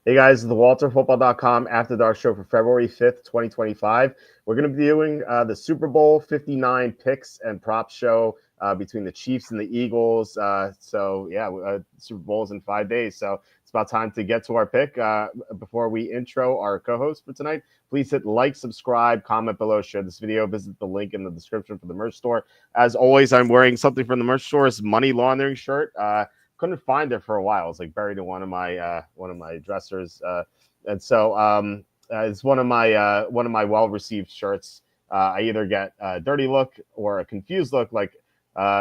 Hey guys, the WalterFootball.com After Dark Show for February 5th, 2025. We're going to be doing the Super Bowl 59 picks and props show between the Chiefs and the Eagles. Super Bowl's in 5 days. So it's about time to get to our pick. Before we intro our co host for tonight, please hit like, subscribe, comment below, share this video, visit the link in the description for the merch store. As always, I'm wearing something from the merch store. It's money laundering shirt. Couldn't find it for a while. It was like buried in one of my dressers, and so it's one of my well received shirts. I either get a dirty look or a confused look, like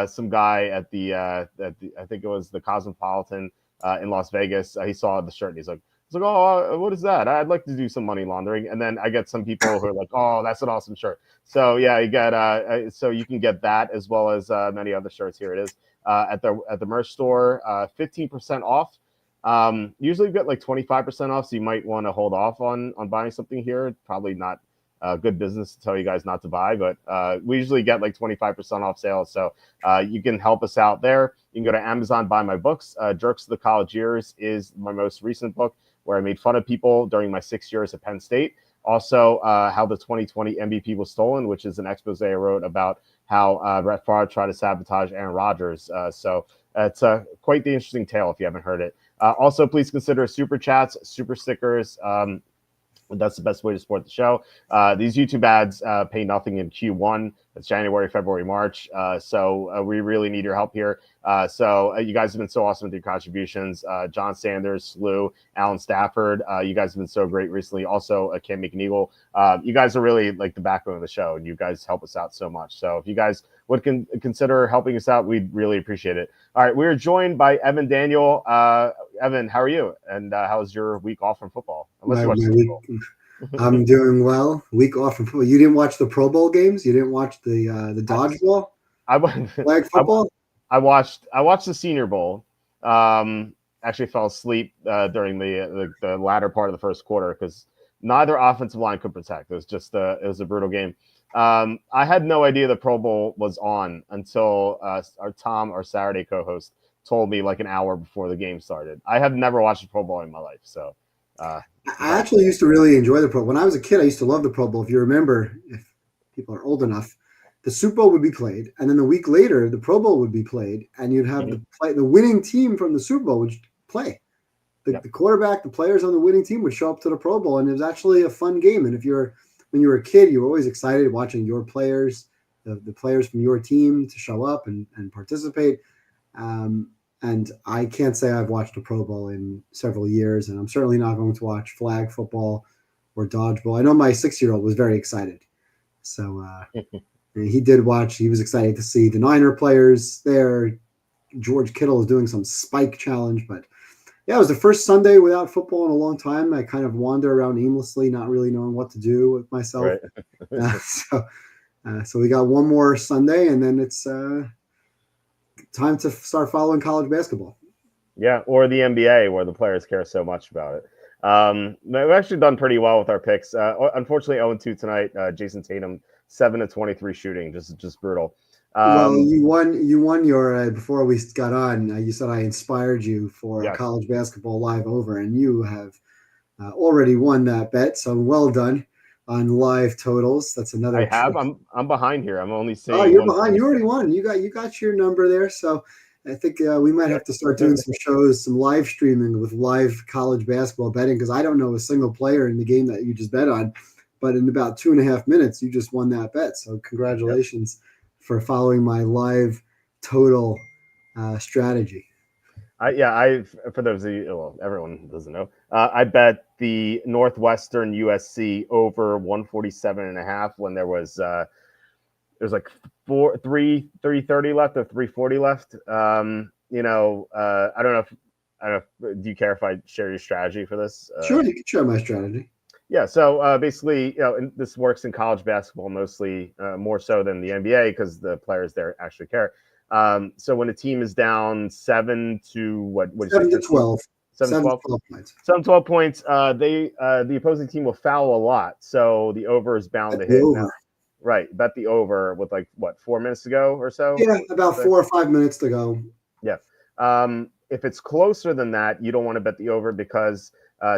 some guy at the I think it was the Cosmopolitan in Las Vegas. He saw the shirt and he's like, oh, what is that? I'd like to do some money laundering. And then I get some people who are like, oh, that's an awesome shirt. So yeah, you get so you can get that as well as many other shirts. Here it is at the merch store, 15% off. Usually you get like 25% off, so you might want to hold off on buying something here. Probably not good business to tell you guys not to buy, but we usually get like 25% off sales. So you can help us out there. You can go to Amazon, buy my books. Jerks of the College Years is my most recent book where I made fun of people during my 6 years at Penn State. Also, how the 2020 MVP was stolen, which is an expose I wrote about how Brett Favre tried to sabotage Aaron Rodgers. So it's quite the interesting tale if you haven't heard it. Also, please consider super chats, super stickers. That's the best way to support the show. These YouTube ads pay nothing in Q1. It's January, February, March. So we really need your help here. You guys have been so awesome with your contributions. John Sanders, Lou, Alan Stafford. You guys have been so great recently. Also, Cam McNeagle. You guys are really like the backbone of the show, and you guys help us out so much. So if you guys would consider helping us out, we'd really appreciate it. All right, we are joined by Evan Daniel. Evan, how are you? And how's your week off from football? Unless you watch Super Bowl. I'm doing well. Week off from football. You didn't watch the Pro Bowl games? You didn't watch the dodgeball, I went. flag football? I watched the Senior Bowl. Actually fell asleep during the latter part of the first quarter because neither offensive line could protect. It was a brutal game. I had no idea the Pro Bowl was on until our Saturday co-host, told me like an hour before the game started. I have never watched a Pro Bowl in my life, so. I actually used to really enjoy the Pro. When I was a kid, I used to love the Pro Bowl. If you remember, if people are old enough, the Super Bowl would be played, and then the week later, the Pro Bowl would be played, and you'd have the winning team from the Super Bowl would play. The quarterback, the players on the winning team would show up to the Pro Bowl, and it was actually a fun game. And when you were a kid, you were always excited watching your players, the players from your team to show up and participate. And I can't say I've watched a Pro Bowl in several years, and I'm certainly not going to watch flag football or dodgeball. I know my 6-year-old was very excited. So he did watch. He was excited to see the Niner players there. George Kittle is doing some spike challenge. But, yeah, it was the first Sunday without football in a long time. I kind of wander around aimlessly, not really knowing what to do with myself. Right. So we got one more Sunday, and then it's time to start following college basketball. Yeah, or the NBA, where the players care so much about it. We've actually done pretty well with our picks. Unfortunately, 0-2 tonight. Jason Tatum, 7-23 shooting, just brutal. Well, you won your before we got on. You said I inspired you for a college basketball live over, and you have already won that bet. So well done on live totals. That's another. I have. I'm behind here. I'm only saying. Oh, you're behind. You already won. You got your number there. So I think we might have to start doing some shows, some live streaming with live college basketball betting, because I don't know a single player in the game that you just bet on. But in about 2.5 minutes, you just won that bet. So congratulations for following my live total strategy. For those of you, well, everyone doesn't know, I bet the Northwestern USC over 147.5 when there's like 3:30 left or 3:40 left. I don't know. Do you care if I share your strategy for this? Sure, you can share my strategy. Yeah, so basically, this works in college basketball mostly, more so than the NBA because the players there actually care. So when a team is down 7 to 12. 12 points. 12 points. The opposing team will foul a lot, so the over is bound to hit. Now, right, bet the over with 4 minutes to go or so. Yeah, about 4 or 5 minutes to go. Yeah. if it's closer than that, you don't want to bet the over because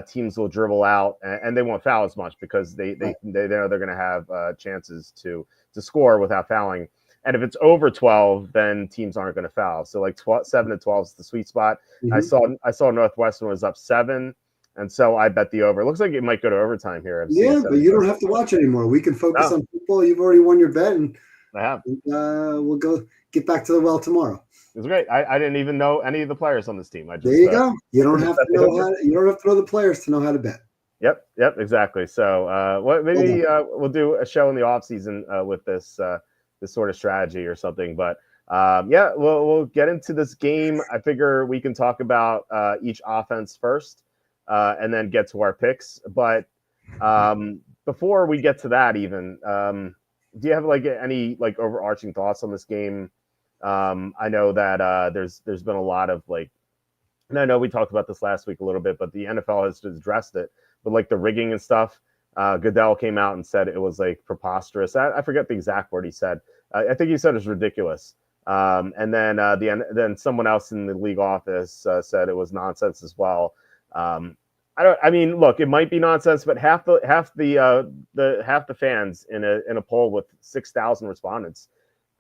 teams will dribble out and they won't foul as much because they know they're going to have chances to score without fouling. And if it's over 12, then teams aren't going to foul. So like 7 to 12 is the sweet spot. Mm-hmm. I saw Northwestern was up 7, and so I bet the over. It looks like it might go to overtime here. Yeah, but you don't have to watch anymore. We can focus on football. You've already won your bet, and I have. We'll go get back to the well tomorrow. It was great. I didn't even know any of the players on this team. There you go. You don't have to know you don't have to know the players to know how to bet. Yep, exactly. So maybe we'll do a show in the off season with this sort of strategy or something. But we'll get into this game. I figure we can talk about each offense first, and then get to our picks. But before we get to that, even do you have like any like overarching thoughts on this game? I know that there's been a lot of like, and I know we talked about this last week a little bit, but the NFL has addressed it. But like the rigging and stuff, Goodell came out and said it was like preposterous. I forget the exact word he said. I think he said it's ridiculous. And then someone else in the league office said it was nonsense as well. I mean, look, it might be nonsense, but half the fans in a poll with 6,000 respondents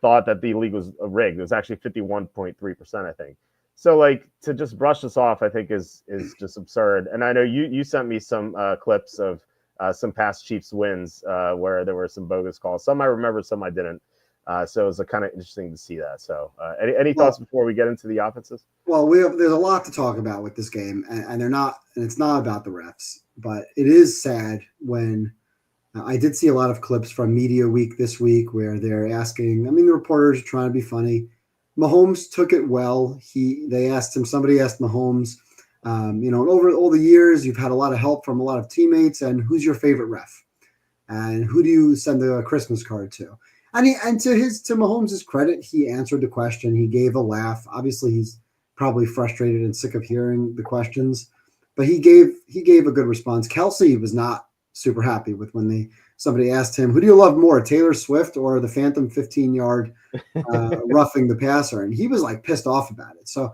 thought that the league was rigged. It was actually 51.3%, I think. So like to just brush this off, I think is just absurd. And I know you sent me some clips of some past Chiefs wins where there were some bogus calls. Some I remember, some I didn't. So it was kind of interesting to see that. So any thoughts before we get into the offenses? Well, there's a lot to talk about with this game, and it's not about the refs, but it is sad when I did see a lot of clips from Media Week this week where they're asking. I mean, the reporters are trying to be funny. Mahomes took it well. Somebody asked Mahomes, over all the years, you've had a lot of help from a lot of teammates, and who's your favorite ref? And who do you send a Christmas card to? And to Mahomes' credit, he answered the question. He gave a laugh. Obviously, he's probably frustrated and sick of hearing the questions, but he gave a good response. Kelsey was not super happy with when somebody asked him, who do you love more, Taylor Swift or the phantom 15-yard roughing the passer? And he was like pissed off about it. So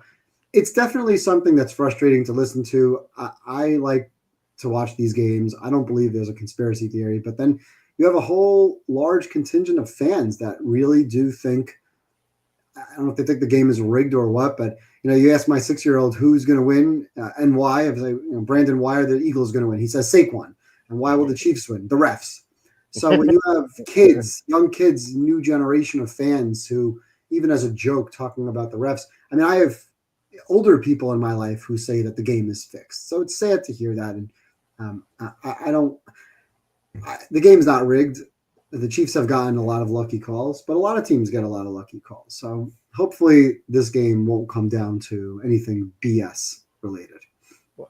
it's definitely something that's frustrating to listen to. I like to watch these games. I don't believe there's a conspiracy theory, but then you have a whole large contingent of fans that really do think, I don't know if they think the game is rigged or what, but you ask my 6-year-old who's going to win and why. If they, Brandon, why are the Eagles going to win? He says Saquon. And why will the Chiefs win? The refs. So when you have young kids, new generation of fans who, even as a joke, talking about the refs. I mean, I have older people in my life who say that the game is fixed. So it's sad to hear that. And the game's not rigged. The Chiefs have gotten a lot of lucky calls, but a lot of teams get a lot of lucky calls. So hopefully this game won't come down to anything BS related.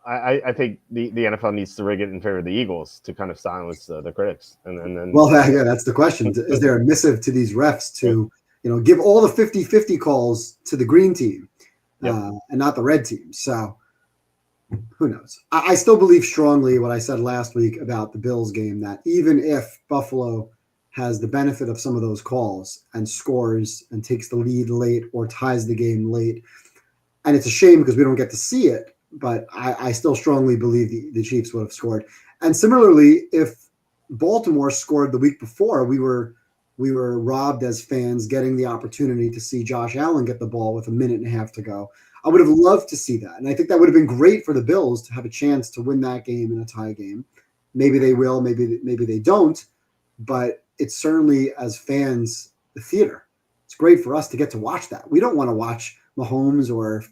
I think the NFL needs to rig it in favor of the Eagles to kind of silence the critics. And then that's the question. Is there a missive to these refs to, give all the 50-50 calls to the green team and not the red team? So who knows? I still believe strongly what I said last week about the Bills game, that even if Buffalo has the benefit of some of those calls and scores and takes the lead late or ties the game late, and it's a shame because we don't get to see it, but I still strongly believe the Chiefs would have scored. And similarly, if Baltimore scored the week before, we were robbed as fans getting the opportunity to see Josh Allen get the ball with a minute and a half to go. I would have loved to see that. And I think that would have been great for the Bills to have a chance to win that game in a tie game. Maybe they will, maybe they don't. But it's certainly, as fans, the theater. It's great for us to get to watch that. We don't want to watch Mahomes or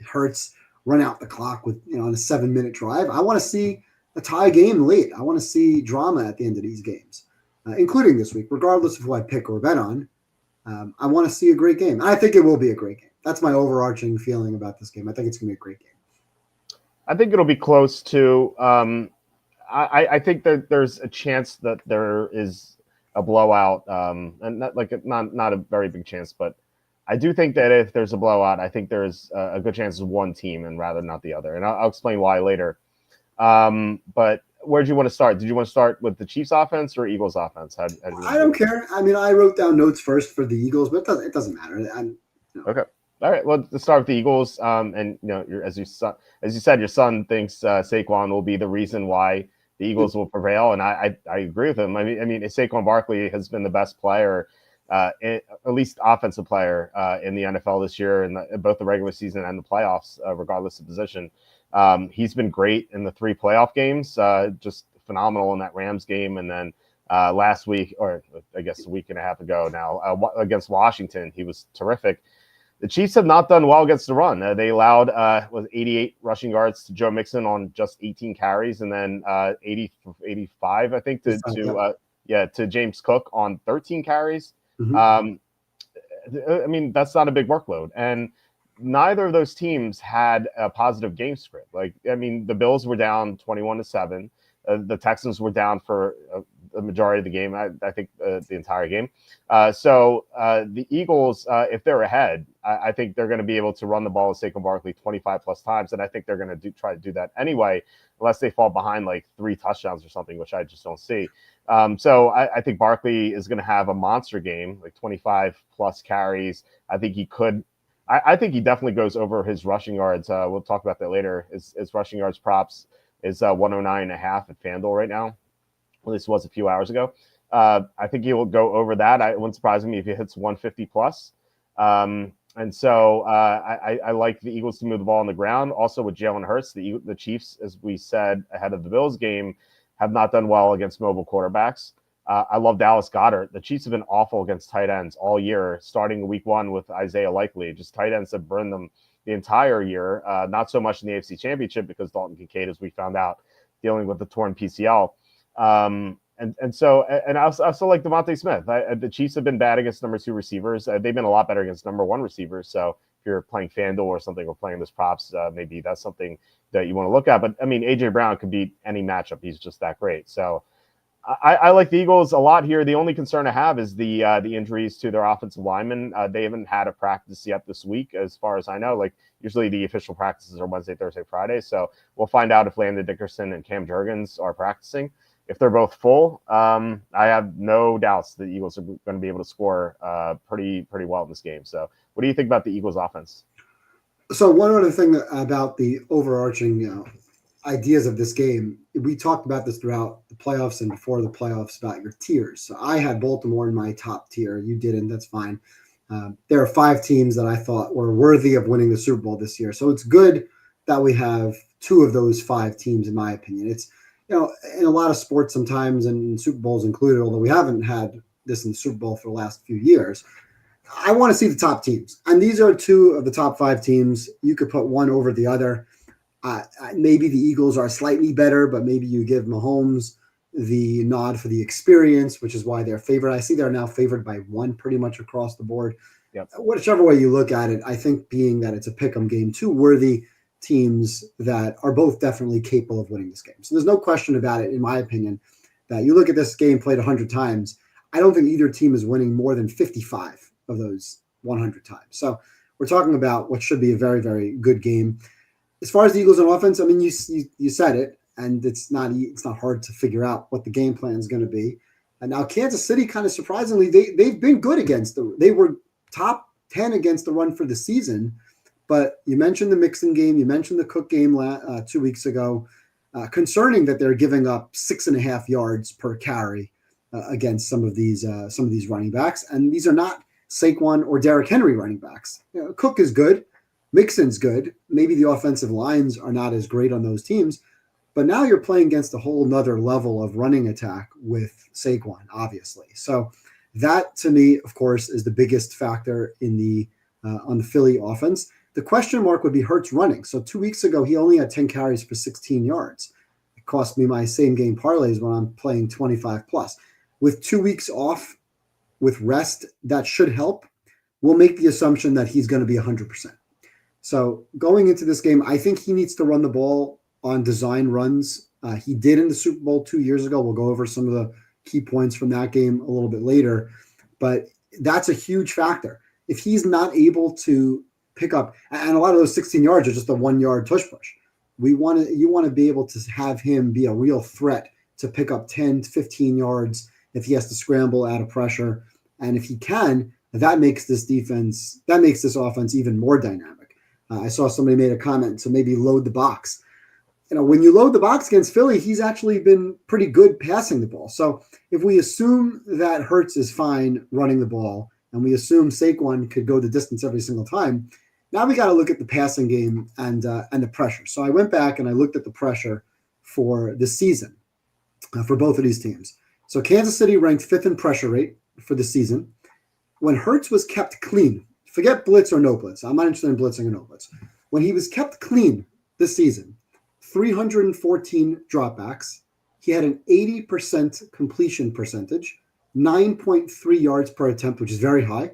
Hurts run out the clock with on a 7-minute drive. I want to see a tie game late. I want to see drama at the end of these games, including this week, regardless of who I pick or bet on. I want to see a great game. And I think it will be a great game. That's my overarching feeling about this game. I think it's going to be a great game. I think it'll be close to. I think that there's a chance that there is a blowout, and not a very big chance, but I do think that if there's a blowout, I think there's a good chance it's one team and rather not the other. And I'll explain why later. But where do you want to start? Did you want to start with the Chiefs offense or Eagles offense? I don't care. I mean, I wrote down notes first for the Eagles, but it doesn't matter. Okay. All right. Well, let's start with the Eagles. And as you said, your son thinks Saquon will be the reason why the Eagles will prevail, and I agree with him. I mean, Saquon Barkley has been the best player, at least offensive player in the NFL this year, in both the regular season and the playoffs, regardless of position. He's been great in the 3 playoff games, just phenomenal in that Rams game, and then last week, or I guess a week and a half ago now, against Washington, he was terrific. The Chiefs have not done well against the run. They allowed 88 rushing yards to Joe Mixon on just 18 carries, and then 85, I think, to James Cook on 13 carries. Mm-hmm. I mean, that's not a big workload, and neither of those teams had a positive game script. Like, I mean, the Bills were down 21-7. The Texans were down for the majority of the game. I think the entire game. So the Eagles, if they're ahead, I think they're going to be able to run the ball with Saquon Barkley 25 plus times, and I think they're going to try to do that anyway, unless they fall behind like 3 touchdowns or something, which I just don't see. So I think Barkley is going to have a monster game, like 25 plus carries. I think he could. I think he definitely goes over his rushing yards. We'll talk about that later. His rushing yards props is 109.5 at FanDuel right now. Well, this was a few hours ago. I think he will go over that. It wouldn't surprise me if he hits 150 plus. And so I like the Eagles to move the ball on the ground. Also with Jalen Hurts, the Chiefs, as we said ahead of the Bills game, have not done well against mobile quarterbacks. I love Dallas Goedert. The Chiefs have been awful against tight ends all year, starting week 1 with Isaiah Likely. Just tight ends have burned them the entire year. Not so much in the AFC Championship because Dalton Kincaid, as we found out, dealing with the torn PCL. And I also like Devontae Smith. The Chiefs have been bad against number 2 receivers. They've been a lot better against number 1 receivers. So if you're playing FanDuel or something or playing this props, maybe that's something that you want to look at. But I mean, AJ Brown could beat any matchup. He's just that great. So I like the Eagles a lot here. The only concern I have is the injuries to their offensive linemen. They haven't had a practice yet this week, as far as I know. Like, usually the official practices are Wednesday, Thursday, Friday. So we'll find out if Landon Dickerson and Cam Jurgens are practicing. If they're both full, I have no doubts the Eagles are going to be able to score pretty well in this game. So what do you think about the Eagles offense? So one other thing about the overarching ideas of this game, we talked about this throughout the playoffs and before the playoffs about your tiers. So I had Baltimore in my top tier. You didn't. That's fine. There are 5 teams that I thought were worthy of winning the Super Bowl this year. So it's good that we have 2 of those 5 teams, in my opinion. It's, in a lot of sports sometimes, and Super Bowls included, although we haven't had this in the Super Bowl for the last few years, I want to see the top teams. And these are 2 of the top 5 teams. You could put one over the other. Maybe the Eagles are slightly better, but maybe you give Mahomes the nod for the experience, which is why they're favored. I see they're now favored by 1 pretty much across the board. Yep. Whichever way you look at it, I think being that it's a pick'em game, 2 worthy teams that are both definitely capable of winning this game. So there's no question about it, in my opinion, that you look at this game played 100 times. I don't think either team is winning more than 55 of those 100 times. So we're talking about what should be a very, very good game. As far as the Eagles on offense, I mean, you said it, and it's not hard to figure out what the game plan is going to be. And now Kansas City, kind of surprisingly, they've been good against they were top 10 against the run for the season. But you mentioned the Mixon game, you mentioned the Cook game 2 weeks ago. Concerning that they're giving up 6.5 yards per carry against some of these running backs, and these are not Saquon or Derrick Henry running backs. Cook is good. Mixon's good. Maybe the offensive lines are not as great on those teams, but now you're playing against a whole nother level of running attack with Saquon, obviously. So that, to me, of course, is the biggest factor in the on the Philly offense. The question mark would be Hurts running. So 2 weeks ago, he only had 10 carries for 16 yards. It cost me my same game parlays when I'm playing 25 plus. With 2 weeks off, with rest, that should help. We'll make the assumption that he's going to be 100%. So going into this game, I think he needs to run the ball on design runs. He did in the Super Bowl 2 years ago. We'll go over some of the key points from that game a little bit later. But that's a huge factor. If he's not able to pick up, and a lot of those 16 yards are just a 1 yard tush push. You want to be able to have him be a real threat to pick up 10 to 15 yards if he has to scramble out of pressure. And if he can, That makes this offense even more dynamic. I saw somebody made a comment, so maybe load the box. When you load the box against Philly, he's actually been pretty good passing the ball. So if we assume that Hurts is fine running the ball, and we assume Saquon could go the distance every single time, now we got to look at the passing game and the pressure. So I went back and I looked at the pressure for the season for both of these teams. So Kansas City ranked 5th in pressure rate for the season. When Hurts was kept clean, forget blitz or no blitz. I'm not interested in blitzing or no blitz. When he was kept clean this season, 314 dropbacks. He had an 80% completion percentage, 9.3 yards per attempt, which is very high,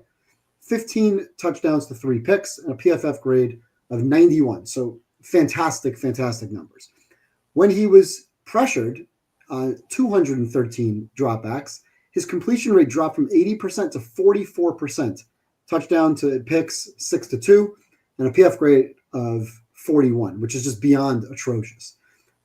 15 touchdowns to 3 picks, and a PFF grade of 91. So fantastic, fantastic numbers. When he was pressured, 213 dropbacks, his completion rate dropped from 80% to 44%, touchdown to picks 6-2, and a PF grade of 41, which is just beyond atrocious.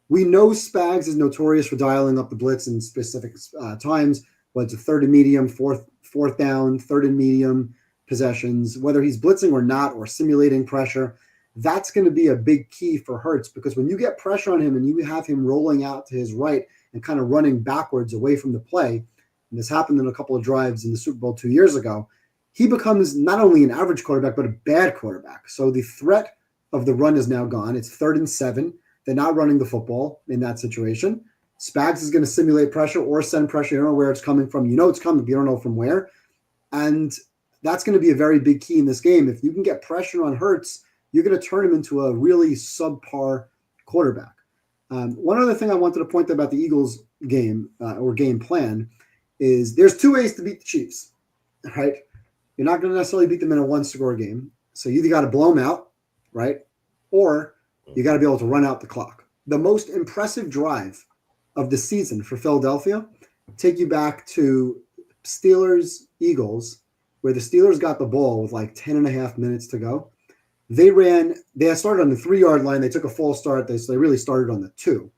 We know Spags is notorious for dialing up the blitz in specific times, whether it's a 3rd and medium, fourth down, 3rd and medium possessions, whether he's blitzing or not, or simulating pressure. That's going to be a big key for Hurts, because when you get pressure on him and you have him rolling out to his right and kind of running backwards away from the play, and this happened in a couple of drives in the Super Bowl 2 years ago, he becomes not only an average quarterback, but a bad quarterback. So the threat of the run is now gone. It's 3rd and 7. They're not running the football in that situation. Spags is going to simulate pressure or send pressure. You don't know where it's coming from. You know it's coming, but you don't know from where. And that's going to be a very big key in this game. If you can get pressure on Hurts, you're going to turn him into a really subpar quarterback. One other thing I wanted to point out about the Eagles game or game plan is there's 2 ways to beat the Chiefs, right? You're not going to necessarily beat them in a 1-score game. So you either got to blow them out, right? Or you got to be able to run out the clock. The most impressive drive of the season for Philadelphia, take you back to Steelers-Eagles, where the Steelers got the ball with like 10 and a half minutes to go. They started on the 3-yard line. They took a false start. So they really started on the 2.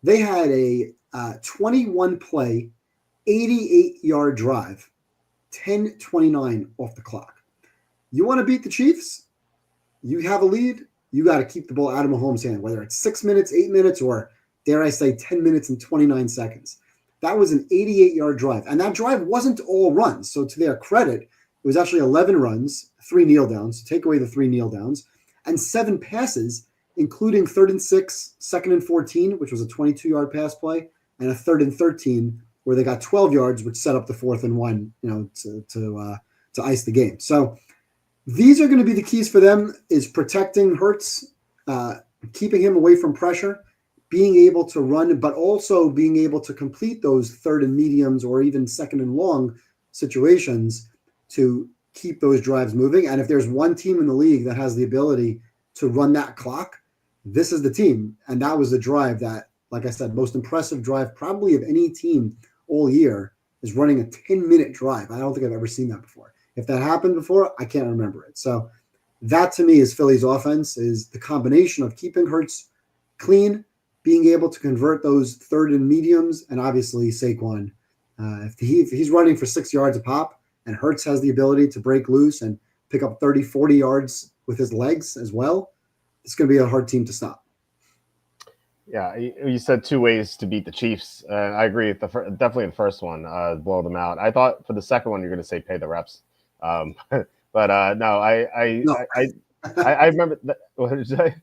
They had a 21-play, 88-yard drive, 10:29 off the clock. You want to beat the Chiefs? You have a lead. You got to keep the ball out of Mahomes' hand, whether it's 6 minutes, 8 minutes, or dare I say 10 minutes and 29 seconds. That was an 88-yard drive. And that drive wasn't all runs. So to their credit, it was actually 11 runs, 3 kneel downs, take away the 3 kneel downs, and 7 passes, including 3rd and 6, 2nd and 14, which was a 22-yard pass play, and a 3rd and 13, where they got 12 yards, which set up the 4th and 1, to ice the game. So these are going to be the keys for them, is protecting Hurts, keeping him away from pressure, being able to run, but also being able to complete those 3rd and mediums or even 2nd and long situations to keep those drives moving. And if there's one team in the league that has the ability to run that clock, this is the team. And that was the drive that, like I said, most impressive drive probably of any team all year, is running a 10-minute drive. I don't think I've ever seen that before. If that happened before, I can't remember it. So that to me is Philly's offense, is the combination of keeping Hurts clean, being able to convert those 3rd and mediums, and obviously Saquon. If he's running for 6 yards a pop and Hurts has the ability to break loose and pick up 30, 40 yards with his legs as well, it's going to be a hard team to stop. Yeah, you said 2 ways to beat the Chiefs. I agree with definitely the first one, blow them out. I thought for the second one you're going to say pay the reps, but no, I remember that. What did you say?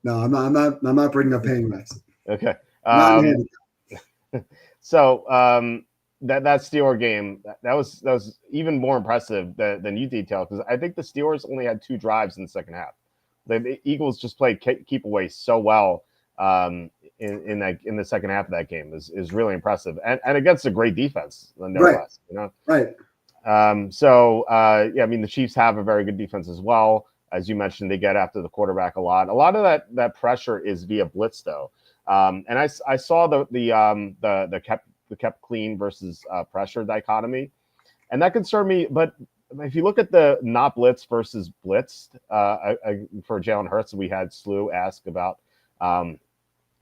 I'm not bringing up paying reps. Okay. So that Steelers game that was even more impressive than you detailed, because I think the Steelers only had 2 drives in the second half. The Eagles just played keep away so well in the second half of that game is really impressive, and against a great defense, no less. Right. I mean, the Chiefs have a very good defense as well. As you mentioned, they get after the quarterback a lot. A lot of that pressure is via blitz, though. And I saw the kept clean versus pressure dichotomy, and that concerned me. But if you look at the not blitz versus blitzed for Jalen Hurts, we had Slew ask about can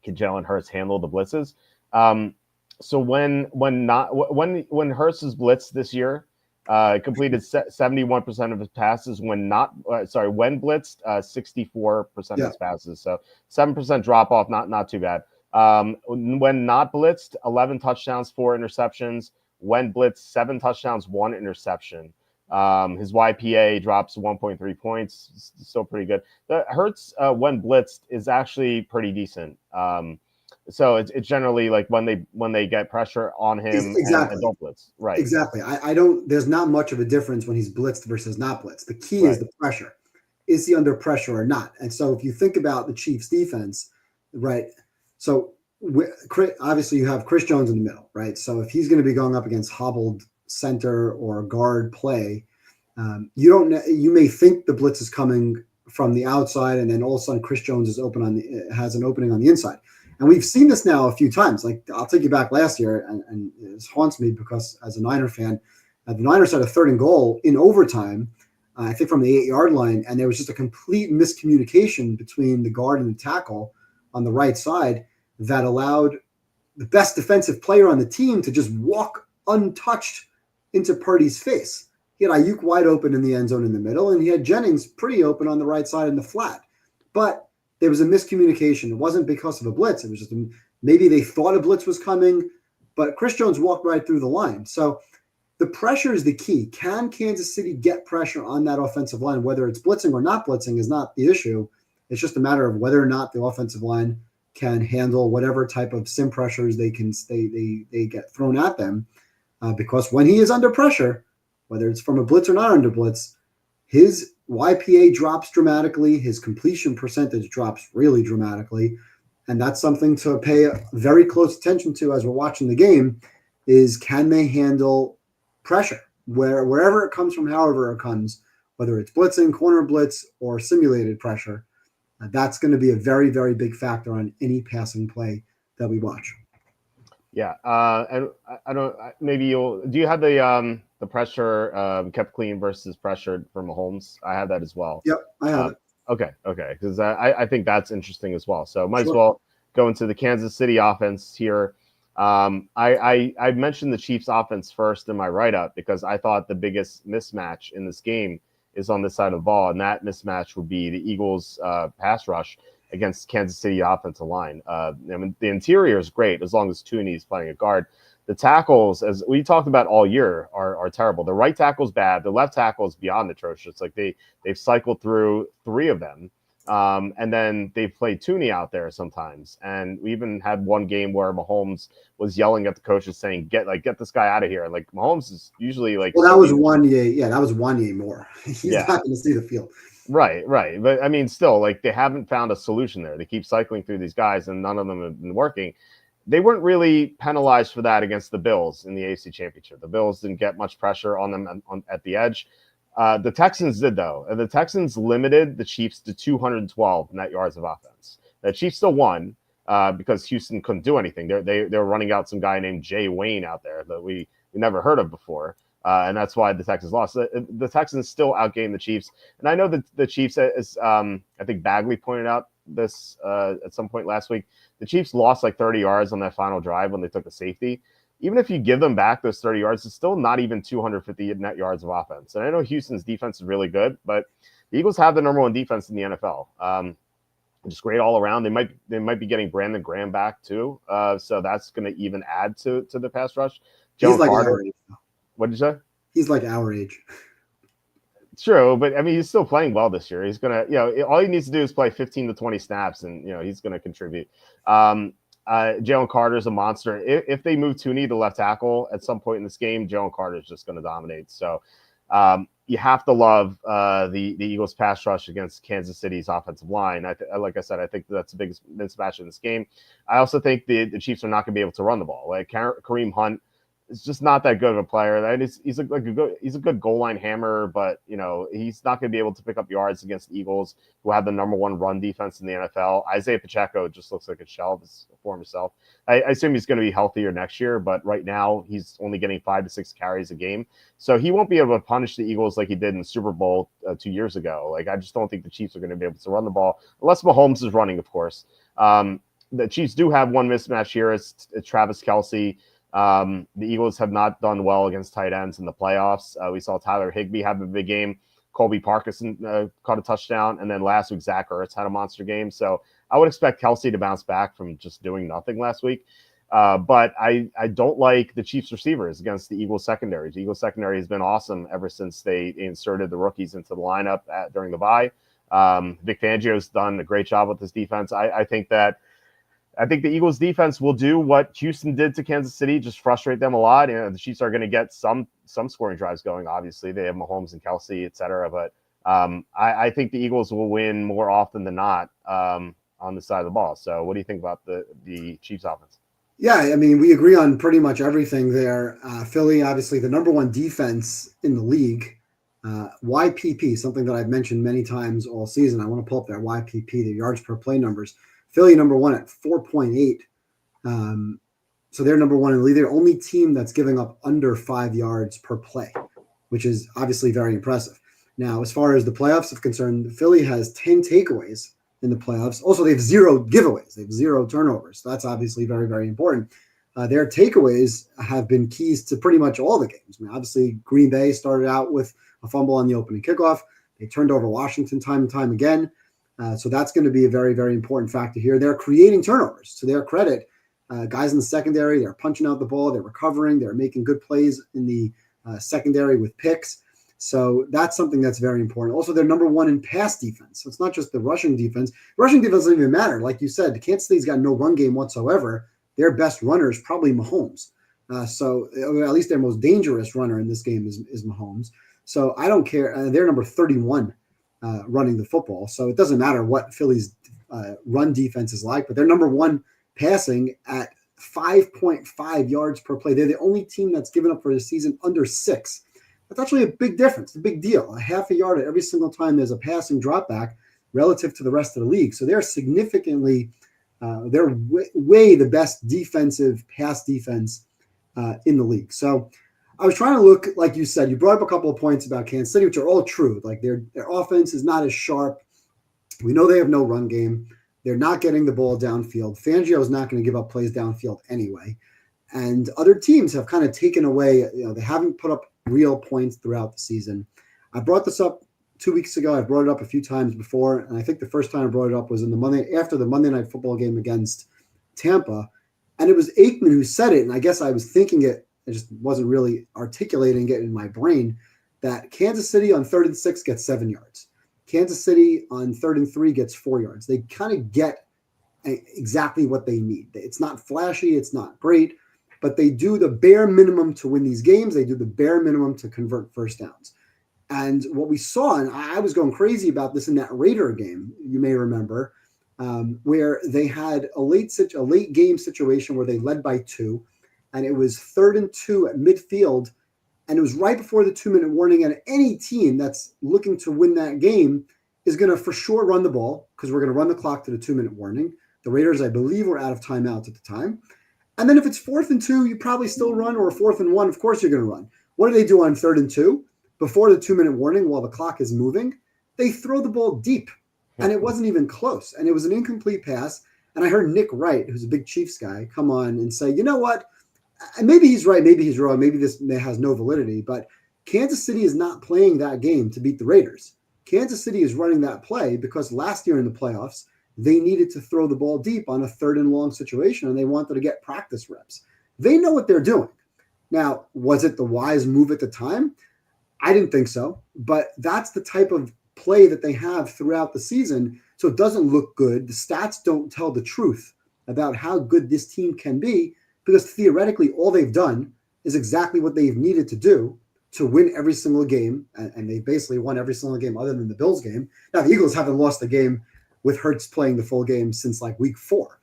Jalen Hurts handle the blitzes. So when Hurts is blitzed this year, Completed 71% of his passes when when blitzed, 64% of his passes. So 7% drop off, not too bad. When not blitzed, 11 touchdowns, 4 interceptions. When blitzed, 7 touchdowns, 1 interception. His YPA drops 1.3 points, still pretty good. The Hurts when blitzed is actually pretty decent. So it's generally like when they get pressure on him and don't blitz. Right. Exactly. There's not much of a difference when he's blitzed versus not blitzed. The key is the pressure. Is he under pressure or not? And so if you think about the Chiefs defense, right? So obviously you have Chris Jones in the middle, right? So if he's going to be going up against hobbled center or guard play, you may think the blitz is coming from the outside, and then all of a sudden Chris Jones has an opening on the inside. And we've seen this now a few times. Like, I'll take you back last year, and it haunts me because as a Niner fan, the Niners had a 3rd and goal in overtime, I think from the 8-yard line, and there was just a complete miscommunication between the guard and the tackle on the right side that allowed the best defensive player on the team to just walk untouched into Purdy's face. He had Ayuk wide open in the end zone in the middle, and he had Jennings pretty open on the right side in the flat. But there was a miscommunication. It wasn't because of a blitz. It was just maybe they thought a blitz was coming, but Chris Jones walked right through the line. So the pressure is the key. Can Kansas City get pressure on that offensive line? Whether it's blitzing or not blitzing is not the issue. It's just a matter of whether or not the offensive line can handle whatever type of sim pressures they get thrown at them. Because when he is under pressure, whether it's from a blitz or not under blitz, his YPA drops dramatically. His completion percentage drops really dramatically. And that's something to pay very close attention to as we're watching the game is, can they handle pressure wherever it comes from, however it comes, whether it's blitzing, corner blitz, or simulated pressure. That's going to be a very, very big factor on any passing play that we watch. Yeah. And I don't, maybe do you have the pressure kept clean versus pressured for Mahomes? I have that as well. Yep, I have it. Okay. Because I think that's interesting as well. So might as well go into the Kansas City offense here. I mentioned the Chiefs offense first in my write-up because I thought the biggest mismatch in this game is on this side of the ball, and that mismatch would be the Eagles pass rush against Kansas City offensive line. I mean, the interior is great as long as Tooney is playing a guard. The tackles, as we talked about all year, are terrible. The right tackle's bad. The left tackle is beyond atrocious. Like they've cycled through 3 of them. And then they've played Tooney out there sometimes. And we even had one game where Mahomes was yelling at the coaches saying, get this guy out of here. And like Mahomes is usually like, well, that was Wanye. Yeah, that was Wanye more. He's not going to see the field. Right. But I mean, still, like, they haven't found a solution there. They keep cycling through these guys and none of them have been working. They weren't really penalized for that against the Bills in the AFC Championship. The Bills didn't get much pressure on them at the edge. The Texans did, though. The Texans limited the Chiefs to 212 net yards of offense. The Chiefs still won because Houston couldn't do anything. They were running out some guy named Jay Wayne out there that we never heard of before. And that's why the Texans lost. The Texans still outgained the Chiefs. And I know that the Chiefs, as I think Bagley pointed out this at some point last week, the Chiefs lost like 30 yards on that final drive when they took a safety. Even if you give them back those 30 yards, it's still not even 250 net yards of offense. And I know Houston's defense is really good, but the Eagles have the number 1 defense in the NFL. Just great all around. They might be getting Brandon Graham back too. So that's going to even add to the pass rush. He's like our age. What did you say? He's like our age. True, but I mean, he's still playing well this year. He's going to, all he needs to do is play 15 to 20 snaps and, he's going to contribute. Jalen Carter's a monster. If they move Tooney to left tackle at some point in this game, Jalen Carter is just going to dominate. So you have to love the Eagles pass rush against Kansas City's offensive line. Like I said, I think that's the biggest mismatch in this game. I also think the Chiefs are not going to be able to run the ball. Like Kareem Hunt is just not that good of a player. He's a good goal line hammer, but he's not going to be able to pick up yards against the Eagles, who have the number 1 run defense in the NFL. Isaiah Pacheco just looks like a shell of his former self. I assume he's going to be healthier next year, but right now he's only getting 5 to 6 carries a game, so he won't be able to punish the Eagles like he did in the Super Bowl 2 years ago. Like, I just don't think the Chiefs are going to be able to run the ball unless Mahomes is running, of course. The Chiefs do have one mismatch here. It's Travis Kelce. The Eagles have not done well against tight ends in the playoffs. We saw Tyler Higbee have a big game. Colby Parkinson caught a touchdown. And then last week, Zach Ertz had a monster game. So I would expect Kelsey to bounce back from just doing nothing last week. But I don't like the Chiefs receivers against the Eagles secondary. The Eagles secondary has been awesome ever since they inserted the rookies into the lineup during the bye. Vic Fangio's done a great job with this defense. I think the Eagles defense will do what Houston did to Kansas City, just frustrate them a lot. The Chiefs are going to get some scoring drives going. Obviously, they have Mahomes and Kelsey, et cetera. But I think the Eagles will win more often than not on the side of the ball. So what do you think about the Chiefs offense? Yeah, I mean, we agree on pretty much everything there. Philly, obviously, the number one defense in the league. YPP, something that I've mentioned many times all season. I want to pull up that YPP, the yards per play numbers. Philly number one at 4.8. So they're number one in the league. They're the only team that's giving up under 5 yards per play, which is obviously very impressive. Now, as far as the playoffs are concerned, Philly has 10 takeaways in the playoffs. Also, they have 0 giveaways. They have 0 turnovers. So that's obviously very, very important. Their takeaways have been keys to pretty much all the games. I mean, obviously, Green Bay started out with a fumble on the opening kickoff. They turned over Washington time and time again. So that's going to be a very, very important factor here. They're creating turnovers. To their credit, guys in the secondary, they're punching out the ball, they're recovering, they're making good plays in the secondary with picks. So that's something that's very important. Also, they're number one in pass defense. So it's not just the rushing defense. Rushing defense doesn't even matter. Like you said, Kansas City's got no run game whatsoever. Their best runner is probably Mahomes. So at least their most dangerous runner in this game is Mahomes. So I don't care. They're number 31 running the football. So it doesn't matter what Philly's run defense is like, but they're number one passing at 5.5 yards per play. They're the only team that's given up for the season under 6. That's actually a big difference, a big deal. A half a yard every single time there's a passing drop back relative to the rest of the league. So they're significantly, they're way the best defensive pass defense in the league. So I was trying to look, like you said, you brought up a couple of points about Kansas City, which are all true. Like their offense is not as sharp. We know they have no run game. They're not getting the ball downfield. Fangio is not going to give up plays downfield anyway. And other teams have kind of taken away, they haven't put up real points throughout the season. I brought this up 2 weeks ago. I brought it up a few times before. And I think the first time I brought it up was after the Monday Night Football game against Tampa. And it was Aikman who said it. And I guess I was thinking it. I just wasn't really articulating it in my brain that Kansas City on 3rd and 6 gets 7 yards. Kansas City on 3rd and 3 gets 4 yards. They kind of get exactly what they need. It's not flashy. It's not great, but they do the bare minimum to win these games. They do the bare minimum to convert first downs. And what we saw, and I was going crazy about this in that Raider game, you may remember, where they had a late game situation where they led by 2. And it was 3rd and 2 at midfield, and it was right before the 2-minute warning. And any team that's looking to win that game is going to for sure run the ball because we're going to run the clock to the 2-minute warning. The Raiders, I believe, were out of timeouts at the time. And then if it's 4th and 2, you probably still run, or 4th and 1, of course you're going to run. What do they do on 3rd and 2? Before the 2-minute warning, while the clock is moving, they throw the ball deep, and it wasn't even close. And it was an incomplete pass. And I heard Nick Wright, who's a big Chiefs guy, come on and say, you know what? And maybe he's right, maybe he's wrong, maybe this has no validity, but Kansas City is not playing that game to beat the Raiders. Kansas City is running that play because last year in the playoffs, they needed to throw the ball deep on a 3rd and long situation, and they wanted to get practice reps. They know what they're doing. Now, was it the wise move at the time? I didn't think so, but that's the type of play that they have throughout the season, so it doesn't look good. The stats don't tell the truth about how good this team can be, because theoretically all they've done is exactly what they've needed to do to win every single game, and they basically won every single game other than the Bills game. Now, the Eagles haven't lost a game with Hurts playing the full game since like week 4.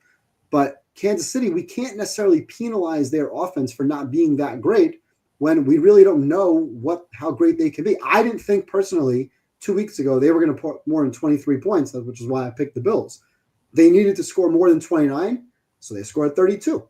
But Kansas City, we can't necessarily penalize their offense for not being that great when we really don't know how great they can be. I didn't think personally 2 weeks ago they were going to put more than 23 points, which is why I picked the Bills. They needed to score more than 29, so they scored 32.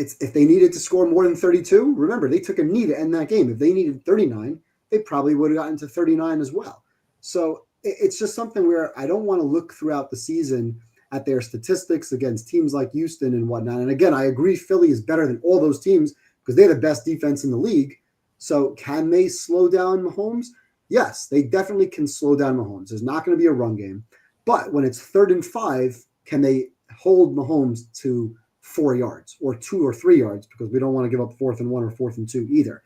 If they needed to score more than 32, remember, they took a knee to end that game. If they needed 39, they probably would have gotten to 39 as well. So it's just something where I don't want to look throughout the season at their statistics against teams like Houston and whatnot. And again, I agree Philly is better than all those teams because they're the best defense in the league. So can they slow down Mahomes? Yes, they definitely can slow down Mahomes. There's not going to be a run game. But when it's 3rd and 5, can they hold Mahomes to 4 yards or 2 or 3 yards? Because we don't want to give up 4th and 1 or 4th and 2 either.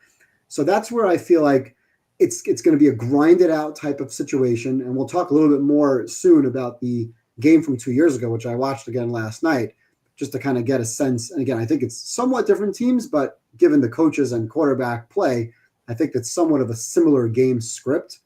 So that's where I feel like it's going to be a grinded out type of situation. And we'll talk a little bit more soon about the game from 2 years ago, which I watched again last night, just to kind of get a sense. And again, I think it's somewhat different teams, but given the coaches and quarterback play, I think that's somewhat of a similar game script.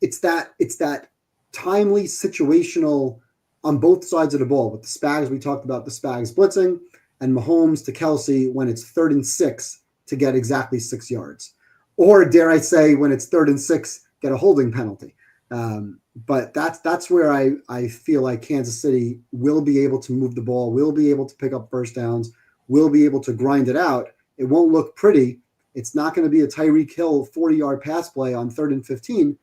It's that timely situational on both sides of the ball with the Spags. We talked about the Spags blitzing and Mahomes to Kelsey when it's 3rd and 6 to get exactly 6 yards. Or dare I say, when it's 3rd and 6, get a holding penalty. But that's where I feel like Kansas City will be able to move the ball, will be able to pick up first downs, will be able to grind it out. It won't look pretty. It's not going to be a Tyreek Hill 40-yard pass play on 3rd and 15,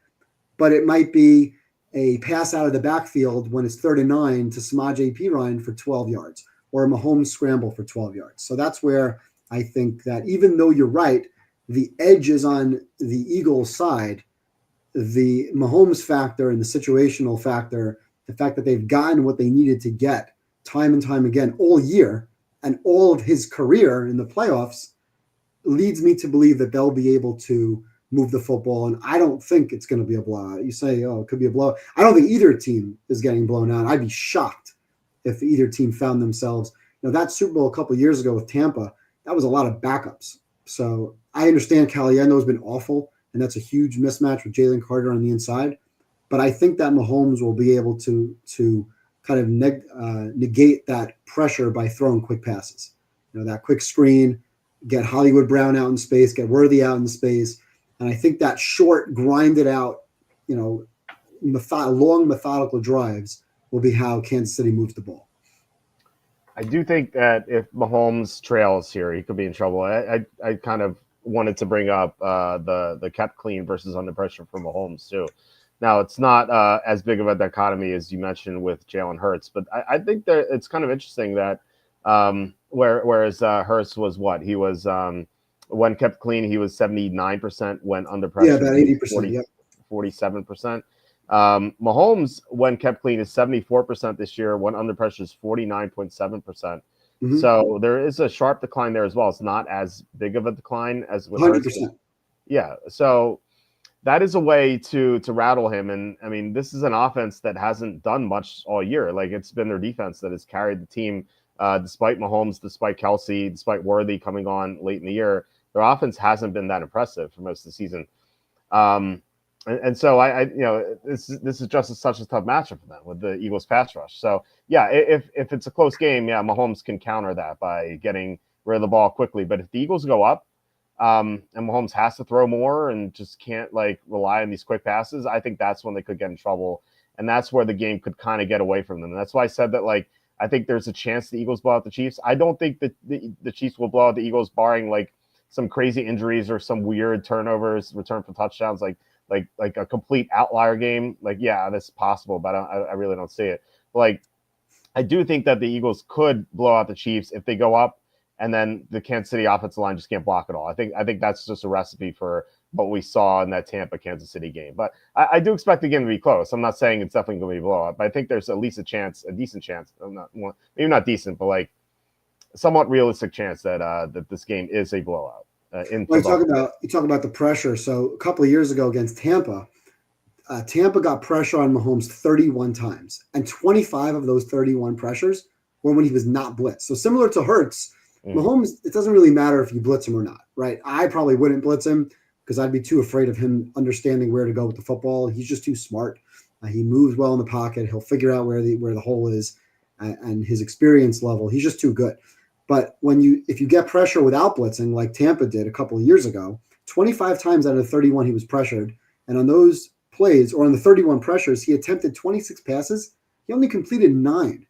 but it might be a pass out of the backfield when it's 3rd and 9 to Samaje Perine for 12 yards or a Mahomes scramble for 12 yards. So that's where I think that even though you're right, the edge is on the Eagles' side. The Mahomes factor and the situational factor, the fact that they've gotten what they needed to get time and time again all year and all of his career in the playoffs leads me to believe that they'll be able to move the football. And I don't think it's going to be a blowout. You say, oh, it could be a blowout. I don't think either team is getting blown out. I'd be shocked if either team found themselves. That Super Bowl a couple of years ago with Tampa, that was a lot of backups. So I understand Caliendo has been awful, and that's a huge mismatch with Jalen Carter on the inside. But I think that Mahomes will be able to kind of negate that pressure by throwing quick passes. That quick screen, get Hollywood Brown out in space, get Worthy out in space. And I think that short, grinded out, long methodical drives will be how Kansas City moves the ball. I do think that if Mahomes trails here, he could be in trouble. I kind of wanted to bring up the kept clean versus under pressure for Mahomes too. Now, it's not as big of a dichotomy as you mentioned with Jalen Hurts, but I think that it's kind of interesting that whereas Hurts was what? He was when kept clean, he was 79%, when under pressure, about 80%, 47%. Mahomes, when kept clean, is 74% this year. When under pressure is 49.7%. Mm-hmm. So there is a sharp decline there as well. It's not as big of a decline as with 100%. Hurts. Yeah. So that is a way to rattle him. And I mean, this is an offense that hasn't done much all year. Like, it's been their defense that has carried the team, despite Mahomes, despite Kelsey, despite Worthy coming on late in the year. Their offense hasn't been that impressive for most of the season. And so this is just such a tough matchup for them with the Eagles pass rush. So yeah, if it's a close game, yeah, Mahomes can counter that by getting rid of the ball quickly. But if the Eagles go up, and Mahomes has to throw more and just can't rely on these quick passes, I think that's when they could get in trouble, and that's where the game could kind of get away from them. And that's why I said that I think there's a chance the Eagles blow out the Chiefs. I don't think that the Chiefs will blow out the Eagles, barring some crazy injuries or some weird turnovers, return for touchdowns, like a complete outlier game. Yeah, that's possible, but I really don't see it. I do think that the Eagles could blow out the Chiefs if they go up, and then the Kansas City offensive line just can't block at all. I think that's just a recipe for what we saw in that Tampa Kansas City game. But I do expect the game to be close. I'm not saying it's definitely going to be a blowout, but I think there's at least a decent chance. Maybe not decent, but somewhat realistic chance that this game is a blowout. You talk about the pressure. So a couple of years ago against Tampa, Tampa got pressure on Mahomes 31 times, and 25 of those 31 pressures were when he was not blitzed. So similar to Hurts, Mahomes, it doesn't really matter if you blitz him or not, right? I probably wouldn't blitz him because I'd be too afraid of him understanding where to go with the football. He's just too smart. He moves well in the pocket. He'll figure out where the hole is, and his experience level. He's just too good. But if you get pressure without blitzing, like Tampa did a couple of years ago, 25 times out of 31 he was pressured, and on those plays, or on the 31 pressures, he attempted 26 passes. He only completed 9.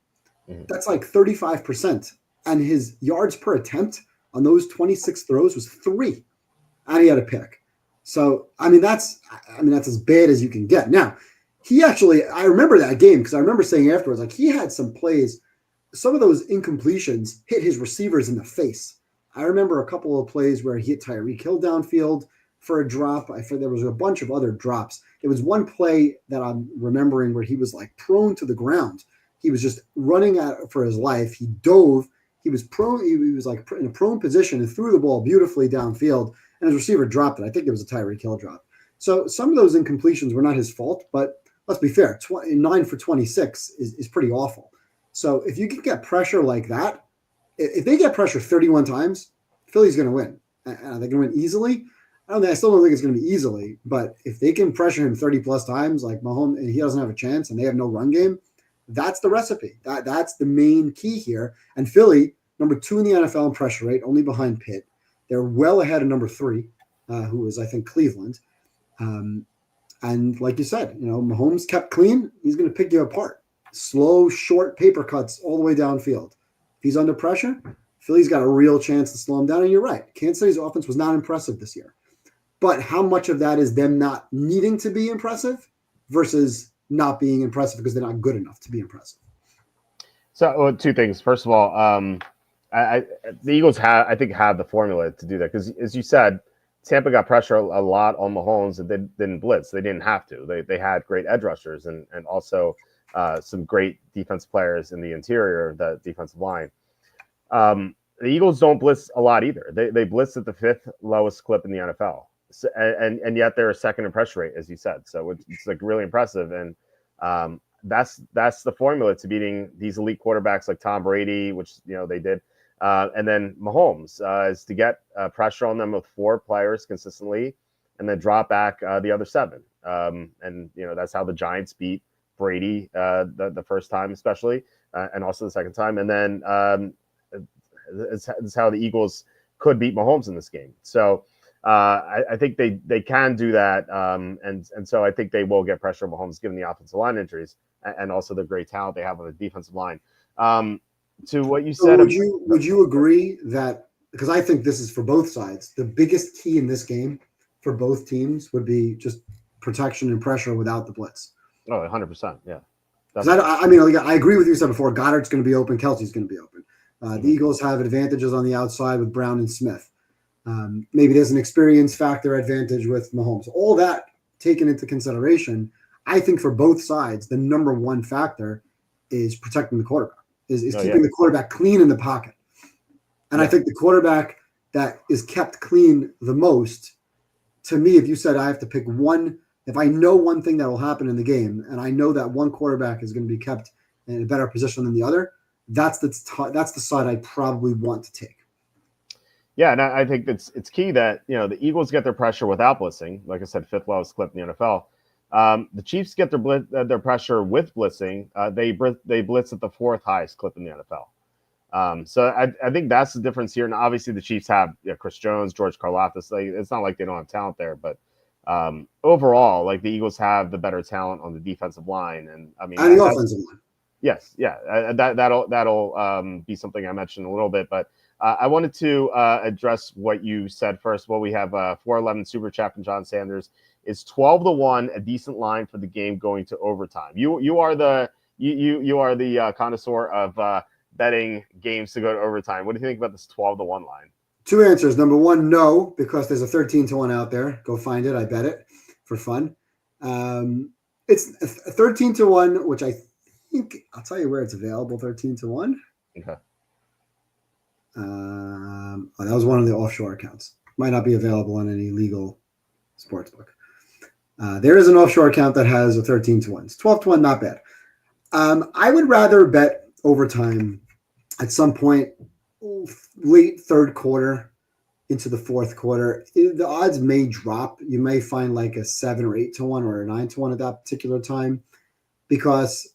That's 35%. And his yards per attempt on those 26 throws was 3, and he had a pick. So that's as bad as you can get. Now, I remember that game because I remember saying afterwards, he had some plays. Some of those incompletions hit his receivers in the face. I remember a couple of plays where he hit Tyreek Hill downfield for a drop. I think there was a bunch of other drops. There was one play that I'm remembering where he was like prone to the ground. He was just running out for his life. He dove. He was prone. He was like in a prone position and threw the ball beautifully downfield, and his receiver dropped it. I think it was a Tyreek Hill drop. So some of those incompletions were not his fault, but let's be fair. 9 for 26 is pretty awful. So if you can get pressure like that, if they get pressure 31 times, Philly's going to win. Are they going to win easily? I still don't think it's going to be easily, but if they can pressure him 30 plus times, like Mahomes, and he doesn't have a chance, and they have no run game, that's the recipe. That's the main key here. And Philly, number 2 in the NFL in pressure rate, only behind Pitt. They're well ahead of number 3, who is, I think, Cleveland. And like you said, Mahomes kept clean. He's going to pick you apart. Slow, short paper cuts all the way downfield. If he's under pressure, Philly's got a real chance to slow him down. And you're right. Kansas City's offense was not impressive this year. But how much of that is them not needing to be impressive versus not being impressive because they're not good enough to be impressive? So 2 things. First of all, the Eagles have the formula to do that because, as you said, Tampa got pressure a lot on Mahomes and they didn't blitz. They didn't have to. They had great edge rushers and also some great defense players in the interior of the defensive line. The Eagles don't blitz a lot either. They blitz at the 5th lowest clip in the NFL. So, and yet they're second in pressure rate, as you said. So it's like really impressive. And that's the formula to beating these elite quarterbacks like Tom Brady, which, they did. And then Mahomes is to get pressure on them with 4 players consistently and then drop back the other 7. And, that's how the Giants beat Brady the first time, especially, and also the second time. And then it's how the Eagles could beat Mahomes in this game. So I think they can do that. And so I think they will get pressure on Mahomes given the offensive line injuries and also the great talent they have on the defensive line. To what you said. So would you agree that, because I think this is for both sides, the biggest key in this game for both teams would be just protection and pressure without the blitz? Oh, 100%. Yeah. I agree with you said before. Goddard's going to be open. Kelsey's going to be open. The Eagles have advantages on the outside with Brown and Smith. Maybe there's an experience factor advantage with Mahomes. All that taken into consideration, I think for both sides, the number one factor is protecting the quarterback, is keeping the quarterback clean in the pocket. And I think the quarterback that is kept clean the most, to me, if you said I have to pick one, if I know one thing that will happen in the game, and I know that one quarterback is going to be kept in a better position than the other, that's the side I probably want to take. Yeah, and I think it's key that the Eagles get their pressure without blitzing. Like I said, 5th lowest clip in the NFL. The Chiefs get their pressure with blitzing. They blitz at the 4th highest clip in the NFL. So I think that's the difference here. And obviously the Chiefs have Chris Jones, George Karlaftis. It's not like they don't have talent there, but overall, like the Eagles have the better talent on the defensive line, and the offensive line. Yes, yeah, that'll be something I mentioned a little bit, but I wanted to address what you said first. Well, we have 411 Super Chat from John Sanders. Is 12-1 a decent line for the game going to overtime? You are the connoisseur of betting games to go to overtime. What do you think about this 12-1 line? 2 answers. Number 1, no, because there's a 13-1 out there. Go find it. I bet it for fun. It's a 13-1, which I think I'll tell you where it's available. 13-1. Okay. That was one of the offshore accounts. Might not be available on any legal sportsbook. There is an offshore account that has a 13-1. It's 12-1, not bad. I would rather bet overtime at some point late 3rd quarter into the 4th quarter. The odds may drop. You may find like a 7 or 8-1 or a 9-1 at that particular time, because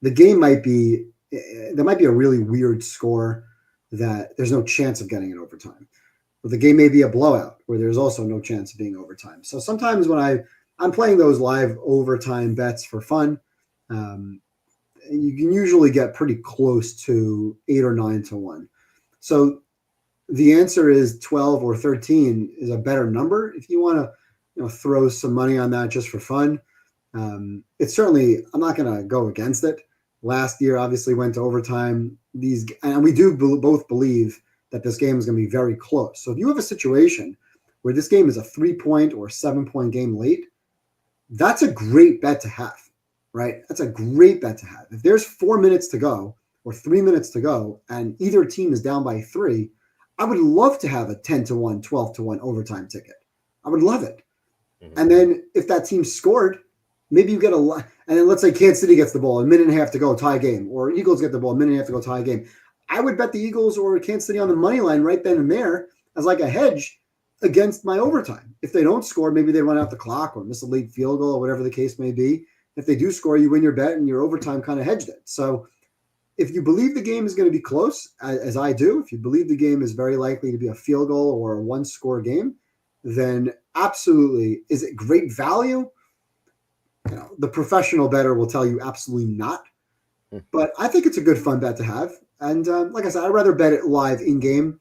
the game there might be a really weird score that there's no chance of getting it overtime. But the game may be a blowout where there's also no chance of being overtime. So sometimes when I'm playing those live overtime bets for fun, you can usually get pretty close to 8 or 9-1. So the answer is 12 or 13 is a better number if you want to throw some money on that just for fun. It's certainly, I'm not going to go against it. Last year obviously went to overtime. And we do both believe that this game is going to be very close. So if you have a situation where this game is a 3-point or 7-point game late, that's a great bet to have, right? That's a great bet to have. If there's 4 minutes to go or 3 minutes to go and either team is down by 3, I would love to have a 10-1, 12-1 overtime ticket. I would love it. Mm-hmm. And then if that team scored, maybe you get a lot. And then let's say Kansas City gets the ball, a minute and a half to go, tie game, or Eagles get the ball, a minute and a half to go, tie game. I would bet the Eagles or Kansas City on the money line right then and there as like a hedge against my overtime. If they don't score, maybe they run out the clock or miss a late field goal or whatever the case may be. If they do score, you win your bet and your overtime kind of hedged it. So if you believe the game is going to be close, as I do, if you believe the game is very likely to be a field goal or a one-score game, then absolutely. Is it great value? The professional bettor will tell you absolutely not. But I think it's a good fun bet to have. And like I said, I'd rather bet it live in-game.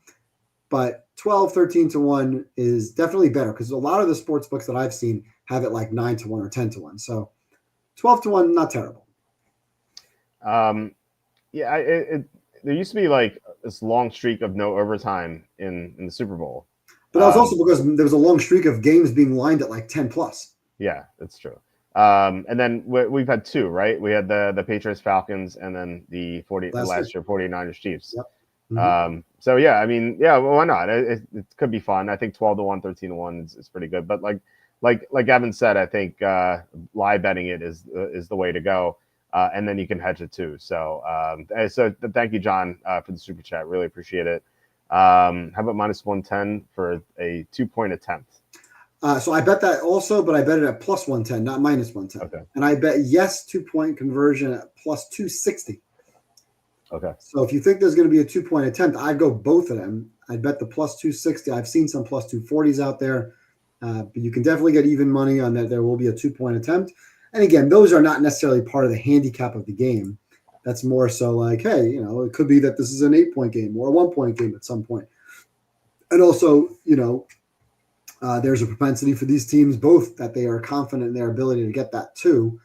But 12, 13-1 is definitely better because a lot of the sports books that I've seen have it like 9-1 or 10-1. So 12-1, not terrible. There used to be like this long streak of no overtime in the Super Bowl. But that was also because there was a long streak of games being lined at like 10 plus. Yeah, that's true. And then we've had 2, right? We had the Patriots Falcons and then the last year 49ers Chiefs. Yep. Mm-hmm. So yeah, I mean, yeah, well, why not? It could be fun. I think 12-1, 13-1 is pretty good. But like Evan said, I think live betting it is the way to go. And then you can hedge it too. So thank you, John, for the super chat. Really appreciate it. How about -110 for a 2-point attempt? So I bet that also, but I bet it at +110, not -110. Okay. And I bet yes 2-point conversion at +260. Okay. So if you think there's going to be a 2-point attempt, I'd go both of them. I'd bet the +260. I've seen some +240s out there, but you can definitely get even money on that. There will be a 2-point attempt. And again, those are not necessarily part of the handicap of the game. That's more so like, hey, it could be that this is an 8-point game or a 1-point game at some point. And also, there's a propensity for these teams both that they are confident in their ability to get that 2,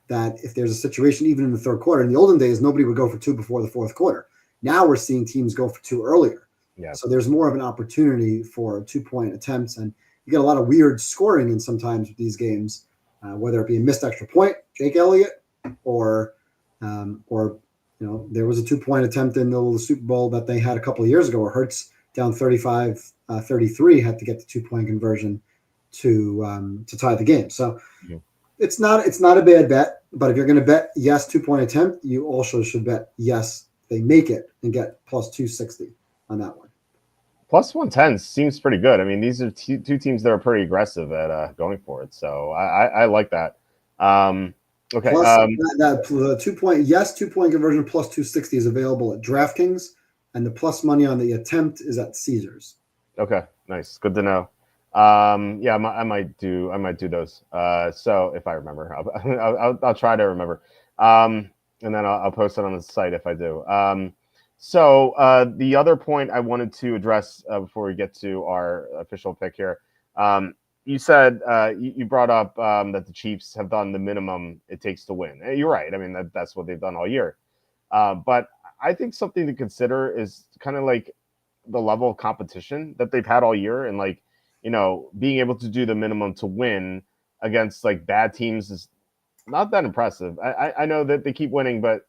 that if there's a situation even in the third quarter, in the olden days, nobody would go for 2 before the fourth quarter. Now we're seeing teams go for 2 earlier. Yeah. So there's more of an opportunity for 2-point attempts. And you get a lot of weird scoring in sometimes with these games, whether it be a missed extra point, Jake Elliott, or there was a 2-point attempt in the Super Bowl that they had a couple of years ago where Hurts down 35-33 had to get the 2-point conversion to tie the game. So it's not a bad bet, but if you're going to bet yes 2-point attempt, you also should bet yes they make it and get +260 on that one. +110 seems pretty good. I mean, these are two teams that are pretty aggressive at going for it, so I like that. Okay. Plus, that 2-point conversion +260 is available at DraftKings, and the plus money on the attempt is at Caesars. Okay, nice, good to know. Yeah, I might do those. So if I remember, I'll try to remember, and then I'll post it on the site if I do. So the other point I wanted to address before we get to our official pick here. You said you brought up that the Chiefs have done the minimum it takes to win. You're right. I mean, that's what they've done all year. But I think something to consider is kind of like the level of competition that they've had all year, and like, being able to do the minimum to win against like bad teams is not that impressive. I know that they keep winning, but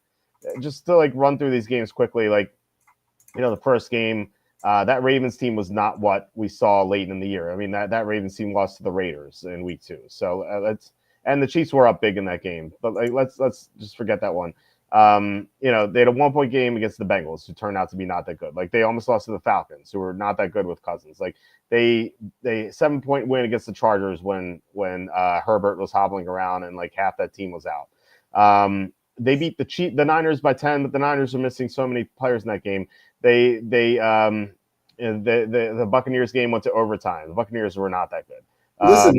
just to like run through these games quickly, like, the first game, that Ravens team was not what we saw late in the year. I mean, that Ravens team lost to the Raiders in week 2. So and the Chiefs were up big in that game, but like, let's just forget that one. They had a 1-point game against the Bengals, who turned out to be not that good. Like, they almost lost to the Falcons, who were not that good with Cousins. Like, they 7-point win against the Chargers when Herbert was hobbling around and like half that team was out. They beat the Niners by 10, but the Niners are missing so many players in that game. The Buccaneers game went to overtime. The Buccaneers were not that good. Listen,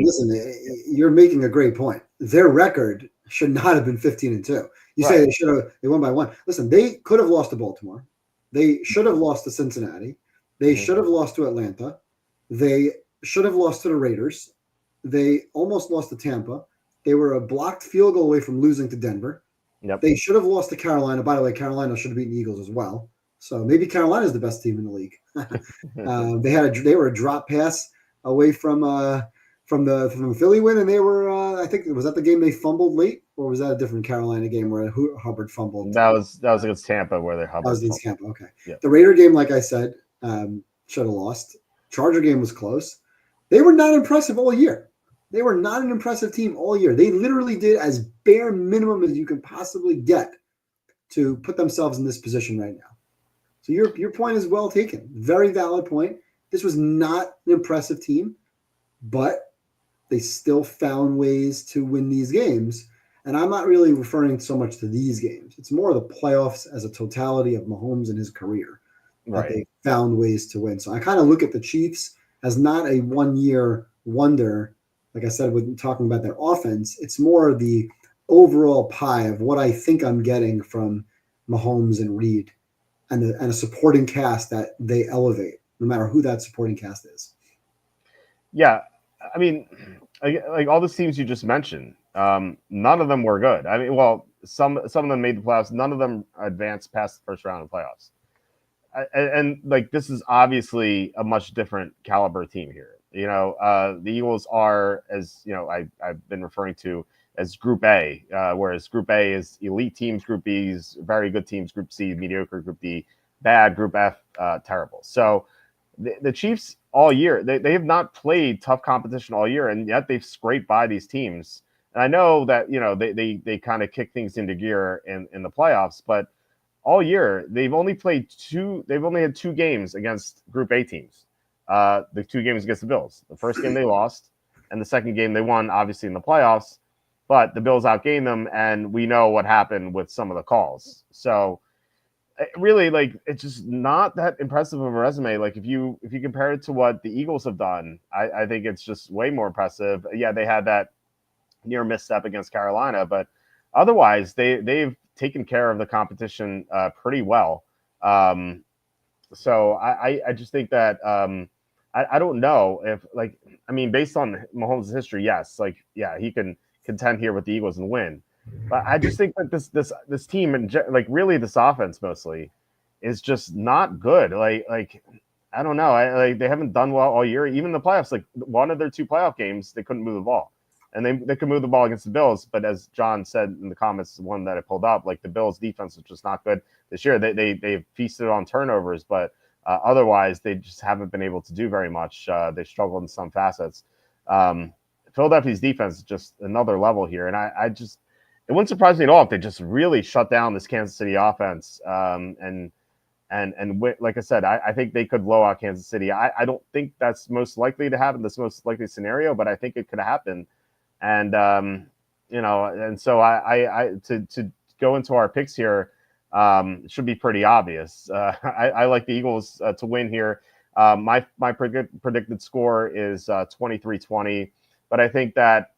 you're making a great point. Their record should not have been 15-2. You say they won by 1. Listen, they could have lost to Baltimore. They should have lost to Cincinnati. They should have lost to Atlanta. They should have lost to the Raiders. They almost lost to Tampa. They were a blocked field goal away from losing to Denver. Yep. They should have lost to Carolina. By the way, Carolina should have beaten the Eagles as well. So maybe Carolina's the best team in the league. They were a drop pass away from the Philly win, and they were I think was that the game they fumbled late, or was that a different Carolina game where Hubbard fumbled? That was against Tampa where they That Hubbard. was against Tampa. Okay, Yep. The Raider game, like I said, should have lost. Charger game was close. They were not impressive all year. They were not an impressive team all year. They literally did as bare minimum as you can possibly get to put themselves in this position right now. So your point is well taken. Very valid point. This was not an impressive team, but they still found ways to win these games. And I'm not really referring so much to these games. It's more the playoffs as a totality of Mahomes and his career that they found ways to win. So I kind of look at the Chiefs as not a one-year wonder. Like I said, with talking about their offense, it's more the overall pie of what I think I'm getting from Mahomes and Reed and a supporting cast that they elevate, no matter who that supporting cast is. Yeah, I mean, like all the teams you just mentioned, none of them were good. I mean, well, some of them made the playoffs. None of them advanced past the first round of playoffs. And like this is obviously a much different caliber team here. The Eagles are, as you know, I've been referring to as Group A, whereas Group A is elite teams, Group B is very good teams, Group C mediocre, Group D bad, Group F terrible. So the Chiefs all year they have not played tough competition all year, and yet they've scraped by these teams. And I know that they kind of kick things into gear in the playoffs, but all year they've only had two games against Group A teams. The two games against the Bills. The first game they lost, and the second game they won, obviously in the playoffs. But the Bills outgained them, and we know what happened with some of the calls. So really, like, it's just not that impressive of a resume. Like if you compare it to what the Eagles have done, I think it's just way more impressive. Yeah, they had that near misstep against Carolina, but otherwise they've taken care of the competition pretty well. So I just think that I don't know if, like, I mean, based on Mahomes' history, yes, like, yeah, he can contend here with the Eagles and win. But I just think that this team and like really this offense mostly is just not good. Like I don't know. Like they haven't done well all year. Even the playoffs, like one of their two playoff games, they couldn't move the ball, and they could move the ball against the Bills. But as John said in the comments, the one that I pulled up, like the Bills' defense was just not good this year. They've feasted on turnovers, but otherwise they just haven't been able to do very much. They struggled in some facets. Philadelphia's defense is just another level here, and I just it wouldn't surprise me at all if they just really shut down this Kansas City offense. And like I said, I think they could blow out Kansas City. I don't think that's most likely to happen, this most likely scenario, but I think it could happen. And and so I to go into our picks here, it should be pretty obvious. I like the Eagles to win here. My predicted score is 23-20, but I think that.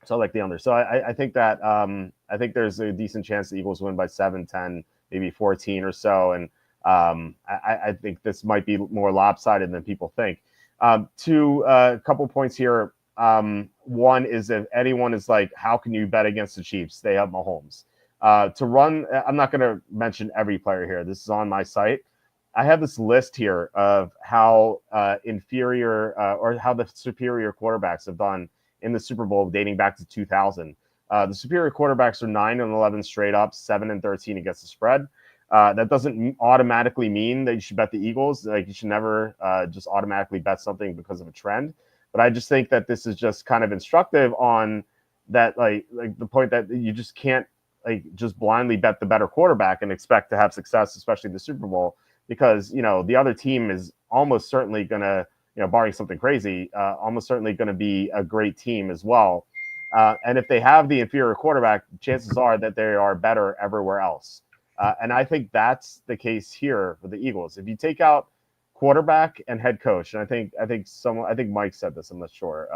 So I like the under. So I think that I think there's a decent chance the Eagles win by 7, 10, maybe 14 or so. And I think this might be more lopsided than people think. A couple points here. One is if anyone is like, how can you bet against the Chiefs? They have Mahomes. To run, I'm not going to mention every player here. This is on my site. I have this list here of how inferior or how the superior quarterbacks have done in the Super Bowl dating back to 2000. The superior quarterbacks are 9-11 straight up, 7-13 against the spread. That doesn't automatically mean that you should bet the Eagles. Like you should never just automatically bet something because of a trend. But I just think that this is just kind of instructive on that, like the point that you just can't like just blindly bet the better quarterback and expect to have success, especially the Super Bowl, because the other team is almost certainly gonna, barring something crazy, almost certainly going to be a great team as well. And if they have the inferior quarterback, chances are that they are better everywhere else. And I think that's the case here for the Eagles. If you take out quarterback and head coach, and I think Mike said this, I'm not sure.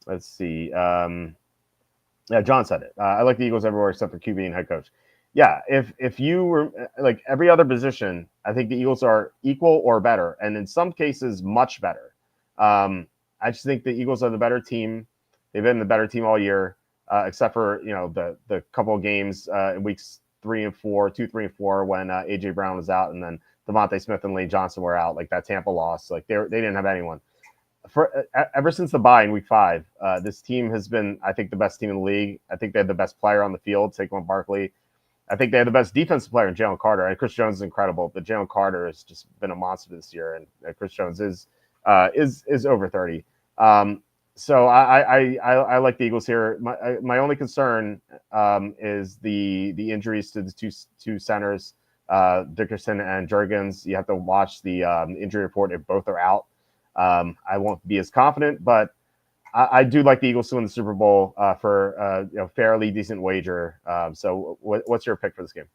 Let's see. Yeah, John said it. I like the Eagles everywhere except for QB and head coach. Yeah, if you were like every other position, I think the Eagles are equal or better, and in some cases, much better. I just think the Eagles are the better team. They've been the better team all year, except for the couple of games in weeks 3-4, 2-3-4 when AJ Brown was out, and then Devontae Smith and Lane Johnson were out. Like that Tampa loss, like they didn't have anyone. Ever since the bye in week 5, this team has been, I think, the best team in the league. I think they have the best player on the field, Saquon Barkley. I think they have the best defensive player in Jalen Carter. And Chris Jones is incredible, but Jalen Carter has just been a monster this year, and Chris Jones is over 30. So I like the Eagles here. My only concern is the injuries to the two centers, Dickerson and Jurgens. You have to watch the injury report if both are out. I won't be as confident, but I do like the Eagles to win the Super Bowl for a fairly decent wager. So what's your pick for this game?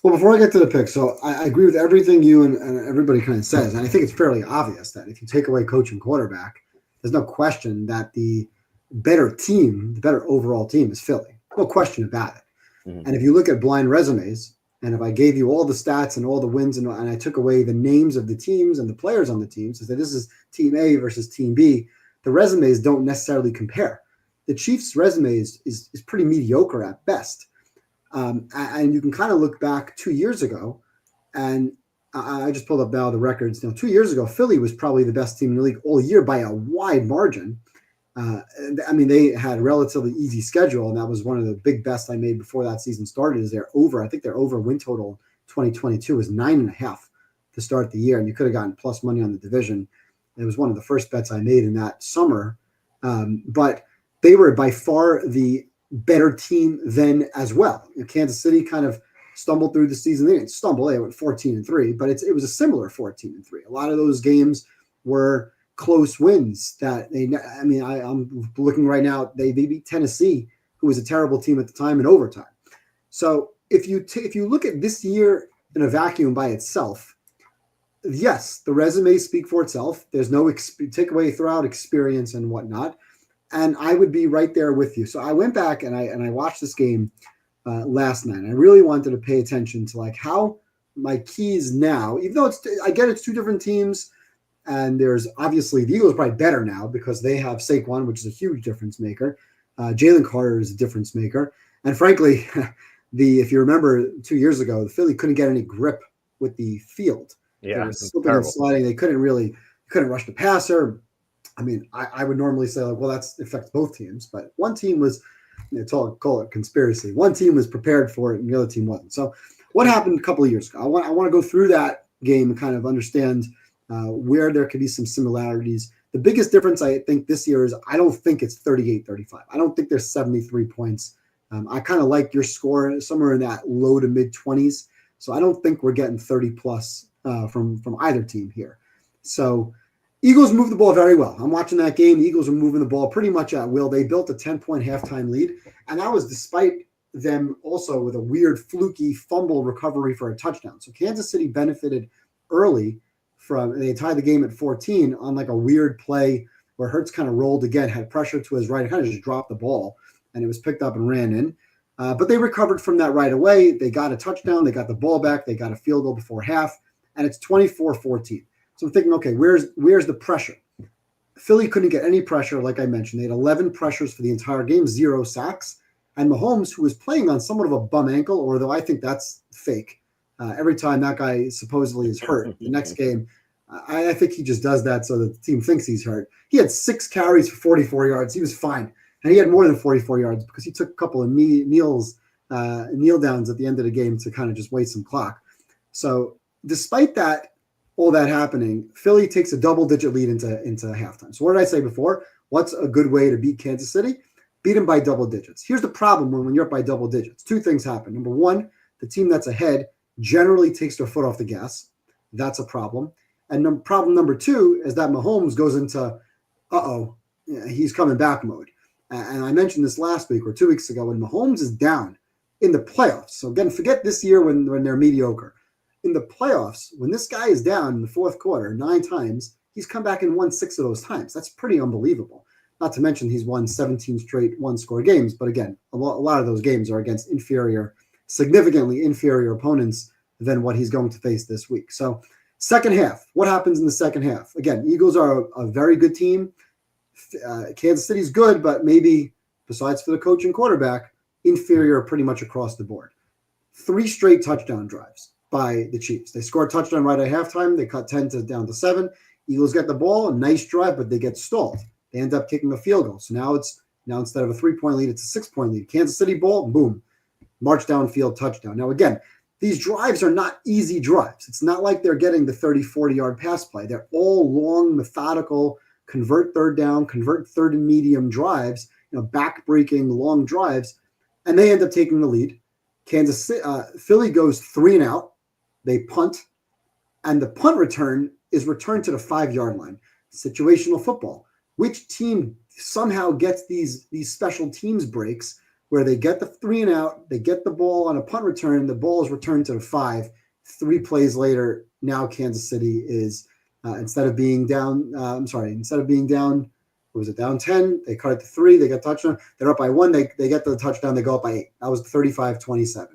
Well, before I get to the pick, so I agree with everything you and everybody kind of says. And I think it's fairly obvious that if you take away coach and quarterback, there's no question that the better team, the better overall team is Philly. No question about it. Mm-hmm. And if you look at blind resumes, and if I gave you all the stats and all the wins and I took away the names of the teams and the players on the teams, so that this is team A versus team B, the resumes don't necessarily compare. The Chiefs' resumes is pretty mediocre at best. And you can kind of look back 2 years ago, and I just pulled up now the records. 2 years ago, Philly was probably the best team in the league all year by a wide margin. They had a relatively easy schedule, and that was one of the big bets I made before that season started. Is their over? I think their over win total 2022 was 9.5 to start the year, and you could have gotten plus money on the division. It was one of the first bets I made in that summer, but they were by far the better team then as well. Kansas City kind of stumbled through the season. They didn't stumble; they went 14-3, but it was a similar 14-3. A lot of those games were close wins that I'm looking right now. They beat Tennessee, who was a terrible team at the time, in overtime. So if you look at this year in a vacuum by itself, yes, the resumes speak for itself. There's no take away, throw out experience and whatnot. And I would be right there with you. So I went back and I watched this game last night. I really wanted to pay attention to like how my keys now, even though I get it's two different teams. And there's obviously the Eagles are probably better now because they have Saquon, which is a huge difference maker. Jalen Carter is a difference maker. And frankly, if you remember 2 years ago, the Philly couldn't get any grip with the field. Yeah, they were slipping and sliding. They couldn't rush the passer. I mean, I would normally say, like, well, that affects both teams. But one team was, call it conspiracy. One team was prepared for it and the other team wasn't. So what happened a couple of years ago? I want to go through that game and kind of understand where there could be some similarities. The biggest difference I think this year is I don't think it's 38-35. I don't think there's 73 points. I kind of like your score somewhere in that low to mid 20s. So I don't think we're getting 30 plus from either team here. So Eagles move the ball very well. I'm watching that game. The Eagles are moving the ball pretty much at will. They built a 10-point halftime lead, and that was despite them also with a weird fluky fumble recovery for a touchdown. So Kansas City benefited early they tied the game at 14 on like a weird play where Hurts kind of rolled again, had pressure to his right, and kind of just dropped the ball, and it was picked up and ran in. But they recovered from that right away. They got a touchdown. They got the ball back. They got a field goal before half, and it's 24-14. So I'm thinking, okay, where's the pressure? Philly couldn't get any pressure, like I mentioned. They had 11 pressures for the entire game, 0 sacks. And Mahomes, who was playing on somewhat of a bum ankle, although I think that's fake. Every time that guy supposedly is hurt, the next game, I think he just does that so that the team thinks he's hurt. He had 6 carries for 44 yards. He was fine. And he had more than 44 yards because he took a couple of kneel downs at the end of the game to kind of just waste some clock. So despite that, all that happening, Philly takes a double-digit lead into halftime. So what did I say before? What's a good way to beat Kansas City? Beat them by double digits. Here's the problem when you're up by double digits. 2 things happen. Number one, the team that's ahead generally takes their foot off the gas. That's a problem. And problem number 2 is that Mahomes goes into, he's coming back mode. And I mentioned this last week or 2 weeks ago when Mahomes is down in the playoffs. So again, forget this year when they're mediocre. In the playoffs, when this guy is down in the fourth quarter 9 times, he's come back and won 6 of those times. That's pretty unbelievable. Not to mention he's won 17 straight one-score games. But again, a lot of those games are against significantly inferior opponents than what he's going to face this week. So second half, what happens in the second half? Again, Eagles are a very good team. Kansas City's good, but maybe besides for the coach and quarterback, inferior pretty much across the board. 3 straight touchdown drives by the Chiefs. They score a touchdown right at halftime. They cut 10 down to 7. Eagles get the ball, a nice drive, but they get stalled. They end up kicking a field goal. So now instead of a 3-point lead, it's a 6-point lead. Kansas City ball, boom, march downfield, touchdown. Now, again, these drives are not easy drives. It's not like they're getting the 30, 40-yard pass play. They're all long, methodical, convert third down, convert third and medium drives, back-breaking long drives, and they end up taking the lead. Philly goes 3 and out. They punt, and the punt return is returned to the 5-yard line. Situational football. Which team somehow gets these special teams breaks where they get the 3 and out, they get the ball on a punt return, the ball is returned to the 5. 3 plays later, now Kansas City is instead of being down, down 10, they cut it to 3, they get touchdown, they're up by 1, they get the touchdown, they go up by 8. That was 35-27.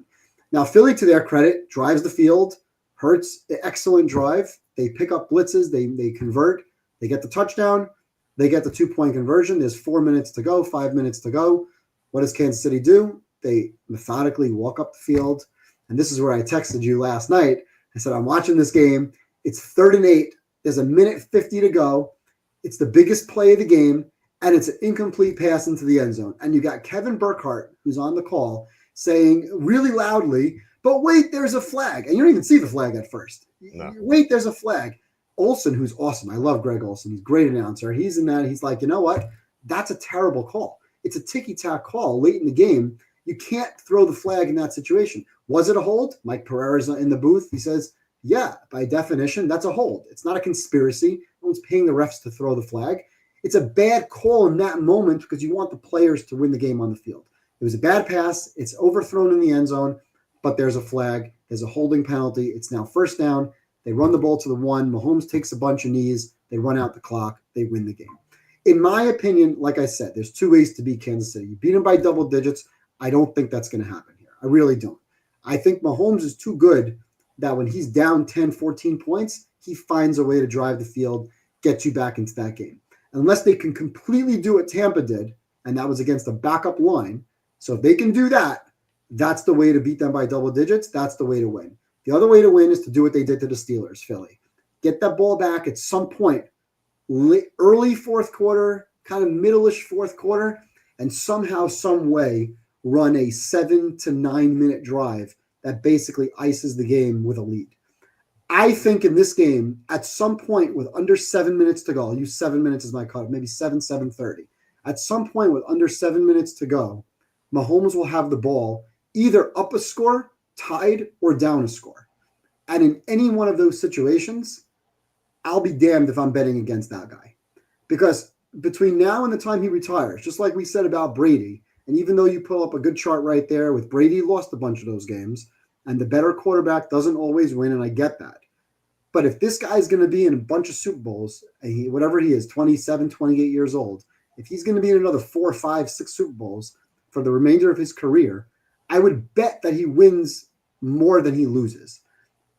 Now, Philly, to their credit, drives the field, Hurts, excellent drive. They pick up blitzes, they convert, they get the touchdown, they get the 2-point conversion. There's 4 minutes to go, 5 minutes to go. What does Kansas City do? They methodically walk up the field. And this is where I texted you last night. I said, I'm watching this game. It's 3rd and 8. There's a minute 50 to go. It's the biggest play of the game. And it's an incomplete pass into the end zone. And you got Kevin Burkhardt, who's on the call, saying really loudly, but wait, there's a flag. And you don't even see the flag at first. No. Wait, there's a flag. Olsen, who's awesome. I love Greg Olsen. He's a great announcer. He's in that. He's like, you know what? That's a terrible call. It's a ticky-tack call late in the game. You can't throw the flag in that situation. Was it a hold? Mike Pereira's in the booth. He says, yeah, by definition, that's a hold. It's not a conspiracy. No one's paying the refs to throw the flag. It's a bad call in that moment because you want the players to win the game on the field. It was a bad pass. It's overthrown in the end zone, but there's a flag. There's a holding penalty. It's now 1st down. They run the ball to the 1. Mahomes takes a bunch of knees. They run out the clock. They win the game. In my opinion, like I said, there's 2 ways to beat Kansas City. You beat them by double digits. I don't think that's going to happen here. I really don't. I think Mahomes is too good that when he's down 10, 14 points, he finds a way to drive the field, get you back into that game. Unless they can completely do what Tampa did, and that was against a backup line. So if they can do that, that's the way to beat them by double digits. That's the way to win. The other way to win is to do what they did to the Steelers, Philly. Get that ball back at some point, early 4th quarter, kind of middle-ish 4th quarter, and somehow, some way, run a 7 to 9 minute drive that basically ices the game with a lead. I think in this game, at some point with under 7 minutes to go, I'll use 7 minutes as my cut, maybe 7:30. At some point with under 7 minutes to go, Mahomes will have the ball either up a score, tied, or down a score. And in any one of those situations, I'll be damned if I'm betting against that guy. Because between now and the time he retires, just like we said about Brady, and even though you pull up a good chart right there with Brady lost a bunch of those games, and the better quarterback doesn't always win, and I get that. But if this guy's going to be in a bunch of Super Bowls, and whatever he is, 27, 28 years old, if he's going to be in another 4, 5, 6 Super Bowls for the remainder of his career, I would bet that he wins more than he loses.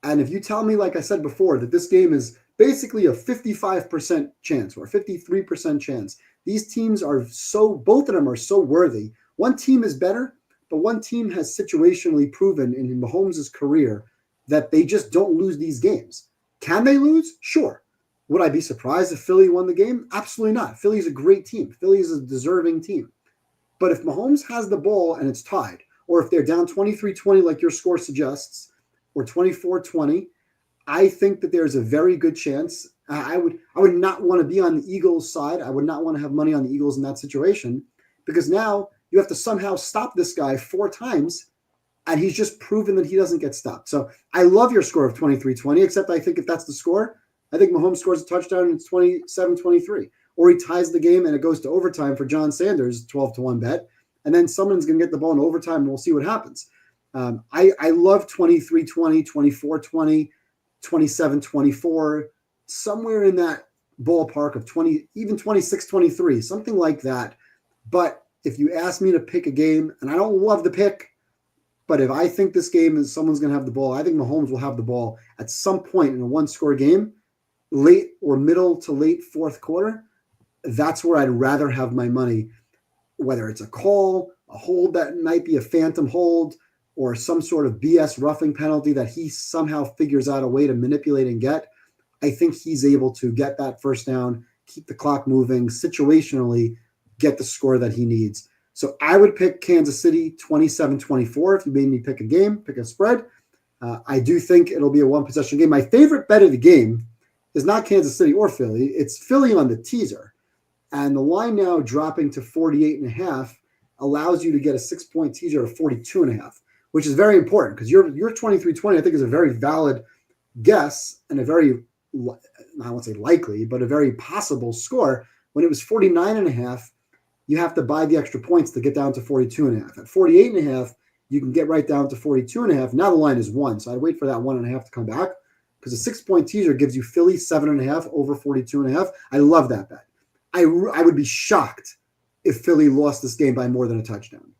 And if you tell me, like I said before, that this game is basically a 55% chance or a 53% chance, these teams are both of them are so worthy. One team is better, but one team has situationally proven in Mahomes' career that they just don't lose these games. Can they lose? Sure. Would I be surprised if Philly won the game? Absolutely not. Philly's a great team. Philly is a deserving team. But if Mahomes has the ball and it's tied, or if they're down 23-20 like your score suggests, or 24-20, I think that there's a very good chance. I would not want to be on the Eagles' side. I would not want to have money on the Eagles in that situation because now you have to somehow stop this guy 4 times, and he's just proven that he doesn't get stopped. So I love your score of 23-20, except I think if that's the score, I think Mahomes scores a touchdown and it's 27-23. Or he ties the game and it goes to overtime for John Sanders, 12-1 bet. And then someone's going to get the ball in overtime and we'll see what happens. I love 23-20, 24-20, 27-24, somewhere in that ballpark of 20, even 26-23, something like that. But if you ask me to pick a game, and I don't love the pick, but if I think this game is someone's going to have the ball, I think Mahomes will have the ball at some point in a one-score game, late or middle to late 4th quarter. That's where I'd rather have my money, whether it's a call, a hold that might be a phantom hold, or some sort of BS roughing penalty that he somehow figures out a way to manipulate and get, I think he's able to get that first down, keep the clock moving, situationally get the score that he needs. So I would pick Kansas City 27-24 if you made me pick a game, pick a spread. I do think it'll be a one-possession game. My favorite bet of the game is not Kansas City or Philly. It's Philly on the teaser. And the line now dropping to 48.5 allows you to get a 6-point teaser of 42.5, which is very important because your 23-20, I think, is a very valid guess and a very, I won't say likely, but a very possible score. When it was 49.5, you have to buy the extra points to get down to 42.5. At 48.5, you can get right down to 42.5. Now the line is 1, so I'd wait for that 1.5 to come back because a 6-point teaser gives you Philly 7.5 over 42.5. I love that bet. I would be shocked if Philly lost this game by more than a touchdown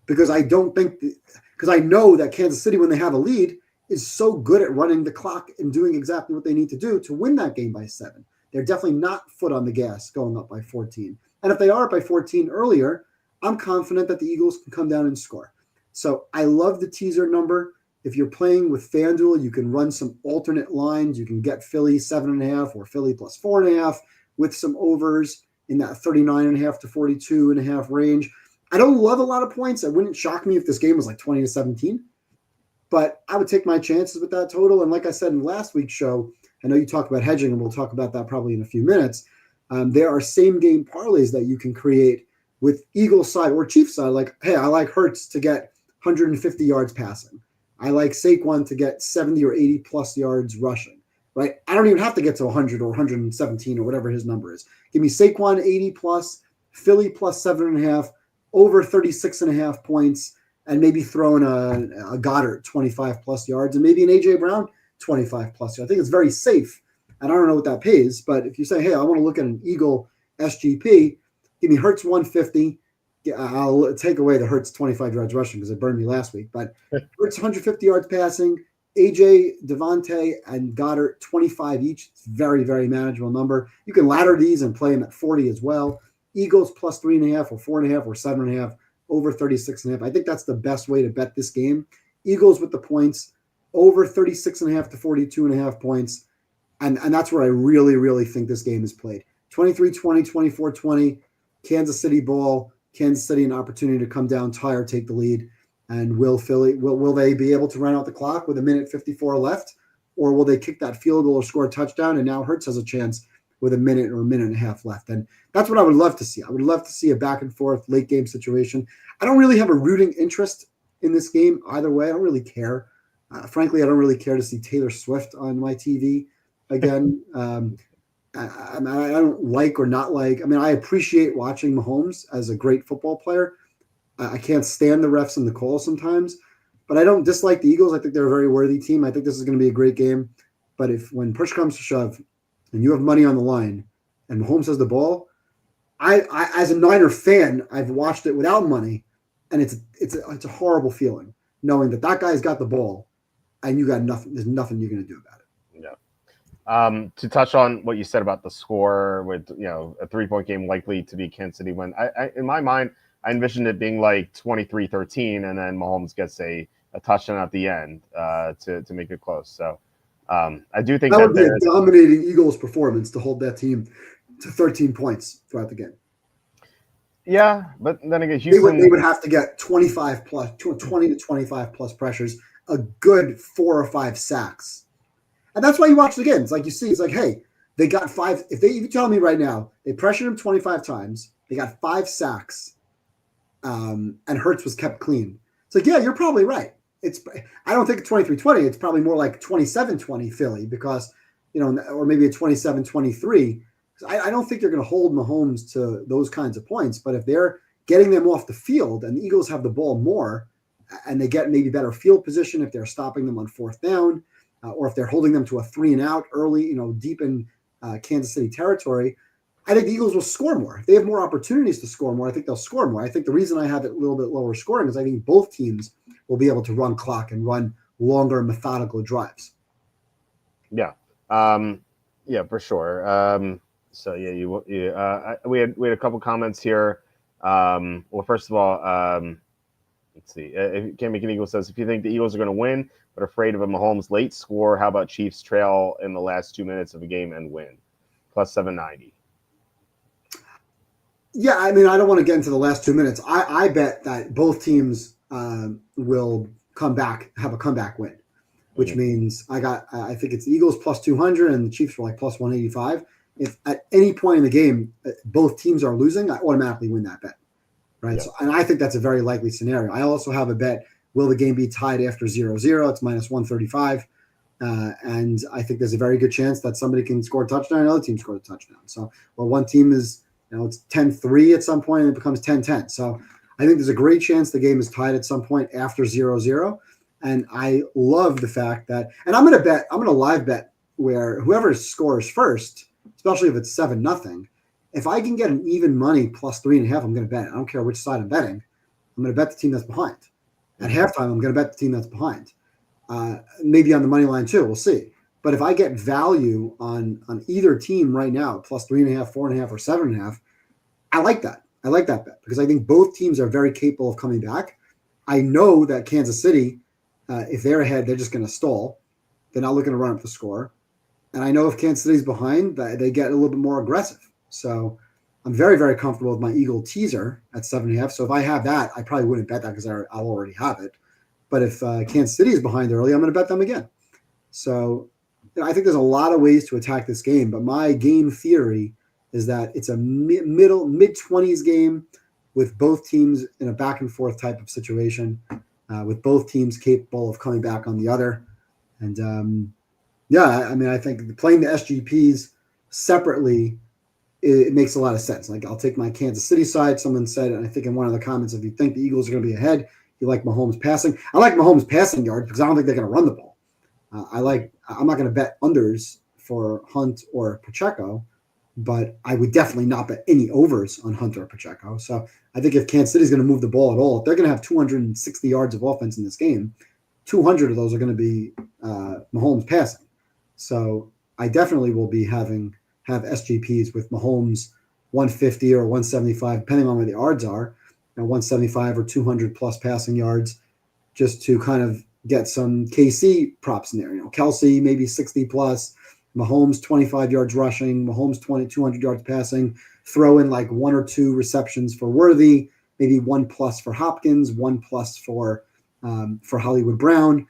because I know that Kansas City, when they have a lead, is so good at running the clock and doing exactly what they need to do to win that game by 7. They're definitely not foot on the gas going up by 14. And if they are up by 14 earlier, I'm confident that the Eagles can come down and score. So I love the teaser number. If you're playing with FanDuel, you can run some alternate lines. You can get Philly 7.5 or Philly plus 4.5 with some overs in that 39.5 to 42.5 range. I don't love a lot of points. It wouldn't shock me if this game was like 20-17, but I would take my chances with that total. And like I said in last week's show, I know you talked about hedging, and we'll talk about that probably in a few minutes. There are same game parlays that you can create with Eagles side or Chiefs side. Like, hey, I like Hurts to get 150 yards passing. I like Saquon to get 70 or 80 plus yards rushing, right? I don't even have to get to 100 or 117 or whatever his number is. Give me Saquon 80 plus, Philly plus 7.5, over 36.5 points, and maybe throw in a Goddard 25 plus yards and maybe an A.J. Brown 25 plus yards. I think it's very safe. And I don't know what that pays, but if you say, hey, I want to look at an Eagle SGP, give me Hurts 150. I'll take away the Hurts 25 yards rushing because it burned me last week. But Hurts 150 yards passing, AJ, Devontae, and Goddard 25 each. It's very, very manageable number. You can ladder these and play them at 40 as well. Eagles plus 3.5 or 4.5 or 7.5 over 36.5. I think that's the best way to bet this game. Eagles with the points over 36.5 to 42.5 points. And that's where I really, really think this game is played. 23-20, 24-20, Kansas City ball. Kansas City an opportunity to come down, tie or take the lead. And will they be able to run out the clock with 1:54 left? Or will they kick that field goal or score a touchdown? And now Hurts has a chance with a minute or a minute and a half left. And that's what I would love to see. I would love to see a back and forth late game situation. I don't really have a rooting interest in this game either way. I don't really care. Frankly, I don't really care to see Taylor Swift on my TV again. I don't like or not like. I mean, I appreciate watching Mahomes as a great football player. I can't stand the refs and the calls sometimes, but I don't dislike the Eagles. I think they're a very worthy team. I think this is going to be a great game. But when push comes to shove and you have money on the line and Mahomes has the ball, I as a Niner fan, I've watched it without money, and it's a horrible feeling knowing that guy's got the ball and you got nothing. There's nothing you're going to do about it. To touch on what you said about the score with, a 3-point game likely to be Kansas City win, I in my mind, I envisioned it being like 23-13, and then Mahomes gets a touchdown at the end to make it close. So I do think that would be a dominating Eagles performance to hold that team to 13 points throughout the game. Yeah, but then again, Houston, they would have to get 25 plus, 20 to 25 plus pressures, a good 4 or 5 sacks. And that's why you watch the game. It's like you see, it's like, hey, they got 5. If you tell me right now, they pressured him 25 times, they got 5 sacks, and Hurts was kept clean. It's like, yeah, you're probably right. I don't think it's 23-20. It's probably more like 27-20 Philly because, or maybe a 27-23. I don't think they're going to hold Mahomes to those kinds of points. But if they're getting them off the field and the Eagles have the ball more and they get maybe better field position if they're stopping them on 4th down, or if they're holding them to a 3-and-out early, deep in Kansas City territory, I think the Eagles will score more. If they have more opportunities to score more, I think they'll score more. I think the reason I have it a little bit lower scoring is I think both teams will be able to run clock and run longer methodical drives. Yeah. Yeah, for sure. So yeah, we had a couple comments here. Well, first of all, Let's see. Can't Make an Eagle says, if you think the Eagles are going to win, but afraid of a Mahomes late score, how about Chiefs trail in the last 2 minutes of a game and win? Plus 790. Yeah, I mean, I don't want to get into the last 2 minutes. I bet that both teams will come back, have a comeback win, which means I think it's Eagles plus 200 and the Chiefs are like plus 185. If at any point in the game both teams are losing, I automatically win that bet, right? Yep. So, and I think that's a very likely scenario. I also have a bet: will the game be tied after 0-0? It's minus 135. And I think there's a very good chance that somebody can score a touchdown and another team score a touchdown. So, well, one team is, it's 10-3 at some point and it becomes 10-10. So I think there's a great chance the game is tied at some point after 0-0. And I love the fact that, and I'm going to live bet where whoever scores first, especially if it's 7-0, if I can get an even money plus 3.5, I'm going to bet it. I don't care which side I'm betting. I'm going to bet the team that's behind. At halftime, I'm going to bet the team that's behind. Maybe on the money line too. We'll see. But if I get value on either team right now, plus 3.5, 4.5, or 7.5, I like that. I like that bet because I think both teams are very capable of coming back. I know that Kansas City, if they're ahead, they're just going to stall. They're not looking to run up the score. And I know if Kansas City's behind, they get a little bit more aggressive. So I'm very, very comfortable with my Eagle teaser at 7.5. So if I have that, I probably wouldn't bet that because I'll already have it. But if Kansas City is behind early, I'm going to bet them again. So I think there's a lot of ways to attack this game. But my game theory is that it's a mid-20s game with both teams in a back-and-forth type of situation, with both teams capable of coming back on the other. And, I mean, I think playing the SGPs separately, it makes a lot of sense. Like, I'll take my Kansas City side. Someone said, and I think in one of the comments, if you think the Eagles are going to be ahead, you like Mahomes passing. I like Mahomes passing yards because I don't think they're going to run the ball. I'm not going to bet unders for Hunt or Pacheco, but I would definitely not bet any overs on Hunt or Pacheco. So I think if Kansas City is going to move the ball at all, if they're going to have 260 yards of offense in this game, 200 of those are going to be Mahomes passing. So I definitely will be have SGPs with Mahomes 150 or 175, depending on where the odds are. 175 or 200 plus passing yards, just to kind of get some KC props in there. Kelsey maybe 60 plus, Mahomes 25 yards rushing, Mahomes 200 yards passing. Throw in like 1 or 2 receptions for Worthy, maybe 1 plus for Hopkins, 1 plus for Hollywood Brown.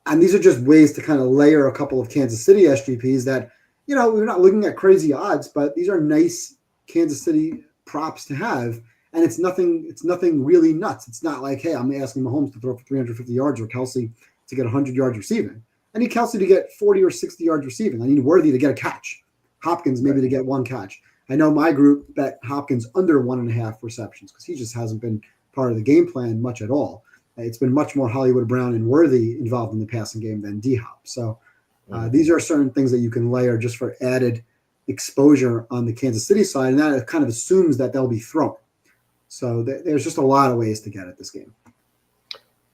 And these are just ways to kind of layer a couple of Kansas City SGPs that, we're not looking at crazy odds, but these are nice Kansas City props to have. And it's nothing really nuts. It's not like, hey, I'm asking Mahomes to throw for 350 yards or Kelsey to get 100 yards receiving. I need Kelsey to get 40 or 60 yards receiving. I need Worthy to get a catch. Hopkins maybe to get 1 catch. I know my group bet Hopkins under 1.5 receptions because he just hasn't been part of the game plan much at all. It's been much more Hollywood Brown and Worthy involved in the passing game than D-Hop. So these are certain things that you can layer just for added exposure on the Kansas City side, and that kind of assumes that they'll be throwing. So there's just a lot of ways to get at this game.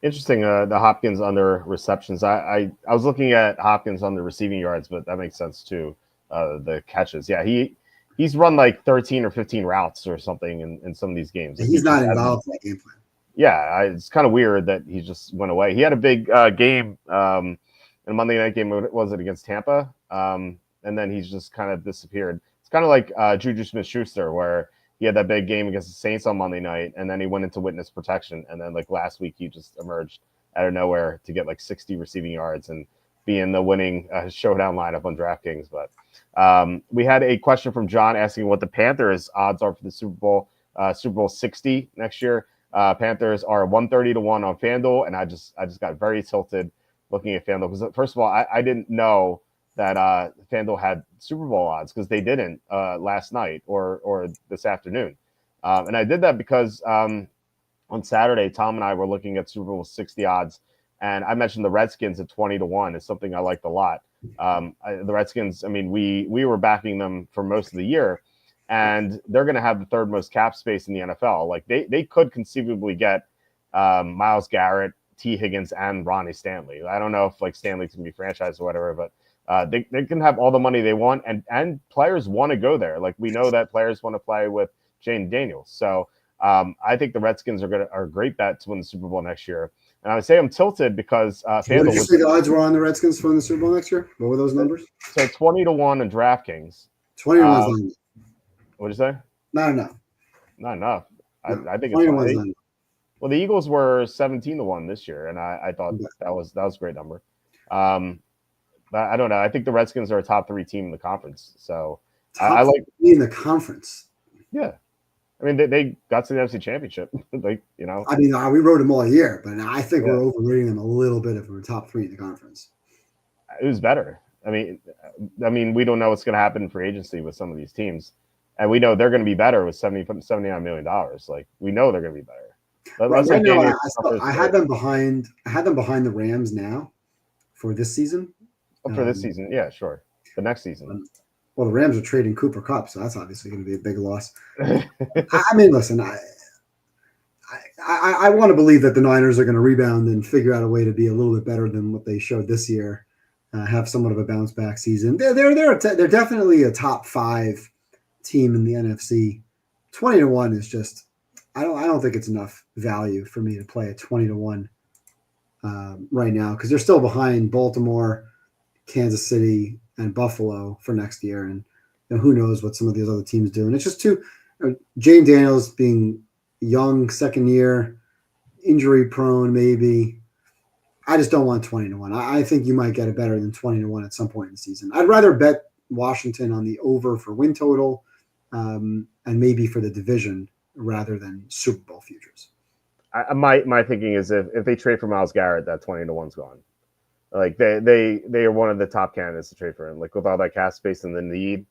Interesting, the Hopkins under receptions. I was looking at Hopkins on the receiving yards, but that makes sense too. The catches. Yeah, he's run like 13 or 15 routes or something in some of these games. Like he's not involved in that game plan. Yeah, it's kind of weird that he just went away. He had a big game in a Monday night game. Was it against Tampa? And then he's just kind of disappeared. It's kind of like Juju Smith-Schuster, where he had that big game against the Saints on Monday night, and then he went into witness protection. And then, like, last week, he just emerged out of nowhere to get, like, 60 receiving yards and be in the winning showdown lineup on DraftKings. But we had a question from John asking what the Panthers' odds are for the Super Bowl 60 next year. Panthers are 130 to 1 on FanDuel, and I just got very tilted looking at FanDuel because, first of all, I didn't know that FanDuel had Super Bowl odds because they didn't last night or this afternoon. And I did that because on Saturday, Tom and I were looking at Super Bowl 60 odds, and I mentioned the Redskins at 20 to 1 is something I liked a lot. The Redskins, I mean, we were backing them for most of the year, and they're going to have the 3rd most cap space in the NFL. Like they could conceivably get Myles Garrett, T. Higgins, and Ronnie Stanley. I don't know if like Stanley can be franchised or whatever, but they can have all the money they want, and players want to go there. Like we know that players want to play with Jane Daniels. So I think the Redskins are a great bet to win the Super Bowl next year. And I would say I'm tilted because What did you say the odds were on the Redskins for the Super Bowl next year? What were those numbers? So 20-1 in DraftKings. 20-1's not enough. What'd you say? Not enough. Not enough. No, I think 20-1's it's not enough. well, the Eagles were 17-1 this year, and I thought that was a great number. But I don't know. I think the Redskins are a top 3 team in the conference. So I like in the conference. Yeah. I mean, they got to the NFC Championship. Like, you know. I mean, we rode them all year, but I think we're overrating them a little bit if we're top 3 in the conference. It was better. I mean, we don't know what's going to happen in free agency with some of these teams, and we know they're going to be better with $79 million. Like, we know they're going to be better. But right now, I had them behind. I had them behind the Rams now for this season. For this season, yeah, sure. The next season. Well, the Rams are trading Cooper Kupp, so that's obviously going to be a big loss. I mean, listen, I want to believe that the Niners are going to rebound and figure out a way to be a little bit better than what they showed this year. Have somewhat of a bounce back season. They're definitely a top 5 team in the NFC. 20-1 is just. I don't think it's enough value for me to play at 20-1 right now because they're still behind Baltimore, Kansas City, and Buffalo for next year, and who knows what some of these other teams do. And it's just too Jane Daniels being young, second year, injury prone, maybe. I just don't want 20-1. I think you might get it better than 20-1 at some point in the season. I'd rather bet Washington on the over for win total and maybe for the division rather than Super Bowl futures. My thinking is if they trade for Myles Garrett, that 20-1's gone. Like they are one of the top candidates to trade for him. Like with all that cap space and the need,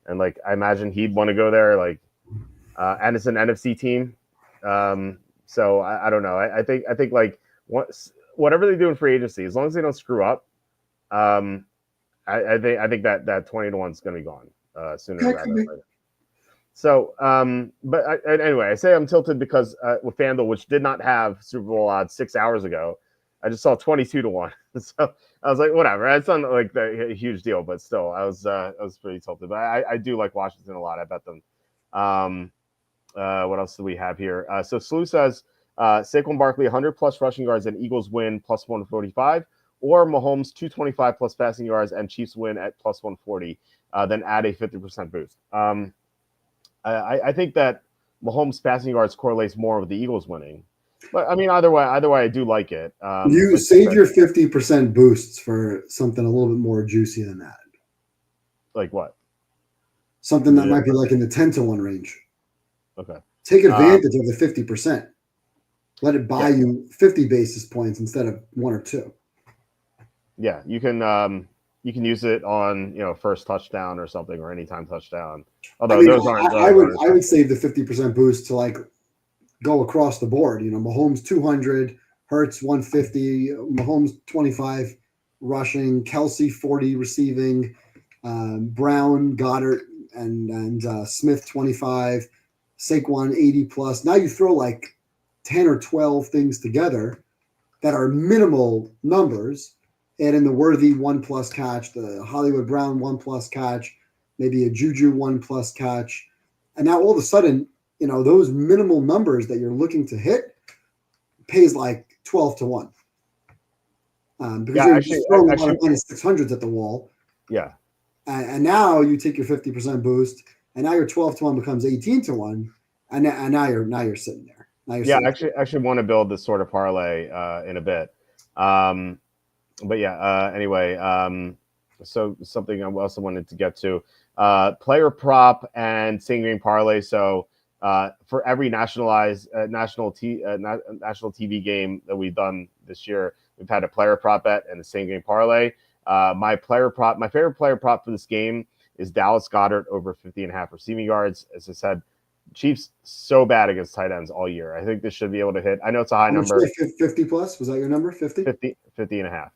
and like I imagine he'd want to go there. Like, and it's an NFC team, so I don't know. I think like whatever they do in free agency, as long as they don't screw up, I think that 20-1's going to be gone sooner rather than later. So, anyway, I say I'm tilted because with FanDuel, which did not have Super Bowl odds 6 hours ago, I just saw 22-1. So I was like, whatever. It's not like a huge deal, but still, I was pretty tilted. But I do like Washington a lot. I bet them. What else do we have here? So Slew says Saquon Barkley 100+ rushing yards and Eagles win plus 145, or Mahomes 225+ passing yards and Chiefs win at plus 140. Then add a 50% boost. I think that Mahomes' passing yards correlates more with the Eagles winning, but I mean either way, I do like it. You save your 50% boosts for something a little bit more juicy than that. Like what? Something that might be like in the 10-1 range. Okay. Take advantage of the 50%. Let it buy you 50 basis points instead of 1 or 2. Yeah, you can use it on first touchdown or something or anytime touchdown. Although those aren't. I would save the 50% boost to like go across the board. Mahomes 200, Hurts 150, Mahomes 25 rushing, Kelsey 40 receiving, Brown, Goddard, and Smith 25, Saquon 80+. Now you throw like 10 or 12 things together that are minimal numbers. Add in the Worthy 1+ catch, the Hollywood Brown 1+ catch, maybe a Juju 1+ catch. And now all of a sudden, those minimal numbers that you're looking to hit pays like 12-1. Because you're throwing a lot of -600s at the wall. Yeah. And now you take your 50% boost, and now your 12-1 becomes 18-1, and now you're sitting there. I actually want to build this sort of parlay in a bit. But yeah, anyway, so something I also wanted to get to, player prop and same game parlay. So for every national TV game that we've done this year, we've had a player prop bet and the same game parlay. My favorite player prop for this game is Dallas Goedert over 50.5 receiving yards. As I said, Chiefs so bad against tight ends all year. I think this should be able to hit. I know it's a high number. 50+? Was that your number? 50? 50.5.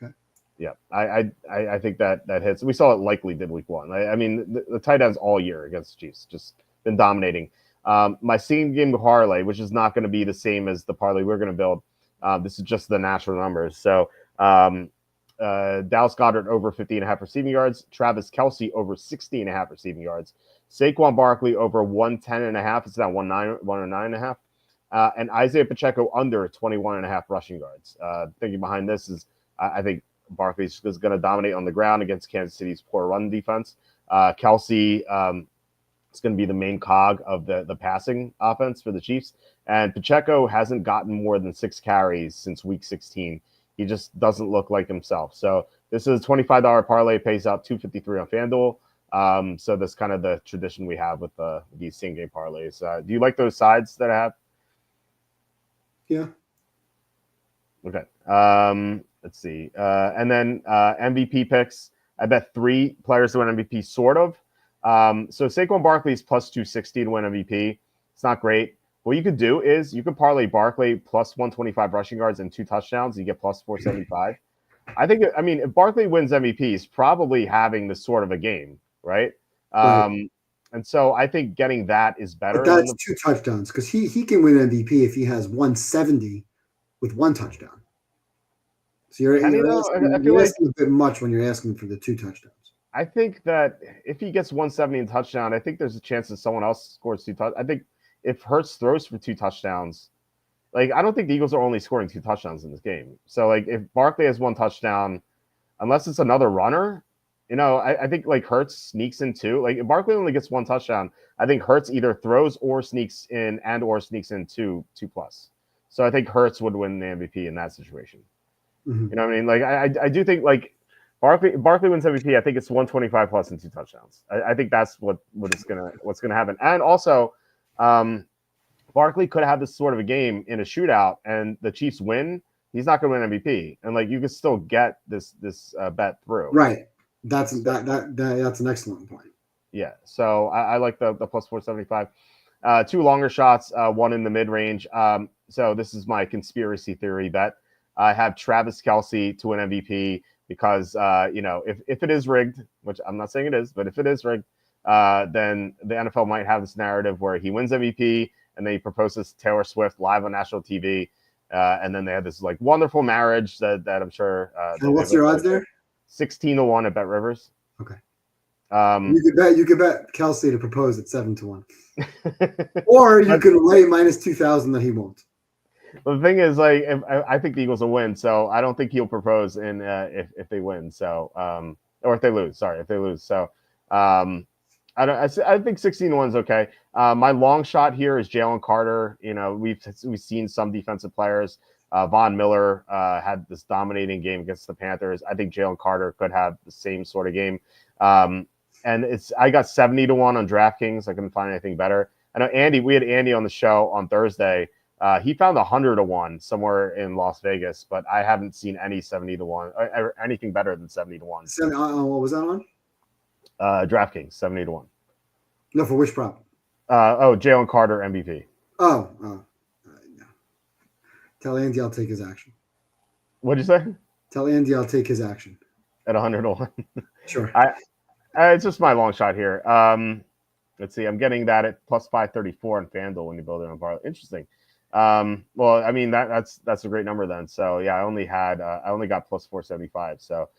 Okay. Yeah, I think that hits. We saw it likely did week 1. I mean, the tight ends all year against the Chiefs just been dominating. My same game parlay, which is not going to be the same as the parlay we're going to build. This is just the natural numbers. So Dallas Goedert over 50.5 receiving yards. Travis Kelce over 60.5 receiving yards. Saquon Barkley over 110.5. It's now 109.5. And Isaiah Pacheco under 21.5 rushing yards. Thinking behind this is, I think Barkley's is going to dominate on the ground against Kansas City's poor run defense. Kelce is going to be the main cog of the passing offense for the Chiefs. And Pacheco hasn't gotten more than 6 carries since week 16. He just doesn't look like himself. So this is a $25 parlay, pays out $253 on FanDuel. So that's kind of the tradition we have with these same game parlays. Do you like those sides that I have? Yeah. Okay. Let's see. And then MVP picks. I bet 3 players to win MVP, sort of. So Saquon Barkley is plus 260 to win MVP. It's not great. What you could do is you could parlay Barkley plus 125 rushing yards and 2 touchdowns. You get plus 475. I mean, if Barkley wins MVP, he's probably having this sort of a game, right? Right. And so I think getting that is better. But that's 2 touchdowns because he can win MVP if he has 170 with 1 touchdown. So you're asking a bit much when you're asking for the 2 touchdowns. I think that if he gets 170 and touchdown, I think there's a chance that someone else scores 2 touchdowns. I think if Hurts throws for 2 touchdowns, like I don't think the Eagles are only scoring 2 touchdowns in this game. So like if Barkley has 1 touchdown, unless it's another runner, I think like Hurts sneaks in 2. Like if Barkley only gets 1 touchdown, I think Hurts either throws or sneaks in 2 plus. So I think Hurts would win the MVP in that situation. Mm-hmm. You know what I mean? Like I do think like Barkley wins MVP. I think it's 125 plus and 2 touchdowns. I think that's what's gonna happen. And also, Barkley could have this sort of a game in a shootout, and the Chiefs win. He's not going to win MVP, and like you can still get this bet through. Right. That's an excellent point. Yeah. So I like the plus 475. 2 longer shots, 1 in the mid range. So this is my conspiracy theory bet. I have Travis Kelce to win MVP. Because, if it is rigged, which I'm not saying it is, but if it is rigged, then the NFL might have this narrative where he wins MVP and then he proposes to Taylor Swift live on national TV. And then they have this like wonderful marriage that I'm sure. And what's your odds there? 16-1 at Bet Rivers. Okay. You could bet Kelce to propose at 7-1. Or you could lay minus 2,000 that he won't. But the thing is, like, I think the Eagles will win, so I don't think he'll propose in if they win. So, or if they lose. Sorry, if they lose. So, I think 16-1 is okay. My long shot here is Jalen Carter. We've seen some defensive players. Von Miller had this dominating game against the Panthers. I think Jalen Carter could have the same sort of game. And I got 70-1 on DraftKings. I couldn't find anything better. I know we had Andy on the show on Thursday. He found 100-1 somewhere in Las Vegas, but I haven't seen any 70-1 or anything better than 70-1. What was that on? DraftKings, 70-1. No, for which prop? Jalen Carter MVP. No. Tell Andy I'll take his action. What'd you say? Tell Andy I'll take his action. At 100-1. Sure. It's just my long shot here. Let's see. I'm getting that at plus 534 on FanDuel when you build it on parlay. Interesting. Well, I mean that's a great number then. So yeah, I only got plus 475. So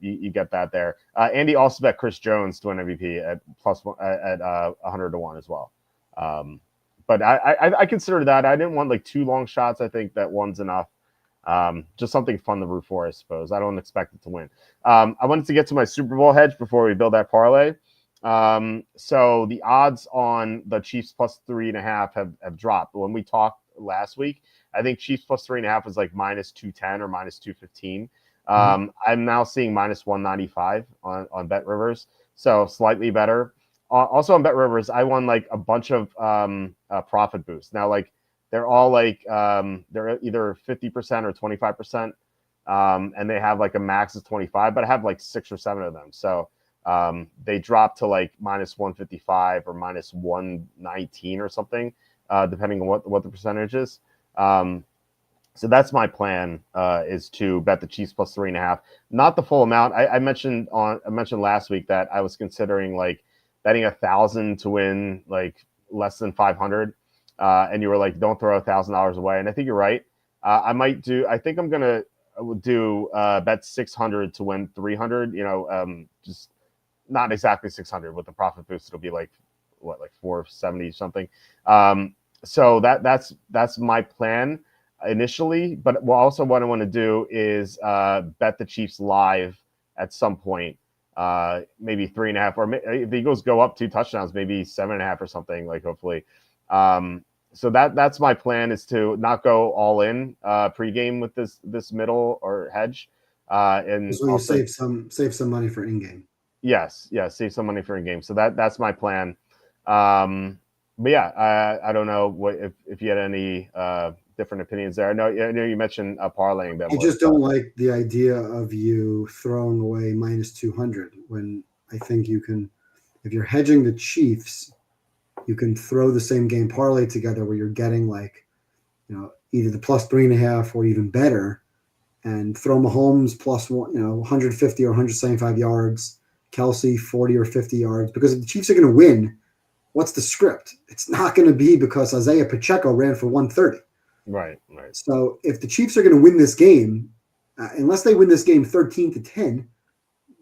you get that there. Andy also bet Chris Jones to win MVP at plus at 100-1 as well. But I consider that. I didn't want like 2 long shots. I think that one's enough. Just something fun to root for, I suppose. I don't expect it to win. I wanted to get to my Super Bowl hedge before we build that parlay. So the odds on the Chiefs plus 3.5 have dropped. When we talked last week, I think Chiefs plus 3.5 was like minus 210 or minus 215. I'm now seeing minus 195 on Bet Rivers, so slightly better. Also on Bet Rivers, I won like a bunch of profit boosts. Now, like they're all like they're either 50% or 25%, and they have like a max of 25, but I have like 6 or 7 of them. So they drop to like minus 155 or minus 119 or something, depending on what the percentage is. So that's my plan, is to bet the Chiefs plus 3.5, not the full amount. I mentioned last week that I was considering like betting 1,000 to win like less than 500, and you were like, don't throw $1,000 away. And I think you're right. I think I'm gonna would do bet 600 to win 300. Just not exactly 600 with the profit boost. It'll be like 470 something. So that's my plan initially. But also what I want to do is bet the Chiefs live at some point. Maybe 3.5, or if the Eagles go up 2 touchdowns, maybe 7.5 or something. Like hopefully. So that's my plan, is to not go all in pregame with this middle or hedge. And so you also, save some money for in-game. Yes, save some money for in-game. So that's my plan. But yeah, I don't know if you had any different opinions there. I know you mentioned parlaying them. I just don't like the idea of you throwing away minus 200 when I think you can, if you're hedging the Chiefs, you can throw the same game parlay together where you're getting either the plus 3.5 or even better, and throw Mahomes plus 150 or 175 yards, Kelsey 40 or 50 yards, because if the Chiefs are going to win, what's the script? It's not going to be because Isaiah Pacheco ran for 130. Right. So if the Chiefs are going to win this game, unless they win this game 13-10,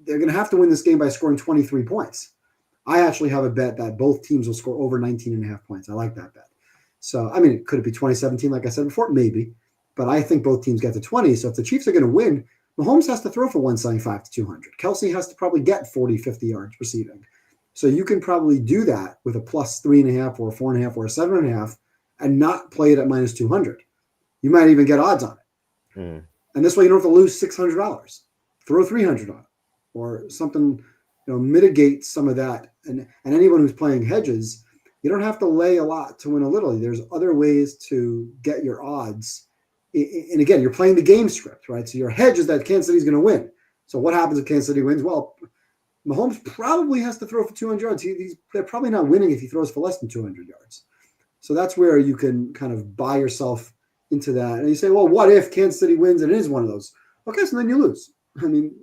they're going to have to win this game by scoring 23 points. I actually have a bet that both teams will score over 19.5 points. I like that bet. So, I mean, could it be 2017, like I said before? Maybe. But I think both teams get to 20. So if the Chiefs are going to win, Mahomes has to throw for 175 to 200. Kelsey has to probably get 40, 50 yards receiving. So you can probably do that with a plus 3.5 or 4.5 or a 7.5 and not play it at minus 200. You might even get odds on it. And this way you don't have to lose $600. Throw 300 on it or something, mitigate some of that. And anyone who's playing hedges, you don't have to lay a lot to win a little. There's other ways to get your odds. And again, you're playing the game script, right? So your hedge is that Kansas City's going to win. So what happens if Kansas City wins? Well, Mahomes probably has to throw for 200 yards. They're probably not winning if he throws for less than 200 yards. So that's where you can kind of buy yourself into that. And you say, well, what if Kansas City wins and it is one of those? Okay, so then you lose. I mean,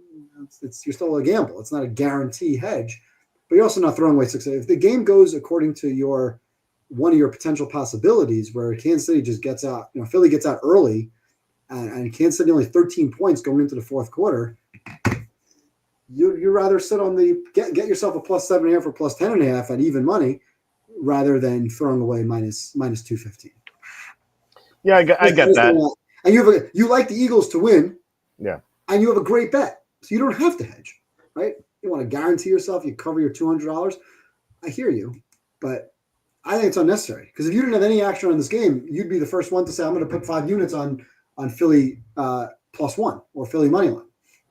you're still a gamble. It's not a guarantee hedge, but you're also not throwing away success. If the game goes according to one of your potential possibilities, where Kansas City just gets out, Philly gets out early, and Kansas City only 13 points going into the fourth quarter, you'd rather sit on get yourself a plus 7.5 or plus 10.5 at even money, rather than throwing away minus 215. Yeah, I get that. And you like the Eagles to win. Yeah. And you have a great bet. So you don't have to hedge, right? You want to guarantee yourself you cover your $200. I hear you, but I think it's unnecessary, because if you didn't have any action on this game, you'd be the first one to say, I'm going to put 5 units on Philly +1 or Philly money line.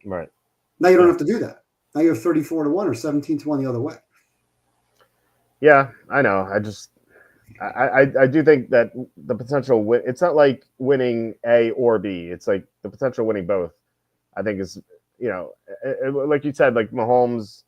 Right. Now you don't have to do that. Now you have 34-1 or 17-1 the other way. Yeah, I know. I do think that the potential win, it's not like winning A or B. It's like the potential winning both, I think, is, like you said, like Mahomes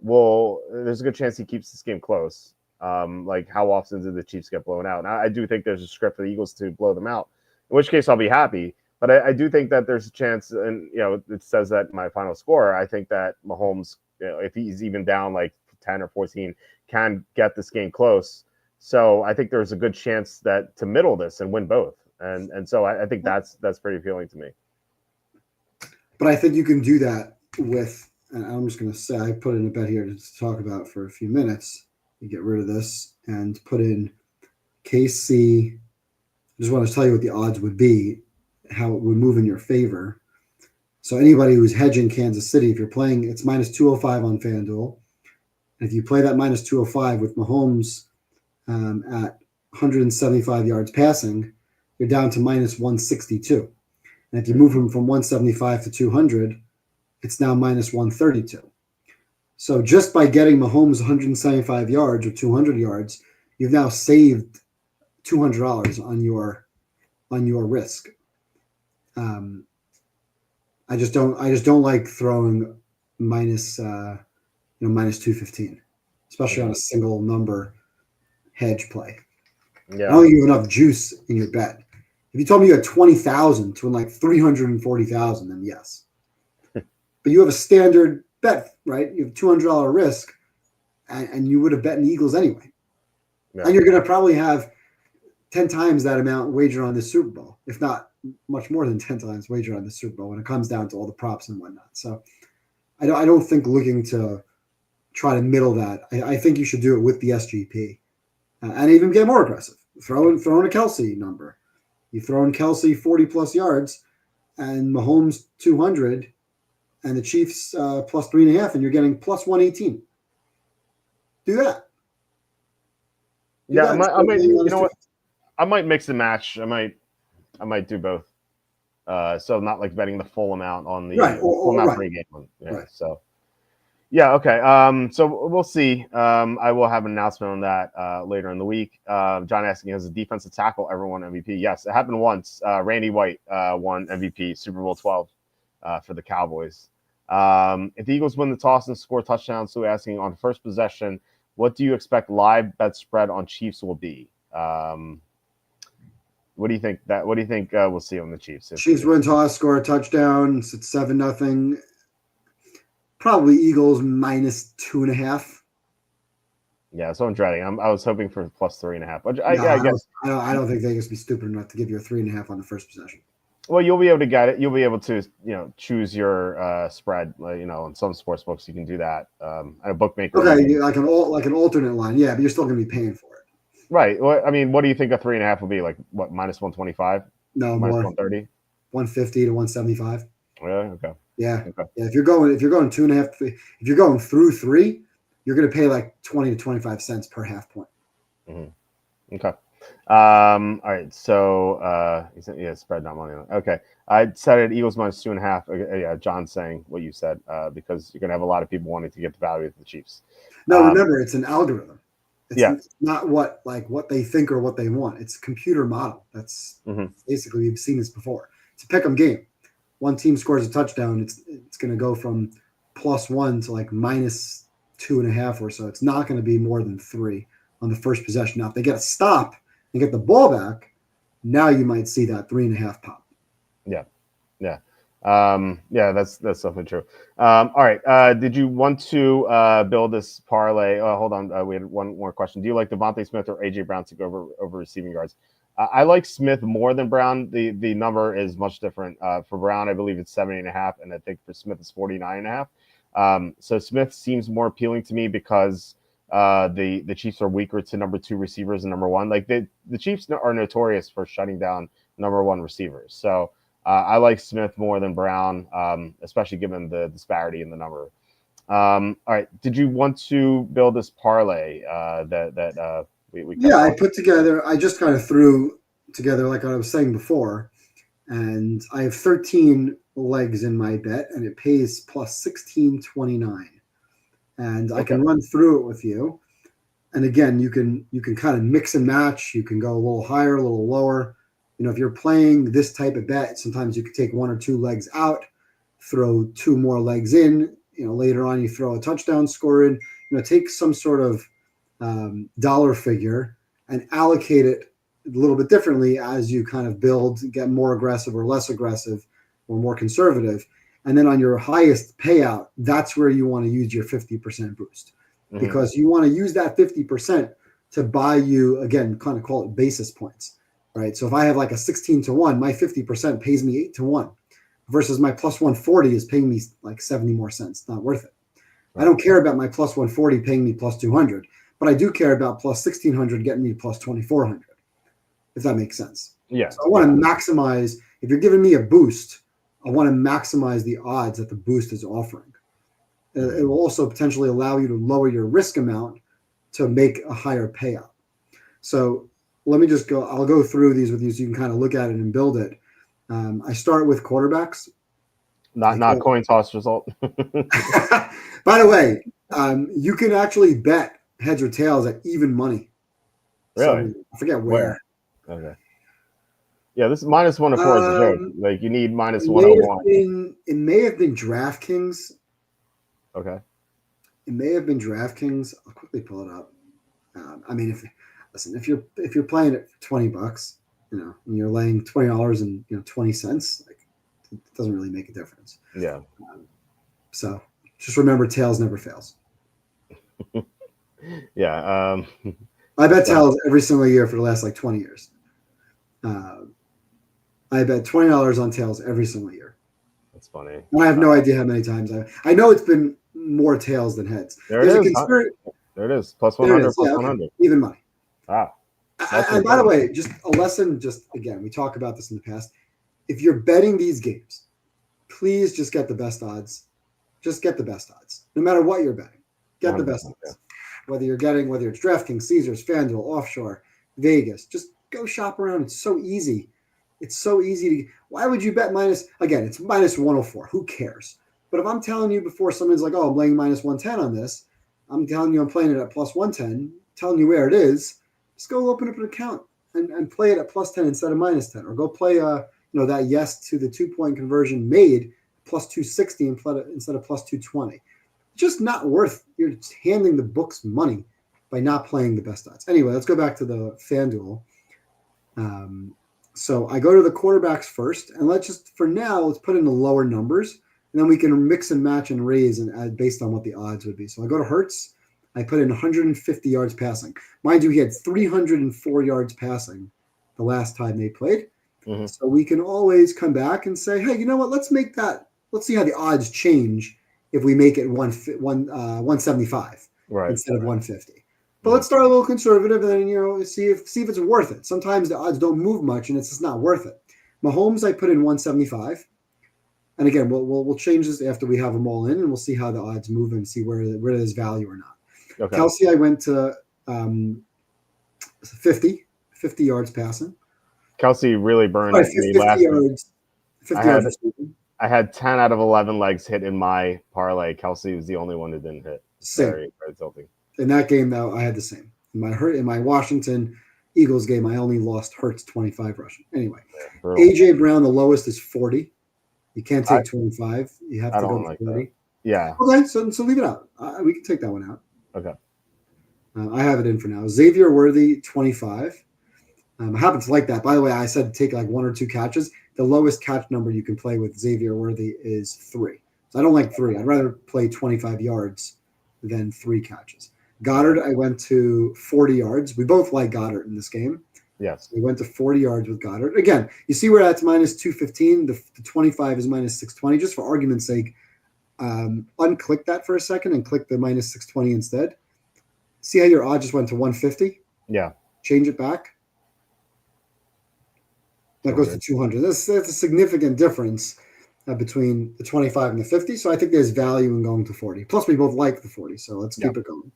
there's a good chance he keeps this game close. Like, how often do the Chiefs get blown out? And I do think there's a script for the Eagles to blow them out, in which case I'll be happy. But I do think that there's a chance, and it says that in my final score, I think that Mahomes, if he's even down like 10 or 14, can get this game close. So I think there's a good chance that to middle this and win both. And so I think that's pretty appealing to me. But I think you can do that with, and I'm just going to say, I put in a bet here to talk about for a few minutes. You get rid of this and put in KC. I just want to tell you what the odds would be, how it would move in your favor. So anybody who's hedging Kansas City, if you're playing, it's minus 205 on FanDuel. And if you play that minus 205 with Mahomes at 175 yards passing, you're down to minus 162. And if you move him from 175 to 200, it's now minus 132. So just by getting Mahomes 175 yards or 200 yards, you've now saved $200 on your risk. I just don't like throwing minus 215, especially on a single number hedge play. Yeah. I don't think you have enough juice in your bet. If you told me you had 20,000 to win like 340,000, then yes. But you have a standard bet, right? You have $200 risk, and you would have bet in the Eagles anyway. Yeah. And you're going to probably have 10 times that amount wagered on this Super Bowl, if not much more than 10 times wager on the Super Bowl when it comes down to all the props and whatnot. So I don't think looking to try to middle that. I think you should do it with the SGP and even get more aggressive. Throw in a Kelsey number. You throw in Kelsey 40 plus yards and Mahomes 200 and the Chiefs plus 3.5, and you're getting plus 118. Do that. Yeah, I might. You know what? I might mix and match. I might do both. So not like betting the full amount on the full amount for a game. Yeah. Right. So. Yeah. Okay. So we'll see. I will have an announcement on that later in the week. John asking, has a defensive tackle ever won MVP? Yes, it happened once. Randy White won MVP Super Bowl 12 for the Cowboys. If the Eagles win the toss and score touchdowns, so asking on first possession, what do you expect live bet spread on Chiefs will be? What do you think we'll see on the Chiefs? Chiefs win toss, score a touchdown. It's 7-0. Probably Eagles minus 2.5. Yeah, so I'm dreading. I was hoping for plus 3.5. But I guess I don't think Vegas would be stupid enough to give you a 3.5 on the first possession. Well, you'll be able to get it. You'll be able to, choose your spread. On some sports books you can do that. A bookmaker. Okay, like an alternate line, yeah, but you're still going to be paying for it. Right. Well, I mean, what do you think a 3.5 will be? Like what, minus 125? No, minus more. 130. 150 to 175. Really? Okay. Yeah. Okay. Yeah. If you're going 2.5, if you're going through 3, you're going to pay like 20 to 25 cents per half point. Mm-hmm. Okay. All right. So, spread not money. Okay. I said it Eagles minus 2.5. Yeah. John's saying what you said, because you're going to have a lot of people wanting to get the value of the Chiefs. No, remember, it's an algorithm. It's not what they think or what they want. It's a computer model. That's basically, we've seen this before. It's a pick 'em game. One team scores a touchdown, it's going to go from +1 to like minus 2.5 or so. It's not going to be more than 3 on the first possession. Now, if they get a stop and get the ball back, now you might see that 3.5 pop. Yeah. That's definitely true. All right. Did you want to build this parlay? Oh, hold on. We had one more question. Do you like Devontae Smith or AJ Brown to go over receiving yards? I like Smith more than Brown. The number is much different. For Brown, I believe it's 70.5, and I think for Smith it's 49.5. So Smith seems more appealing to me because the Chiefs are weaker to number 2 receivers and number 1. Like the Chiefs are notorious for shutting down number 1 receivers. So I like Smith more than Brown, especially given the disparity in the number. All right. Did you want to build this parlay that we I put together. I just kind of threw together, like I was saying before, and I have 13 legs in my bet, and it pays plus 16.29. And I can run through it with you. And again, you can kind of mix and match. You can go a little higher, a little lower. If you're playing this type of bet, sometimes you could take 1 or 2 legs out, throw 2 more legs in. Later on you throw a touchdown score in. Take some sort of dollar figure and allocate it a little bit differently as you kind of build, get more aggressive or less aggressive or more conservative. And then on your highest payout, that's where you want to use your 50% boost, because you want to use that 50% to buy you, again, kind of call it basis points. Right. So if I have like a 16-1, my 50% pays me 8-1 versus my plus 140 is paying me like 70 more cents. Not worth it. Right. I don't care about my plus 140 paying me plus 200, but I do care about plus 1600 getting me plus 2400, if that makes sense. Yeah. So I want to maximize, if you're giving me a boost, I want to maximize the odds that the boost is offering. It will also potentially allow you to lower your risk amount to make a higher payout. So let me just go. I'll go through these with you so you can kind of look at it and build it. I start with quarterbacks. Not coin toss result. By the way, you can actually bet heads or tails at even money. Really? So, I forget where. Okay. Yeah, this is minus 104 is a joke. Like you need minus 101. It may have been DraftKings. Okay. It may have been DraftKings. I'll quickly pull it up. If you're playing it for $20, and you're laying $20 and 20 cents, like it doesn't really make a difference. Yeah. So just remember, tails never fails. Yeah. I bet tails every single year for the last like 20 years. I bet $20 on tails every single year. That's funny. And I have no idea how many times I know it's been more tails than heads. There it is. There it is. Plus 100, plus 100. Even money. Wow. And by the way, just a lesson, again, we talk about this in the past. If you're betting these games, please just get the best odds. Just get the best odds. No matter what you're betting, get the best odds. Yeah. Whether it's DraftKings, Caesars, FanDuel, Offshore, Vegas, just go shop around. It's so easy. It's so easy to. Why would you bet minus? Again, it's minus 104. Who cares? But if I'm telling you before someone's like, oh, I'm laying minus 110 on this, I'm telling you I'm playing it at plus 110, telling you where it is, just go open up an account and play it at plus 10 instead of minus 10. Or go play that yes to the 2-point conversion made plus 260 instead of plus 220. Just not worth. You're just handing the books money by not playing the best odds. Anyway, let's go back to the FanDuel. So I go to the quarterbacks first, and let's put in the lower numbers, and then we can mix and match and raise and add based on what the odds would be. So I go to Hurts. I put in 150 yards passing. Mind you, he had 304 yards passing the last time they played. Mm-hmm. So we can always come back and say, hey, you know what? Let's make that. Let's see how the odds change if we make it 175 instead of 150. But let's start a little conservative and then see if it's worth it. Sometimes the odds don't move much and it's just not worth it. Mahomes, I put in 175, and again we'll change this after we have them all in, and we'll see how the odds move and see where there's value or not. Okay. Kelsey, I went to 50 yards passing. Kelsey really burned me last yards. 50 yards. I had 10 out of 11 legs hit in my parlay. Kelsey was the only one that didn't hit. Very tilting. In that game, though, I had the same. In my Washington Eagles game, I only lost Hurts 25 rushing. Anyway, AJ Brown, the lowest is 40. You can't take 25. You have to go to 40. That. Yeah. Okay, so leave it out. We can take that one out. Okay. I have it in for now. Xavier Worthy, 25. I happen to like that. By the way, I said take like 1 or 2 catches. The lowest catch number you can play with Xavier Worthy is 3. So I don't like 3. I'd rather play 25 yards than 3 catches. Goddard, I went to 40 yards. We both like Goddard in this game. Yes. We went to 40 yards with Goddard. Again, you see where that's minus 215. The 25 is minus 620. Just for argument's sake, unclick that for a second and click the minus 620 instead. See how your odds just went to 150? Yeah. Change it back. That goes to 200. That's a significant difference between the 25 and the 50. So I think there's value in going to 40. Plus, we both like the 40, so let's keep it going.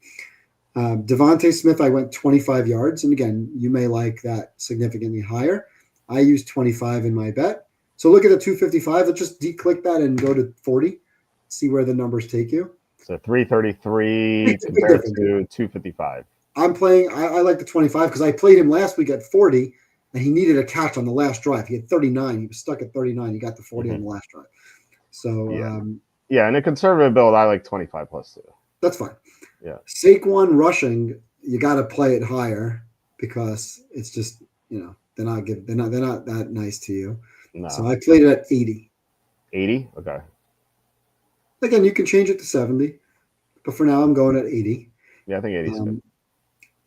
Devontae Smith, I went 25 yards. And again, you may like that significantly higher. I used 25 in my bet. So look at the 255. Let's just declick that and go to 40. See where the numbers take you. So 333 compared to 255. I'm playing. I like the 25 because I played him last week at 40, and he needed a catch on the last drive. He had 39. He was stuck at 39. He got the 40 on the last drive. So yeah, in a conservative build, I like 25 plus 2. That's fine. Yeah. Saquon rushing, you got to play it higher because it's just they're not that nice to you. No. So I played it at 80. 80? Okay. Again, you can change it to 70, but for now I'm going at 80. Yeah, I think 80 is good.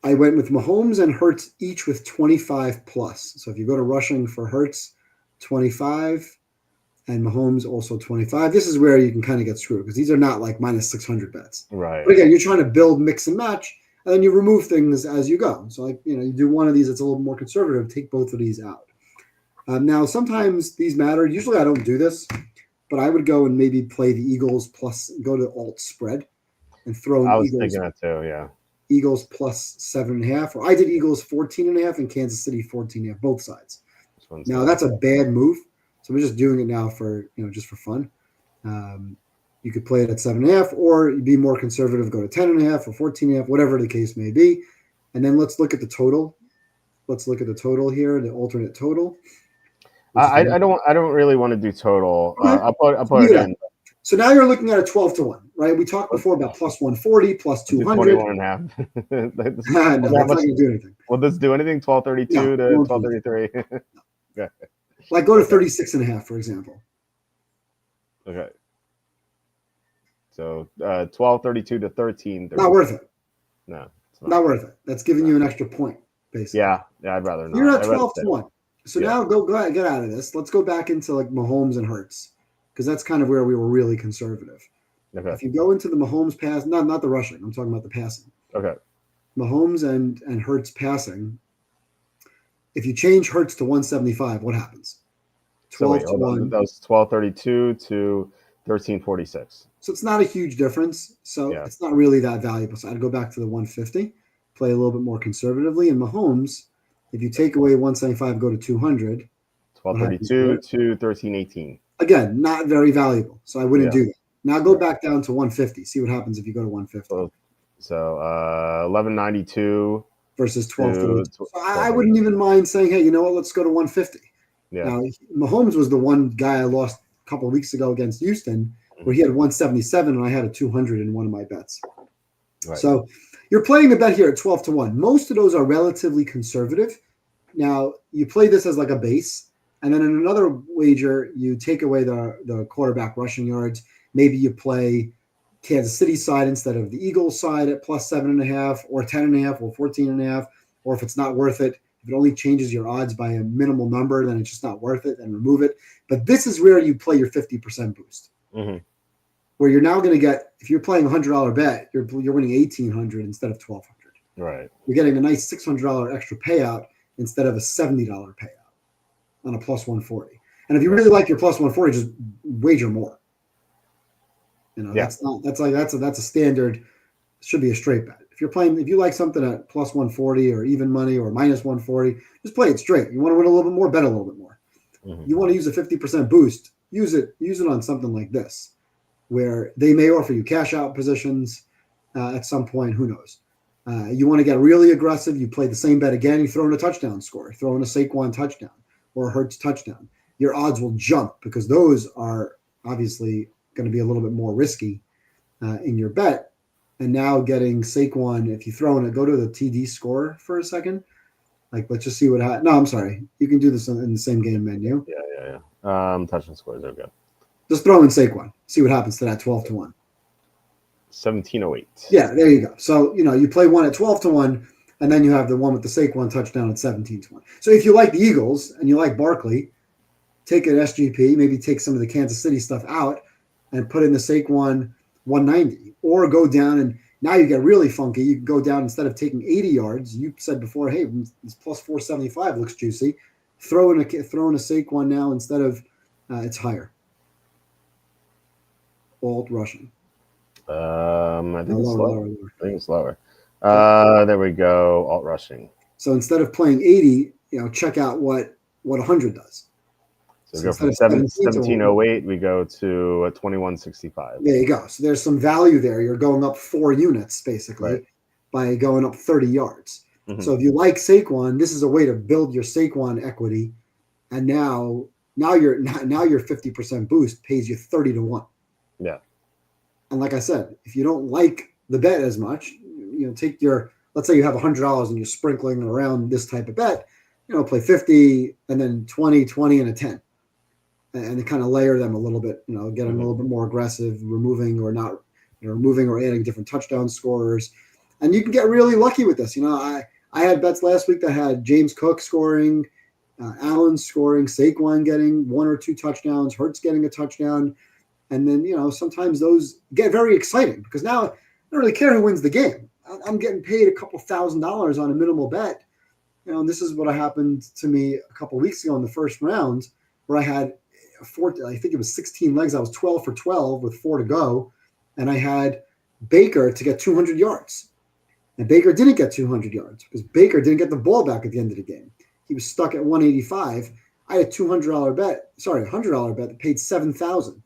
I went with Mahomes and Hurts each with 25 plus. So if you go to rushing for Hurts, 25, and Mahomes also 25. This is where you can kind of get screwed because these are not like minus 600 bets. Right. But again, you're trying to build, mix and match, and then you remove things as you go. So like you do one of these that's a little more conservative, take both of these out. Now sometimes these matter. Usually I don't do this, but I would go and maybe play the Eagles plus go to alt spread and throw in I was Eagles. Thinking that too, yeah. Eagles plus 7.5, or I did Eagles 14.5 and Kansas City 14.5, both sides. Now that's a bad move, so we're just doing it now for just for fun. You could play it at 7.5, or you'd be more conservative, go to 10.5 or 14.5, whatever the case may be. And then let's look at the total. Let's look at the total here, the alternate total. I don't really want to do total. Okay. I'll put it in. So now you're looking at a 12-1, right? We talked before about plus 140, plus 200. 21.5. No, that's not going to do anything. Will this do anything? 1232 to 1233. Okay. Like go to 36.5, for example. Okay. So 1232 to 13. Not worth it. No, not worth it. That's giving you an extra point, basically. Yeah, I'd rather not. You're at 12-1. So now go ahead, get out of this. Let's go back into like Mahomes and Hurts, because that's kind of where we were really conservative. Okay. If you go into the Mahomes pass, not the rushing, I'm talking about the passing. Okay. Mahomes and Hurts passing. If you change Hurts to 175, what happens? 12 to 1. That was 1232 to 1346. So it's not a huge difference. So it's not really that valuable. So I'd go back to the 150, play a little bit more conservatively. And Mahomes, if you take away 175, go to 200. 1232 to 1318. Again, not very valuable. So I wouldn't do that. Now go back down to 150. See what happens if you go to 150. So 1192 versus 12. So I wouldn't even mind saying, hey, you know what? Let's go to 150. Yeah. Now, Mahomes was the one guy I lost a couple of weeks ago against Houston, where he had 177 and I had a 200 in one of my bets. Right. So you're playing the bet here at 12 to 1. Most of those are relatively conservative. Now, you play this as like a base, and then in another wager, you take away the quarterback rushing yards. Maybe you play Kansas City side instead of the Eagles side at plus 7.5 or 10.5 or 14.5. Or if it's not worth it, if it only changes your odds by a minimal number, then it's just not worth it, and remove it. But this is where you play your 50% boost. Mm-hmm. Where you're now going to get, if you're playing a $100 bet, you're winning $1,800 instead of $1,200. Right. You're getting a nice $600 extra payout instead of a $70 payout on a plus 140. And if you really like your plus 140, just wager more. You know, that's a standard, should be a straight bet. If you like something at plus 140 or even money or minus 140, just play it straight. You want to win a little bit more, bet a little bit more. Mm-hmm. You want to use a 50% boost, use it on something like this, where they may offer you cash out positions at some point. Who knows? You want to get really aggressive. You play the same bet again. You throw in a touchdown score, throw in a Saquon touchdown or a Hurts touchdown. Your odds will jump because those are obviously going to be a little bit more risky in your bet. And now getting Saquon, if you throw in go to the TD score for a second. Like, let's just see what happens. No, I'm sorry. You can do this in the same game menu. Yeah. Touchdown scores are good. Just throw in Saquon. See what happens to that 12 to 1. 1708. Yeah, there you go. So, you play one at 12 to 1, and then you have the one with the Saquon touchdown at 17 to 1. So if you like the Eagles and you like Barkley, take an SGP, maybe take some of the Kansas City stuff out and put in the Saquon 190. Or go down, and now you get really funky. You can go down, instead of taking 80 yards, you said before, hey, this plus 475 looks juicy. Throw in a Saquon now instead of it's higher. Walt rushing. I think it's lower. I think it's lower. There we go. Alt rushing. So instead of playing 80, check out what 100 does. So we go from 1708, we go to 2165. There you go. So there's some value there. You're going up 4 units basically by going up 30 yards. Mm-hmm. So if you like Saquon, this is a way to build your Saquon equity. And now your 50% boost pays you 30 to 1. Yeah. And like I said, if you don't like the bet as much, take let's say you have $100 and you're sprinkling around this type of bet, play 50 and then 20, and a 10. And to kind of layer them a little bit, get them a little bit more aggressive, removing or adding different touchdown scorers. And you can get really lucky with this. I had bets last week that had James Cook scoring, Allen scoring, Saquon getting 1 or 2 touchdowns, Hurts getting a touchdown. And then, sometimes those get very exciting because now I don't really care who wins the game. I'm getting paid a couple $1,000s on a minimal bet. And this is what happened to me a couple of weeks ago in the first round where I had I think it was 16 legs. I was 12 for 12 with 4 to go. And I had Baker to get 200 yards. And Baker didn't get 200 yards because Baker didn't get the ball back at the end of the game. He was stuck at 185. I had a $100 bet that paid $7,000.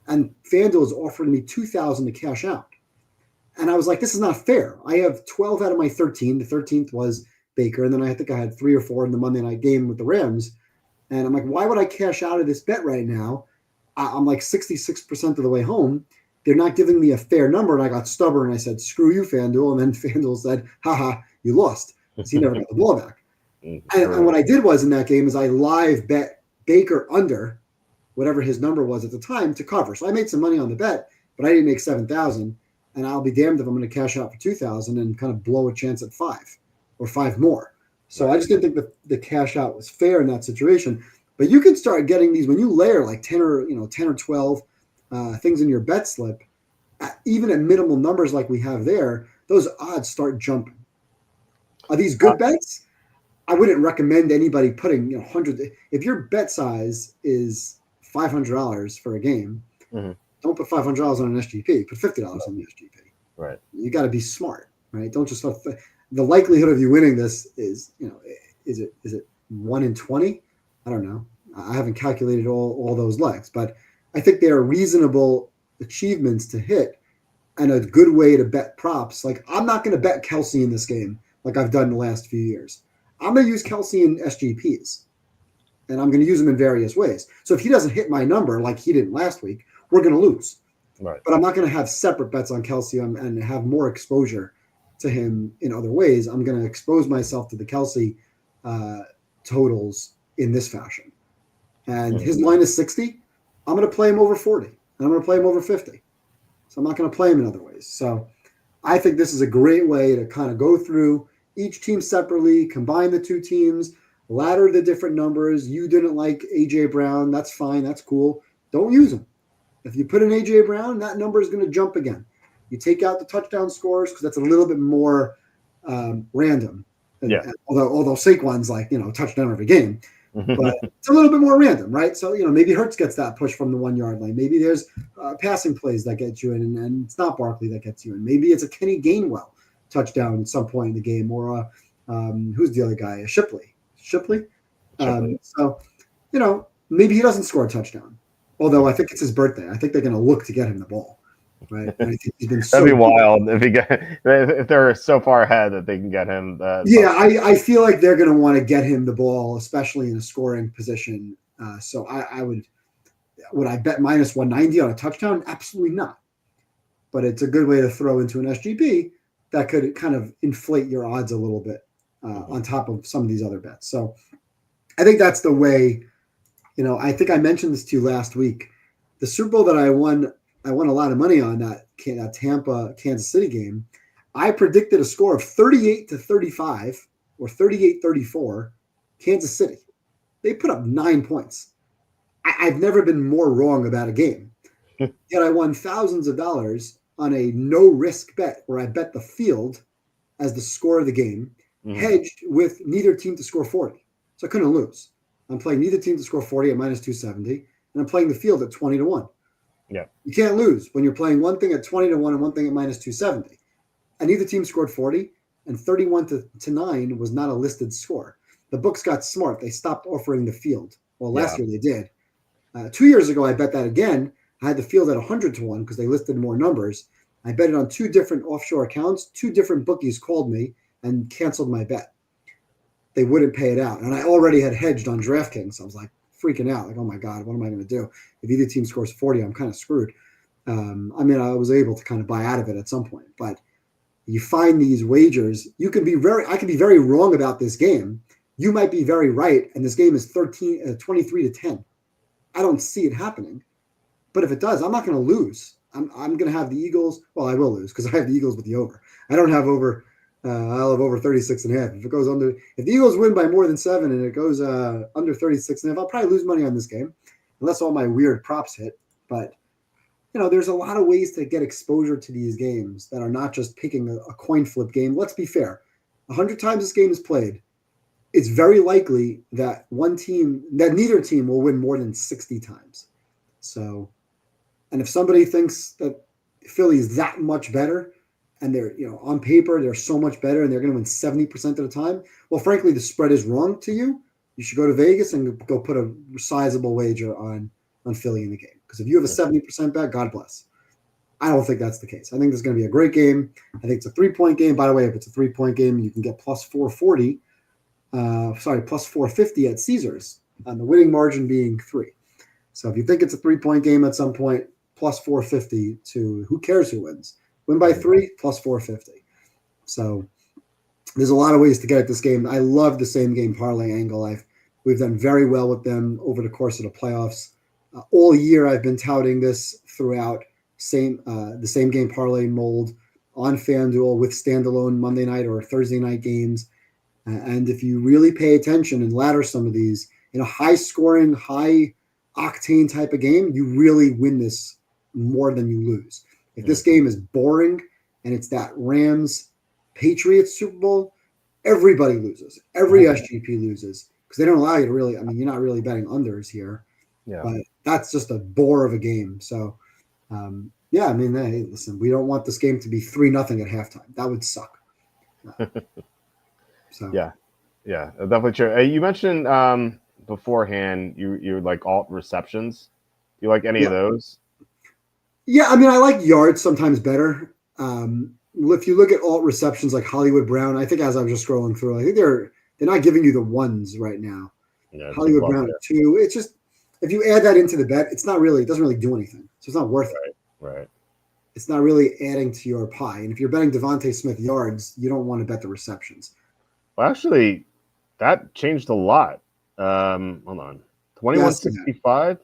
And FanDuel was offering me $2,000 to cash out. And I was like, this is not fair. I have 12 out of my 13. The 13th was Baker. And then I think I had 3 or 4 in the Monday night game with the Rams. And I'm like, why would I cash out of this bet right now? I'm like 66% of the way home. They're not giving me a fair number. And I got stubborn. And I said, screw you, FanDuel. And then FanDuel said, haha, you lost. So you never got the ball back. And what I did was in that game is I live bet Baker under whatever his number was at the time to cover. So I made some money on the bet, but I didn't make 7,000. And I'll be damned if I'm going to cash out for 2,000 and kind of blow a chance at 5 or 5 more. So I just didn't think the cash out was fair in that situation. But you can start getting these when you layer like 10 or 12 things in your bet slip, even at minimal numbers like we have there, those odds start jumping. Are these good bets? I wouldn't recommend anybody putting hundreds. If your bet size is $500 for a game, don't put $500 on an SGP. Put $50 on the SGP. Right. You got to be smart, right? Don't just start. The likelihood of you winning this is it 1 in 20? I don't know. I haven't calculated all those legs, but I think they are reasonable achievements to hit and a good way to bet props. Like I'm not going to bet Kelsey in this game like I've done the last few years. I'm going to use Kelsey in SGPs, and I'm going to use him in various ways. So if he doesn't hit my number like he didn't last week, we're going to lose. Right. But I'm not going to have separate bets on Kelsey and have more exposure to him in other ways. I'm going to expose myself to the Kelsey totals in this fashion. And his line is 60. I'm going to play him over 40. And I'm going to play him over 50. So I'm not going to play him in other ways. So I think this is a great way to kind of go through each team separately, combine the two teams, ladder the different numbers. You didn't like A.J. Brown. That's fine. That's cool. Don't use him. If you put in A.J. Brown, that number is going to jump again. You take out the touchdown scores because that's a little bit more random. Yeah. Although Saquon's like, touchdown every game. But it's a little bit more random, right? So, maybe Hurts gets that push from the 1 yard line. Maybe there's passing plays that get you in, and it's not Barkley that gets you in. Maybe it's a Kenny Gainwell touchdown at some point in the game, or who's the other guy? Shipley. So, maybe he doesn't score a touchdown. Although I think it's his birthday. I think they're going to look to get him the ball. Right? And I think he's been That'd be wild if they're so far ahead that they can get him. I feel like they're going to want to get him the ball, especially in a scoring position. So I would I bet minus 190 on a touchdown? Absolutely not. But it's a good way to throw into an SGP that could kind of inflate your odds a little bit on top of some of these other bets. So I think that's the way. I think I mentioned this to you last week. The Super Bowl that I won a lot of money on that Tampa Kansas City game. I predicted a score of 38-35 or 38-34 Kansas City. They put up 9 points. I've never been more wrong about a game. Yet I won thousands of dollars on a no-risk bet where I bet the field as the score of the game, hedged with neither team to score 40. So I couldn't lose. I'm playing neither team to score 40 at minus 270, and I'm playing the field at 20-1. Yeah. You can't lose when you're playing one thing at 20-1 and one thing at minus 270. And neither team scored 40, and 31-9 was not a listed score. The books got smart. They stopped offering the field. Well, last year they did. 2 years ago, I bet that again. I had the field at 100-1 because they listed more numbers. I bet it on 2 different offshore accounts. 2 different bookies called me and canceled my bet. They wouldn't pay it out. And I already had hedged on DraftKings. So I was like freaking out. Like, oh my God, what am I going to do? If either team scores 40, I'm kind of screwed. I was able to kind of buy out of it at some point. But you find these wagers, I can be very wrong about this game. You might be very right. And this game is 23-10. I don't see it happening. But if it does, I'm not going to lose. I'm going to have the Eagles. Well, I will lose because I have the Eagles with the over. I don't have over. I'll have over 36.5. If it goes under, if the Eagles win by more than 7 and it goes under 36.5, I'll probably lose money on this game, unless all my weird props hit. But there's a lot of ways to get exposure to these games that are not just picking a coin flip game. Let's be fair. 100 times this game is played, it's very likely that neither team will win more than 60 times. So, and if somebody thinks that Philly is that much better, and they're, on paper, they're so much better and they're going to win 70% of the time, well, frankly, the spread is wrong to you. You should go to Vegas and go put a sizable wager on Philly in the game. Because if you have a 70% bet, God bless. I don't think that's the case. I think this is going to be a great game. I think it's a 3-point game. By the way, if it's a 3-point game, you can get plus 440, plus 450 at Caesars, and the winning margin being 3. So if you think it's a 3-point game at some point, plus 450 to who cares who wins. Win by 3, plus 450. So there's a lot of ways to get at this game. I love the same game parlay angle. We've done very well with them over the course of the playoffs. All year I've been touting this throughout the same game parlay mold on FanDuel with standalone Monday night or Thursday night games. And if you really pay attention and ladder some of these in a high scoring, high octane type of game, you really win this more than you lose. If this game is boring and it's that Rams Patriots Super Bowl, everybody loses. Every SGP loses because they don't allow you to really. I mean, you're not really betting unders here, but that's just a bore of a game. So, yeah, I mean, hey, listen, we don't want this game to be 3-0 at halftime. That would suck. So yeah, definitely true. You mentioned beforehand you like alt receptions. Do you like any of those? Yeah, I mean, I like yards sometimes better. If you look at alt receptions like Hollywood Brown, I think as I'm just scrolling through, I think they're not giving you the ones right now. Yeah, Hollywood Brown at 2. It's just if you add that into the bet, it doesn't really do anything. So it's not worth it. Right. It's not really adding to your pie. And if you're betting Devontae Smith yards, you don't want to bet the receptions. Well, actually, that changed a lot. Hold on, 21.65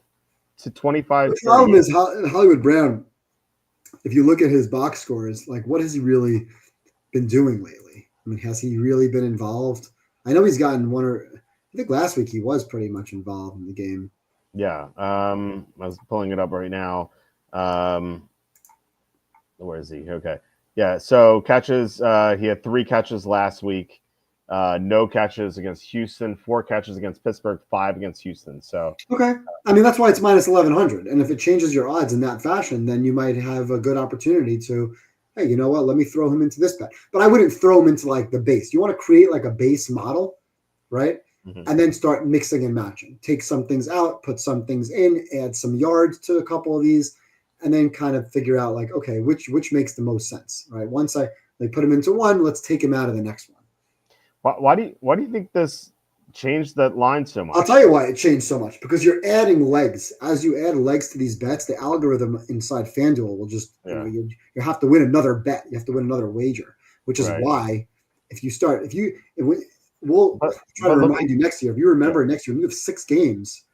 to 25. The problem is Hollywood Brown. If you look at his box scores, like what has he really been doing lately? I mean, has he really been involved? I know he's gotten I think last week he was pretty much involved in the game. Yeah. I was pulling it up right now. Where is he? Okay. Yeah. So catches, he had 3 catches last week. No catches against Houston, 4 catches against Pittsburgh, 5 against Houston. So okay, I mean that's why it's minus 1100. And if it changes your odds in that fashion, then you might have a good opportunity to, hey, you know what? Let me throw him into this bet. But I wouldn't throw him into like the base. You want to create like a base model, right? And then start mixing and matching. Take some things out, put some things in, add some yards to a couple of these, and then kind of figure out like, okay, which makes the most sense, right? Once they put him into one, let's take him out of the next one. Why do you think this changed that line so much? I'll tell you why it changed so much, because you're adding legs. As you add legs to these bets, the algorithm inside FanDuel will just you have to win another bet. You have to win another wager, which is why we'll try to remind you next year. If you remember next year, when you have 6 games,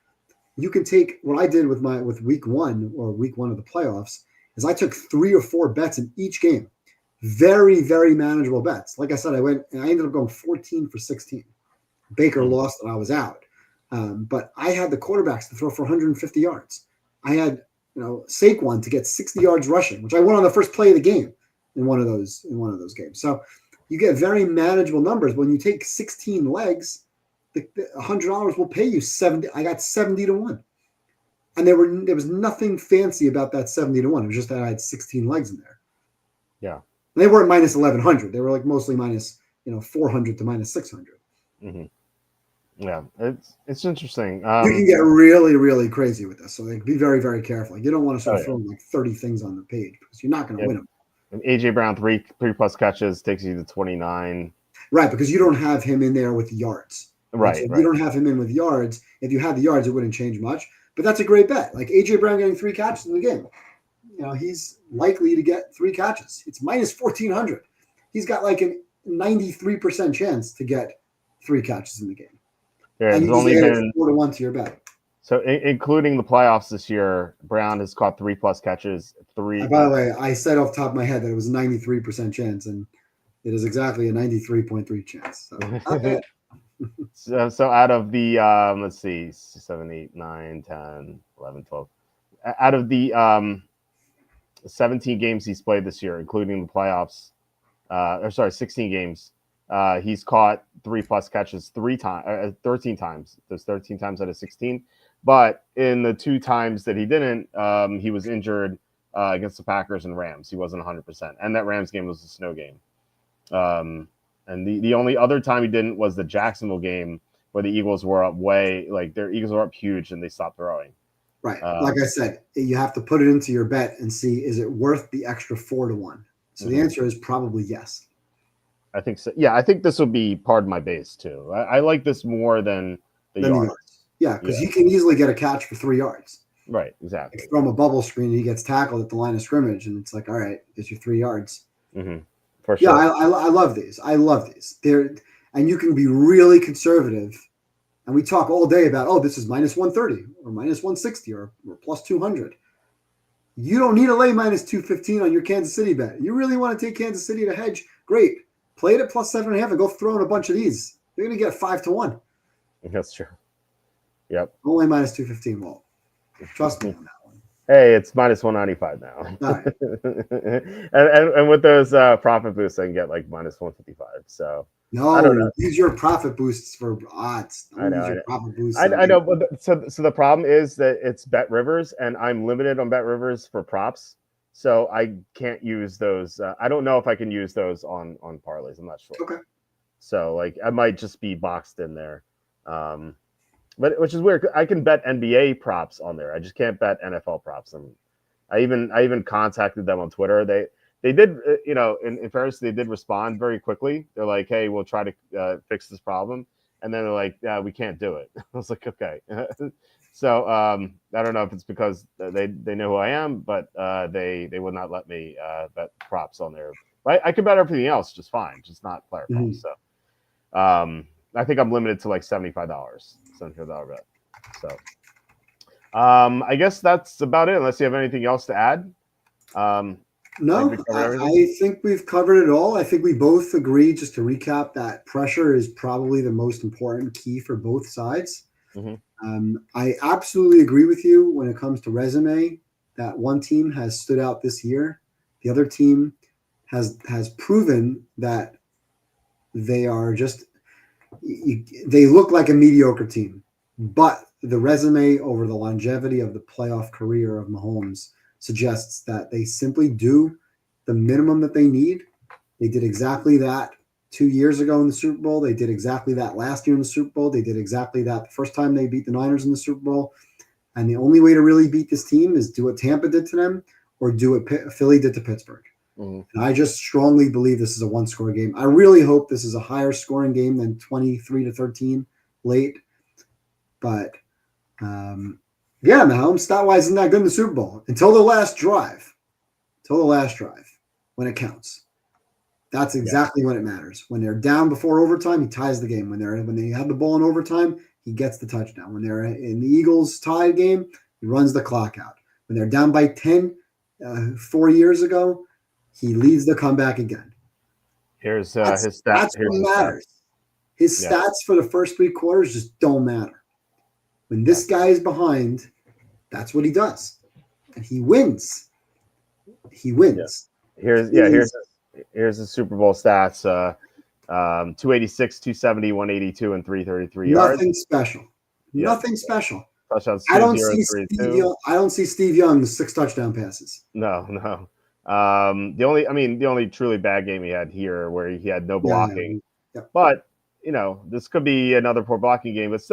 you can take what I did with week one of the playoffs is I took 3 or 4 bets in each game. Very, very manageable bets. Like I said, I ended up going 14 for 16. Baker lost and I was out. But I had the quarterbacks to throw for 150 yards. I had, Saquon to get 60 yards rushing, which I won on the first play of the game in one of those games. So you get very manageable numbers. When you take 16 legs, the $100 will pay you 70. I got 70 to 1. And there was nothing fancy about that 70 to 1. It was just that I had 16 legs in there. Yeah. And they weren't minus 1100. They were like mostly minus 400 to minus 600. Yeah, it's interesting. You can get really, really crazy with this. So be very, very careful. You don't want to start throwing like 30 things on the page because you're not going to win them. And AJ Brown, 3 plus catches takes you to 29. Right, because you don't have him in there with yards. Right. So if you don't have him in with yards, if you had the yards, it wouldn't change much. But that's a great bet. Like AJ Brown getting 3 catches in the game. He's likely to get 3 catches. It's minus 1,400. He's got like a 93% chance to get 3 catches in the game. Yeah, and there's only been 4 to 1 to your bet. So, including the playoffs this year, Brown has caught 3 plus catches. 3. By the way, I said off the top of my head that it was a 93% chance, and it is exactly a 93.3 chance. So out of the let's see, 7, 8, 9, 10, 11, 12. Out of the 17 games he's played this year, including the playoffs, 16 games, he's caught 3 plus catches 13 times. There's 13 times out of 16. But in the 2 times that he didn't, he was injured against the Packers and Rams. He wasn't 100%. And that Rams game was a snow game. And the only other time he didn't was the Jacksonville game where the Eagles were up their Eagles were up huge and they stopped throwing. Right. Like I said, you have to put it into your bet and see, is it worth the extra 4 to 1? So the answer is probably yes. I think so. Yeah, I think this will be part of my base too. I like this more than the yards. Yeah, because you can easily get a catch for 3 yards. Right, exactly. Like from a bubble screen, he gets tackled at the line of scrimmage, and it's like, all right, there's your 3 yards. For sure. Yeah, I love these. And you can be really conservative. And we talk all day about, this is minus 130 or minus 160 or plus 200. You don't need to lay minus 215 on your Kansas City bet. You really want to take Kansas City to hedge? Great. Play it at plus 7.5 and go throw in a bunch of these. You're going to get 5-1. That's true. Yep. Only minus 215, Walt. Trust me on that one. Hey, it's minus 195 now. All right. and with those profit boosts, I can get like minus 155. So I don't know. Use your profit boosts for odds. I know. Use your profit boosts. I know. But so the problem is that it's Bet Rivers, and I'm limited on Bet Rivers for props, so I can't use those. I don't know if I can use those on parlays. I'm not sure. Okay. So like I might just be boxed in there. But which is weird. I can bet NBA props on there. I just can't bet NFL props. And I even contacted them on Twitter. They did, in fairness, they did respond very quickly. They're like, "Hey, we'll try to fix this problem." And then they're like, "Yeah, we can't do it." I was like, "Okay." So I don't know if it's because they know who I am, but they would not let me bet props on there. I could bet everything else just fine, just not player props. So I think I'm limited to like $75 bet. So I guess that's about it, unless you have anything else to add. No, I think we've covered it all. I think we both agree, just to recap, that pressure is probably the most important key for both sides. I absolutely agree with you when it comes to resume, that one team has stood out this year. The other team has proven that they are just they look like a mediocre team, but the resume over the longevity of the playoff career of Mahomes suggests that they simply do the minimum that they need. They did exactly that 2 years ago in the Super Bowl. They did exactly that last year in the Super Bowl. They did exactly that the first time they beat the Niners in the Super Bowl. And the only way to really beat this team is do what Tampa did to them or do what Philly did to Pittsburgh. And I just strongly believe this is a one-score game. I really hope this is a higher scoring game than 23-13 late. But, Mahomes stat-wise isn't that good in the Super Bowl until the last drive. When it counts. That's exactly when it matters. When they're down before overtime, he ties the game. When they have the ball in overtime, he gets the touchdown. When they're in the Eagles tie game, he runs the clock out. When they're down by 10 4 years ago, he leads the comeback again. Here's his stats. That's what matters. His stats for the first 3 quarters just don't matter. When this guy is behind, that's what he does. And he wins. He wins. Here's the Super Bowl stats. 286, 270, 182, and 333 yards. Nothing special. Nothing special. Touchdowns. I don't see Steve Young's 6 touchdown passes. No. The only truly bad game he had here, where he had no blocking. But this could be another poor blocking game. But he's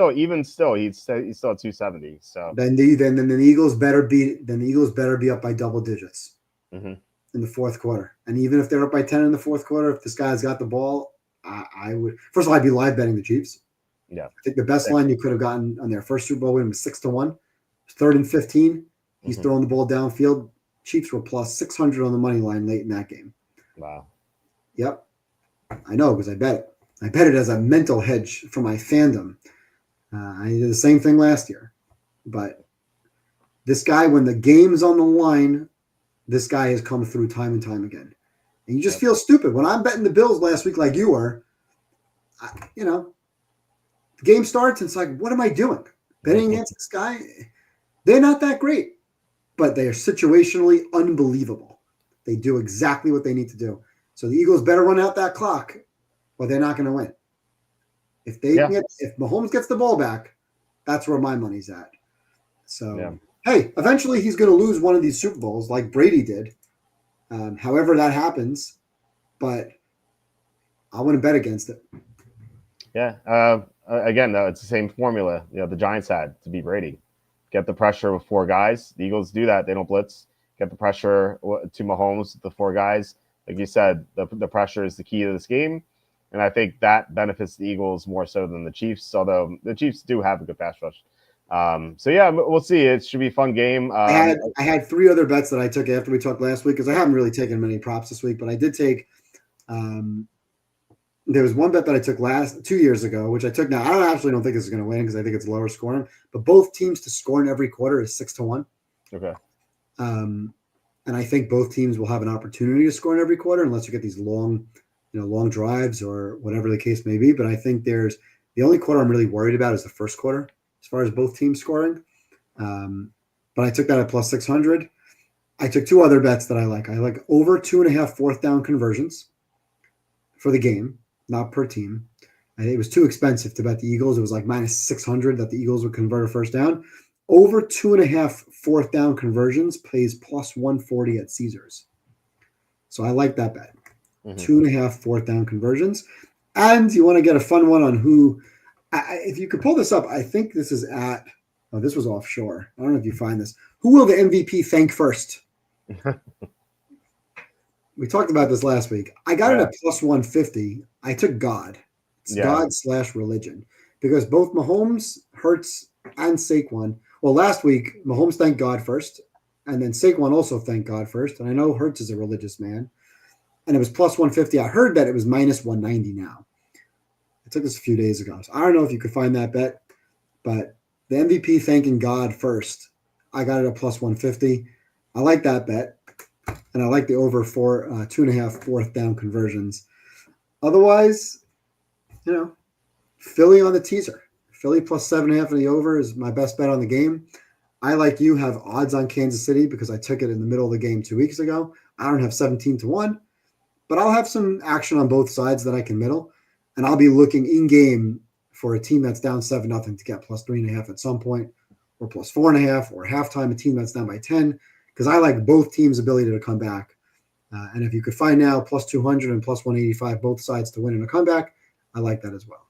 still at 270. So then the Eagles better be up by double digits in the fourth quarter. And even if they're up by 10 in the fourth quarter, if this guy's got the ball, I would. First of all, I'd be live betting the Chiefs. Yeah, I think the best line you could have gotten on their first Super Bowl win was 6-1. 3rd and 15. He's throwing the ball downfield. Chiefs were plus 600 on the money line late in that game. Wow. Yep. I know, because I bet it. I bet it as a mental hedge for my fandom. I did the same thing last year. But this guy, when the game's on the line, this guy has come through time and time again. And you just feel stupid. When I'm betting the Bills last week like you were, the game starts and it's like, what am I doing? Betting against this guy? They're not that great. But they are situationally unbelievable. They do exactly what they need to do. So the Eagles better run out that clock, or they're not going to win. If Mahomes gets the ball back, that's where my money's at. So, hey, eventually he's going to lose one of these Super Bowls like Brady did. However that happens, but I wouldn't bet against it. Yeah. Again, though, it's the same formula the Giants had to beat Brady. Get the pressure with 4 guys. The Eagles do that. They don't blitz. Get the pressure to Mahomes, the 4 guys. Like you said, the pressure is the key to this game. And I think that benefits the Eagles more so than the Chiefs, although the Chiefs do have a good pass rush. We'll see. It should be a fun game. I had 3 other bets that I took after we talked last week, because I haven't really taken many props this week, but I did take there was one bet that I took 2 years ago, which I took now. I actually don't think this is going to win because I think it's lower scoring, but both teams to score in every quarter is 6-1. Okay. And I think both teams will have an opportunity to score in every quarter unless you get these long long drives or whatever the case may be. But I think the only quarter I'm really worried about is the first quarter as far as both teams scoring. But I took that at plus 600. I took two other bets that I like. I like over 2.5 fourth down conversions for the game, not per team. I think it was too expensive to bet the Eagles. It was like minus 600 that the Eagles would convert a first down. Over 2.5 fourth down conversions pays plus 140 at Caesars. So I like that bet. 2.5 fourth down conversions. And you want to get a fun one on who, if you could pull this up, I think this is at, this was offshore. I don't know if you find this. Who will the MVP thank first? We talked about this last week. I got it at plus 150. I took God. It's God/religion. Because both Mahomes, Hurts, and Saquon. Well, last week, Mahomes thanked God first. And then Saquon also thanked God first. And I know Hurts is a religious man. And it was plus 150. I heard that it was minus 190 now. I took this a few days ago. So I don't know if you could find that bet. But the MVP thanking God first. I got it at plus 150. I like that bet. And I like the over 2.5 fourth down conversions. Otherwise, Philly on the teaser. Philly plus 7.5 in the over is my best bet on the game. I, like you, have odds on Kansas City because I took it in the middle of the game 2 weeks ago. I don't have 17-1, but I'll have some action on both sides that I can middle. And I'll be looking in game for a team that's down 7-0 to get plus 3.5 at some point, or plus 4.5, or halftime a team that's down by 10. Because I like both teams' ability to come back. And if you could find now plus 200 and plus 185, both sides to win in a comeback, I like that as well.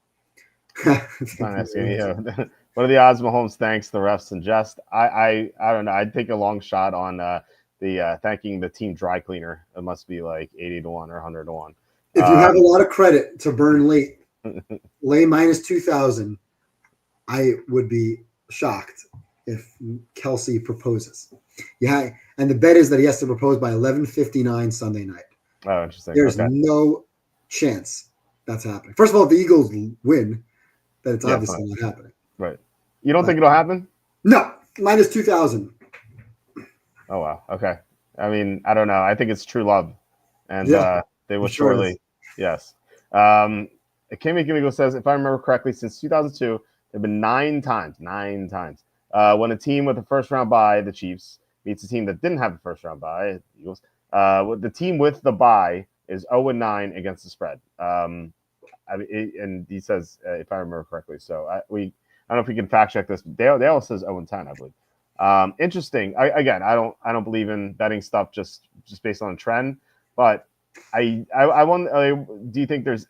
What are the odds Mahomes thanks the refs and just? I don't know. I'd take a long shot on the thanking the team dry cleaner. It must be like 80-1 or 100-1. If you have a lot of credit to burn late, lay minus 2,000, I would be shocked if Kelsey proposes. Yeah, and the bet is that he has to propose by 11:59 Sunday night. Oh, interesting. There's no chance that's happening. First of all, if the Eagles win, then it's obviously not happening. Right. You don't think it'll happen? No, minus 2,000. Oh, wow. Okay. I mean, I don't know. I think it's true love. And they will surely. Yes. Kimmy Kimmy says, if I remember correctly, since 2002, there have been 9 times, when a team with a first-round bye, the Chiefs, meets a team that didn't have a first-round bye, Eagles. The team with the bye is 0-9 against the spread. And he says, if I remember correctly. So I don't know if we can fact check this. They all says 0-10, I believe. Interesting. I don't believe in betting stuff just based on a trend, but I wonder, do you think there's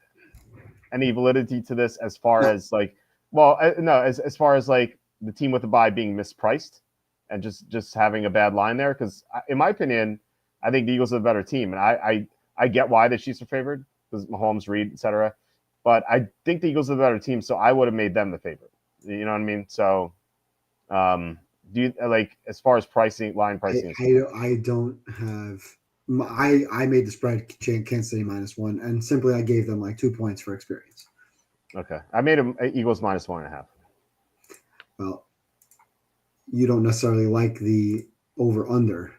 any validity to this as far as like, as far as like the team with the bye being mispriced and just having a bad line there? Because in my opinion, I think the Eagles are the better team, and I get why the Chiefs are favored because Mahomes, Reed, etc. But I think the Eagles are the better team, so I would have made them the favorite. You know what I mean? So, do you like as far as line pricing? I don't have. I made the spread Kansas City -1, and simply I gave them like 2 points for experience. Okay, I made them Eagles -1.5. Well, you don't necessarily like the over under,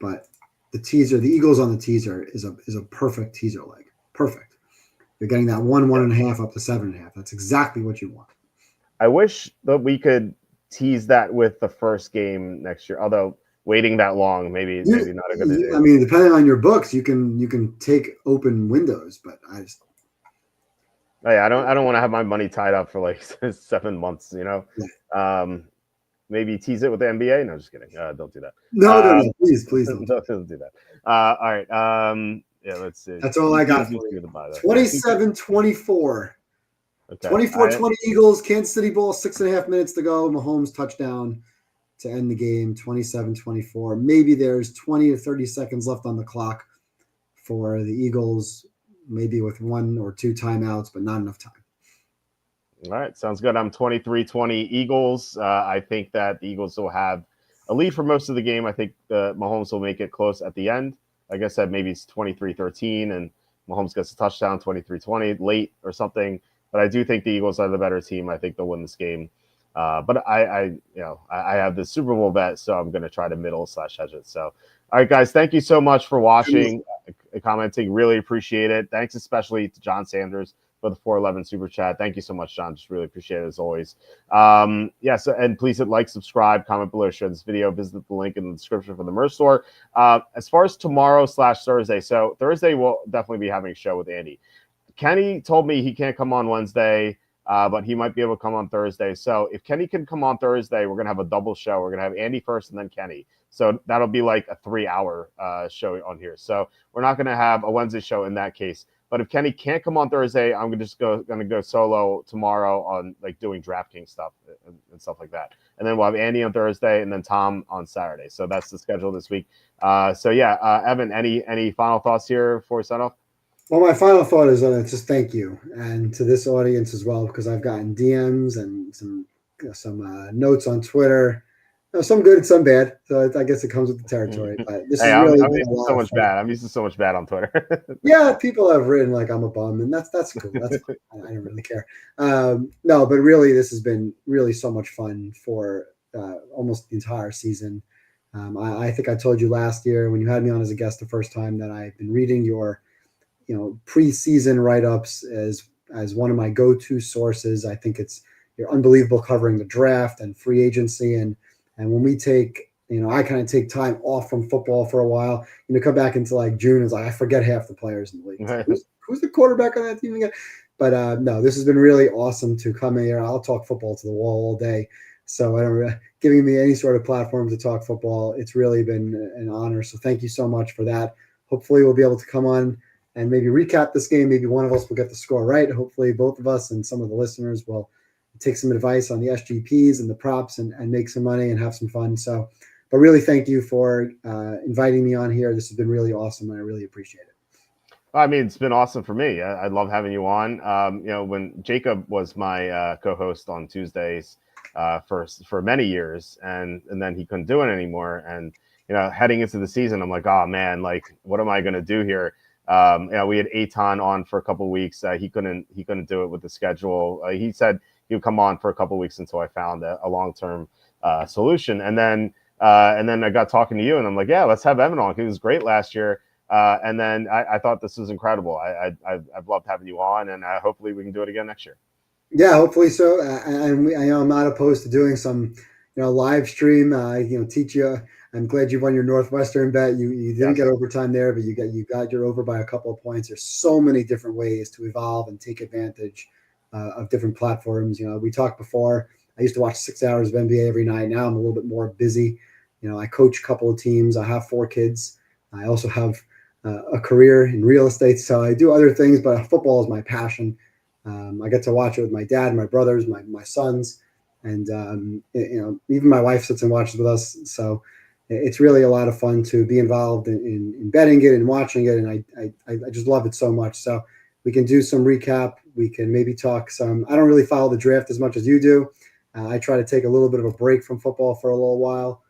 but the Eagles on the teaser is a perfect teaser leg. Perfect. You're getting that 1.5 up to 7.5. That's exactly what you want. I wish that we could tease that with the first game next year. Although waiting that long, maybe not a good idea. I mean, depending on your books, you can take open windows, but I just. I don't want to have my money tied up for like 7 months. Yeah. Maybe tease it with the NBA. No, just kidding. Don't do that. No. Please don't. Don't do that. All right. Let's see. That's all I got for you. 27-24. Okay. 24-20 Eagles, Kansas City Bowl, 6.5 minutes to go. Mahomes touchdown to end the game, 27-24. Maybe there's 20 to 30 seconds left on the clock for the Eagles, maybe with 1 or 2 timeouts, but not enough time. All right, sounds good. I'm 23-20 Eagles. I think that the Eagles will have a lead for most of the game. I think Mahomes will make it close at the end. Like I said, maybe it's 23-13, and Mahomes gets a touchdown, 23-20, late or something. But I do think the Eagles are the better team. I think they'll win this game. But I have the Super Bowl bet, so I'm going to try to middle/hedge it. So, all right, guys, thank you so much for watching, commenting. Really appreciate it. Thanks especially to John Sanders for the 411 super chat. Thank you so much, John. Just really appreciate it as always. So and please hit like, subscribe, comment below, share this video, visit the link in the description for the merch store. As far as tomorrow/Thursday, so Thursday we'll definitely be having a show with Andy. Kenny told me he can't come on Wednesday, but he might be able to come on Thursday. So if Kenny can come on Thursday, we're going to have a double show. We're going to have Andy first and then Kenny. So that'll be like a 3-hour show on here. So we're not going to have a Wednesday show in that case. But if Kenny can't come on Thursday, I'm going to go solo tomorrow on like doing DraftKings stuff and stuff like that. And then we'll have Andy on Thursday and then Tom on Saturday. So that's the schedule this week. Evan, any final thoughts here before we sign off? Well, my final thought is just thank you, and to this audience as well, because I've gotten DMs and some notes on Twitter, some good, some bad. So I guess it comes with the territory. But this is really I'm used to so much bad. I'm used to so much bad on Twitter. Yeah, people have written like I'm a bum, and that's cool. That's fine. I don't really care. No, but really, this has been really so much fun for almost the entire season. I think I told you last year when you had me on as a guest the first time that I've been reading your preseason write-ups as one of my go-to sources. I think you're unbelievable covering the draft and free agency, and when we take, I kind of take time off from football for a while, come back into like June, it's like I forget half the players in the league. Right. Who's the quarterback on that team again? But no, this has been really awesome to come in here. I'll talk football to the wall all day. So giving me any sort of platform to talk football, it's really been an honor. So thank you so much for that. Hopefully we'll be able to come on and maybe recap this game. Maybe one of us will get the score right. Hopefully both of us and some of the listeners will take some advice on the SGPs and the props and make some money and have some fun. So, but really thank you for inviting me on here. This has been really awesome, and I really appreciate it. I mean, it's been awesome for me. I love having you on. When Jacob was my co-host on Tuesdays for many years, and then he couldn't do it anymore. And, heading into the season, I'm like, oh man, like, what am I going to do here? We had Eitan on for a couple of weeks. He couldn't do it with the schedule. He said he would come on for a couple of weeks until I found a long-term solution. And then I got talking to you, and I'm like, yeah, let's have Evan on. He was great last year. And then I thought this was incredible. I've loved having you on, and hopefully we can do it again next year. Yeah, hopefully so. And I'm not opposed to doing some, live stream. Teach you. I'm glad you won your Northwestern bet. You didn't get overtime there, but you got your over by a couple of points. There's so many different ways to evolve and take advantage of different platforms. We talked before. I used to watch 6 hours of NBA every night. Now I'm a little bit more busy. I coach a couple of teams. I have 4 kids. I also have a career in real estate, so I do other things. But football is my passion. I get to watch it with my dad, my brothers, my sons, and even my wife sits and watches with us. So it's really a lot of fun to be involved in betting it and watching it, and I just love it so much. So we can do some recap. We can maybe talk some. I don't really follow the draft as much as you do. I try to take a little bit of a break from football for a little while,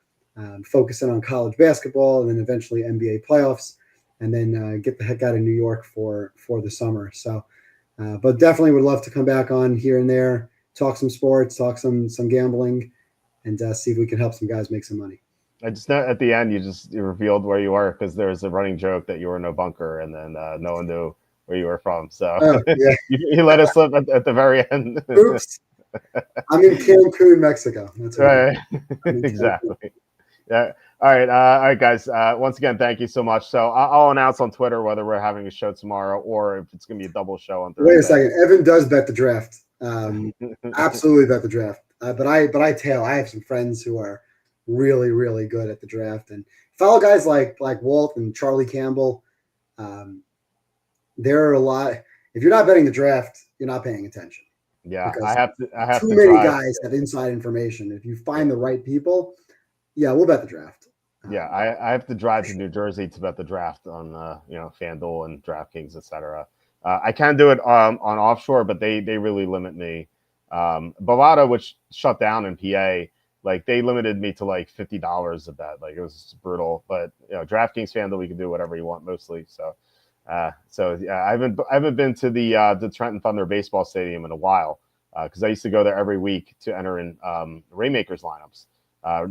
focusing on college basketball and then eventually NBA playoffs, and then get the heck out of New York for the summer. So, but definitely would love to come back on here and there, talk some sports, talk some gambling, and see if we can help some guys make some money. I just know at the end you revealed where you were, because there was a running joke that you were in a bunker, and then no one knew where you were from. So yeah. you let us slip at the very end. Oops. I'm in Cancun, Mexico. That's right. Exactly. Yeah. All right, guys. Once again, thank you so much. So I'll announce on Twitter whether we're having a show tomorrow or if it's going to be a double show on Thursday. Wait a second. Evan does bet the draft. Absolutely bet the draft. But I tail. I have some friends who are really, really good at the draft, and follow guys like Walt and Charlie Campbell. There are a lot. If you're not betting the draft, you're not paying attention. Yeah, I have too many guys have inside information. If you find the right people, yeah, we'll bet the draft. Yeah, I have to drive to New Jersey to bet the draft on FanDuel and DraftKings, etc. I can do it on offshore, but they really limit me. Bovada, which shut down in PA, like they limited me to like $50 a bet. Like it was brutal. But DraftKings, FanDuel, we can do whatever you want mostly. So yeah, I haven't been to the Trenton Thunder baseball stadium in a while. because I used to go there every week to enter in Rainmakers lineups.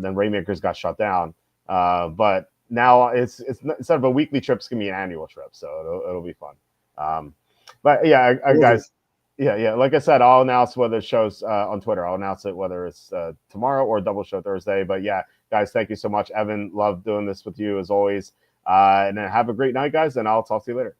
Then Rainmakers got shut down, but now it's instead of a weekly trip, it's gonna be an annual trip, so it'll be fun. But yeah, guys, yeah. Like I said, I'll announce whether it shows on Twitter. I'll announce it whether it's tomorrow or double show Thursday. But yeah, guys, thank you so much, Evan. Love doing this with you as always. And then have a great night, guys, and I'll talk to you later.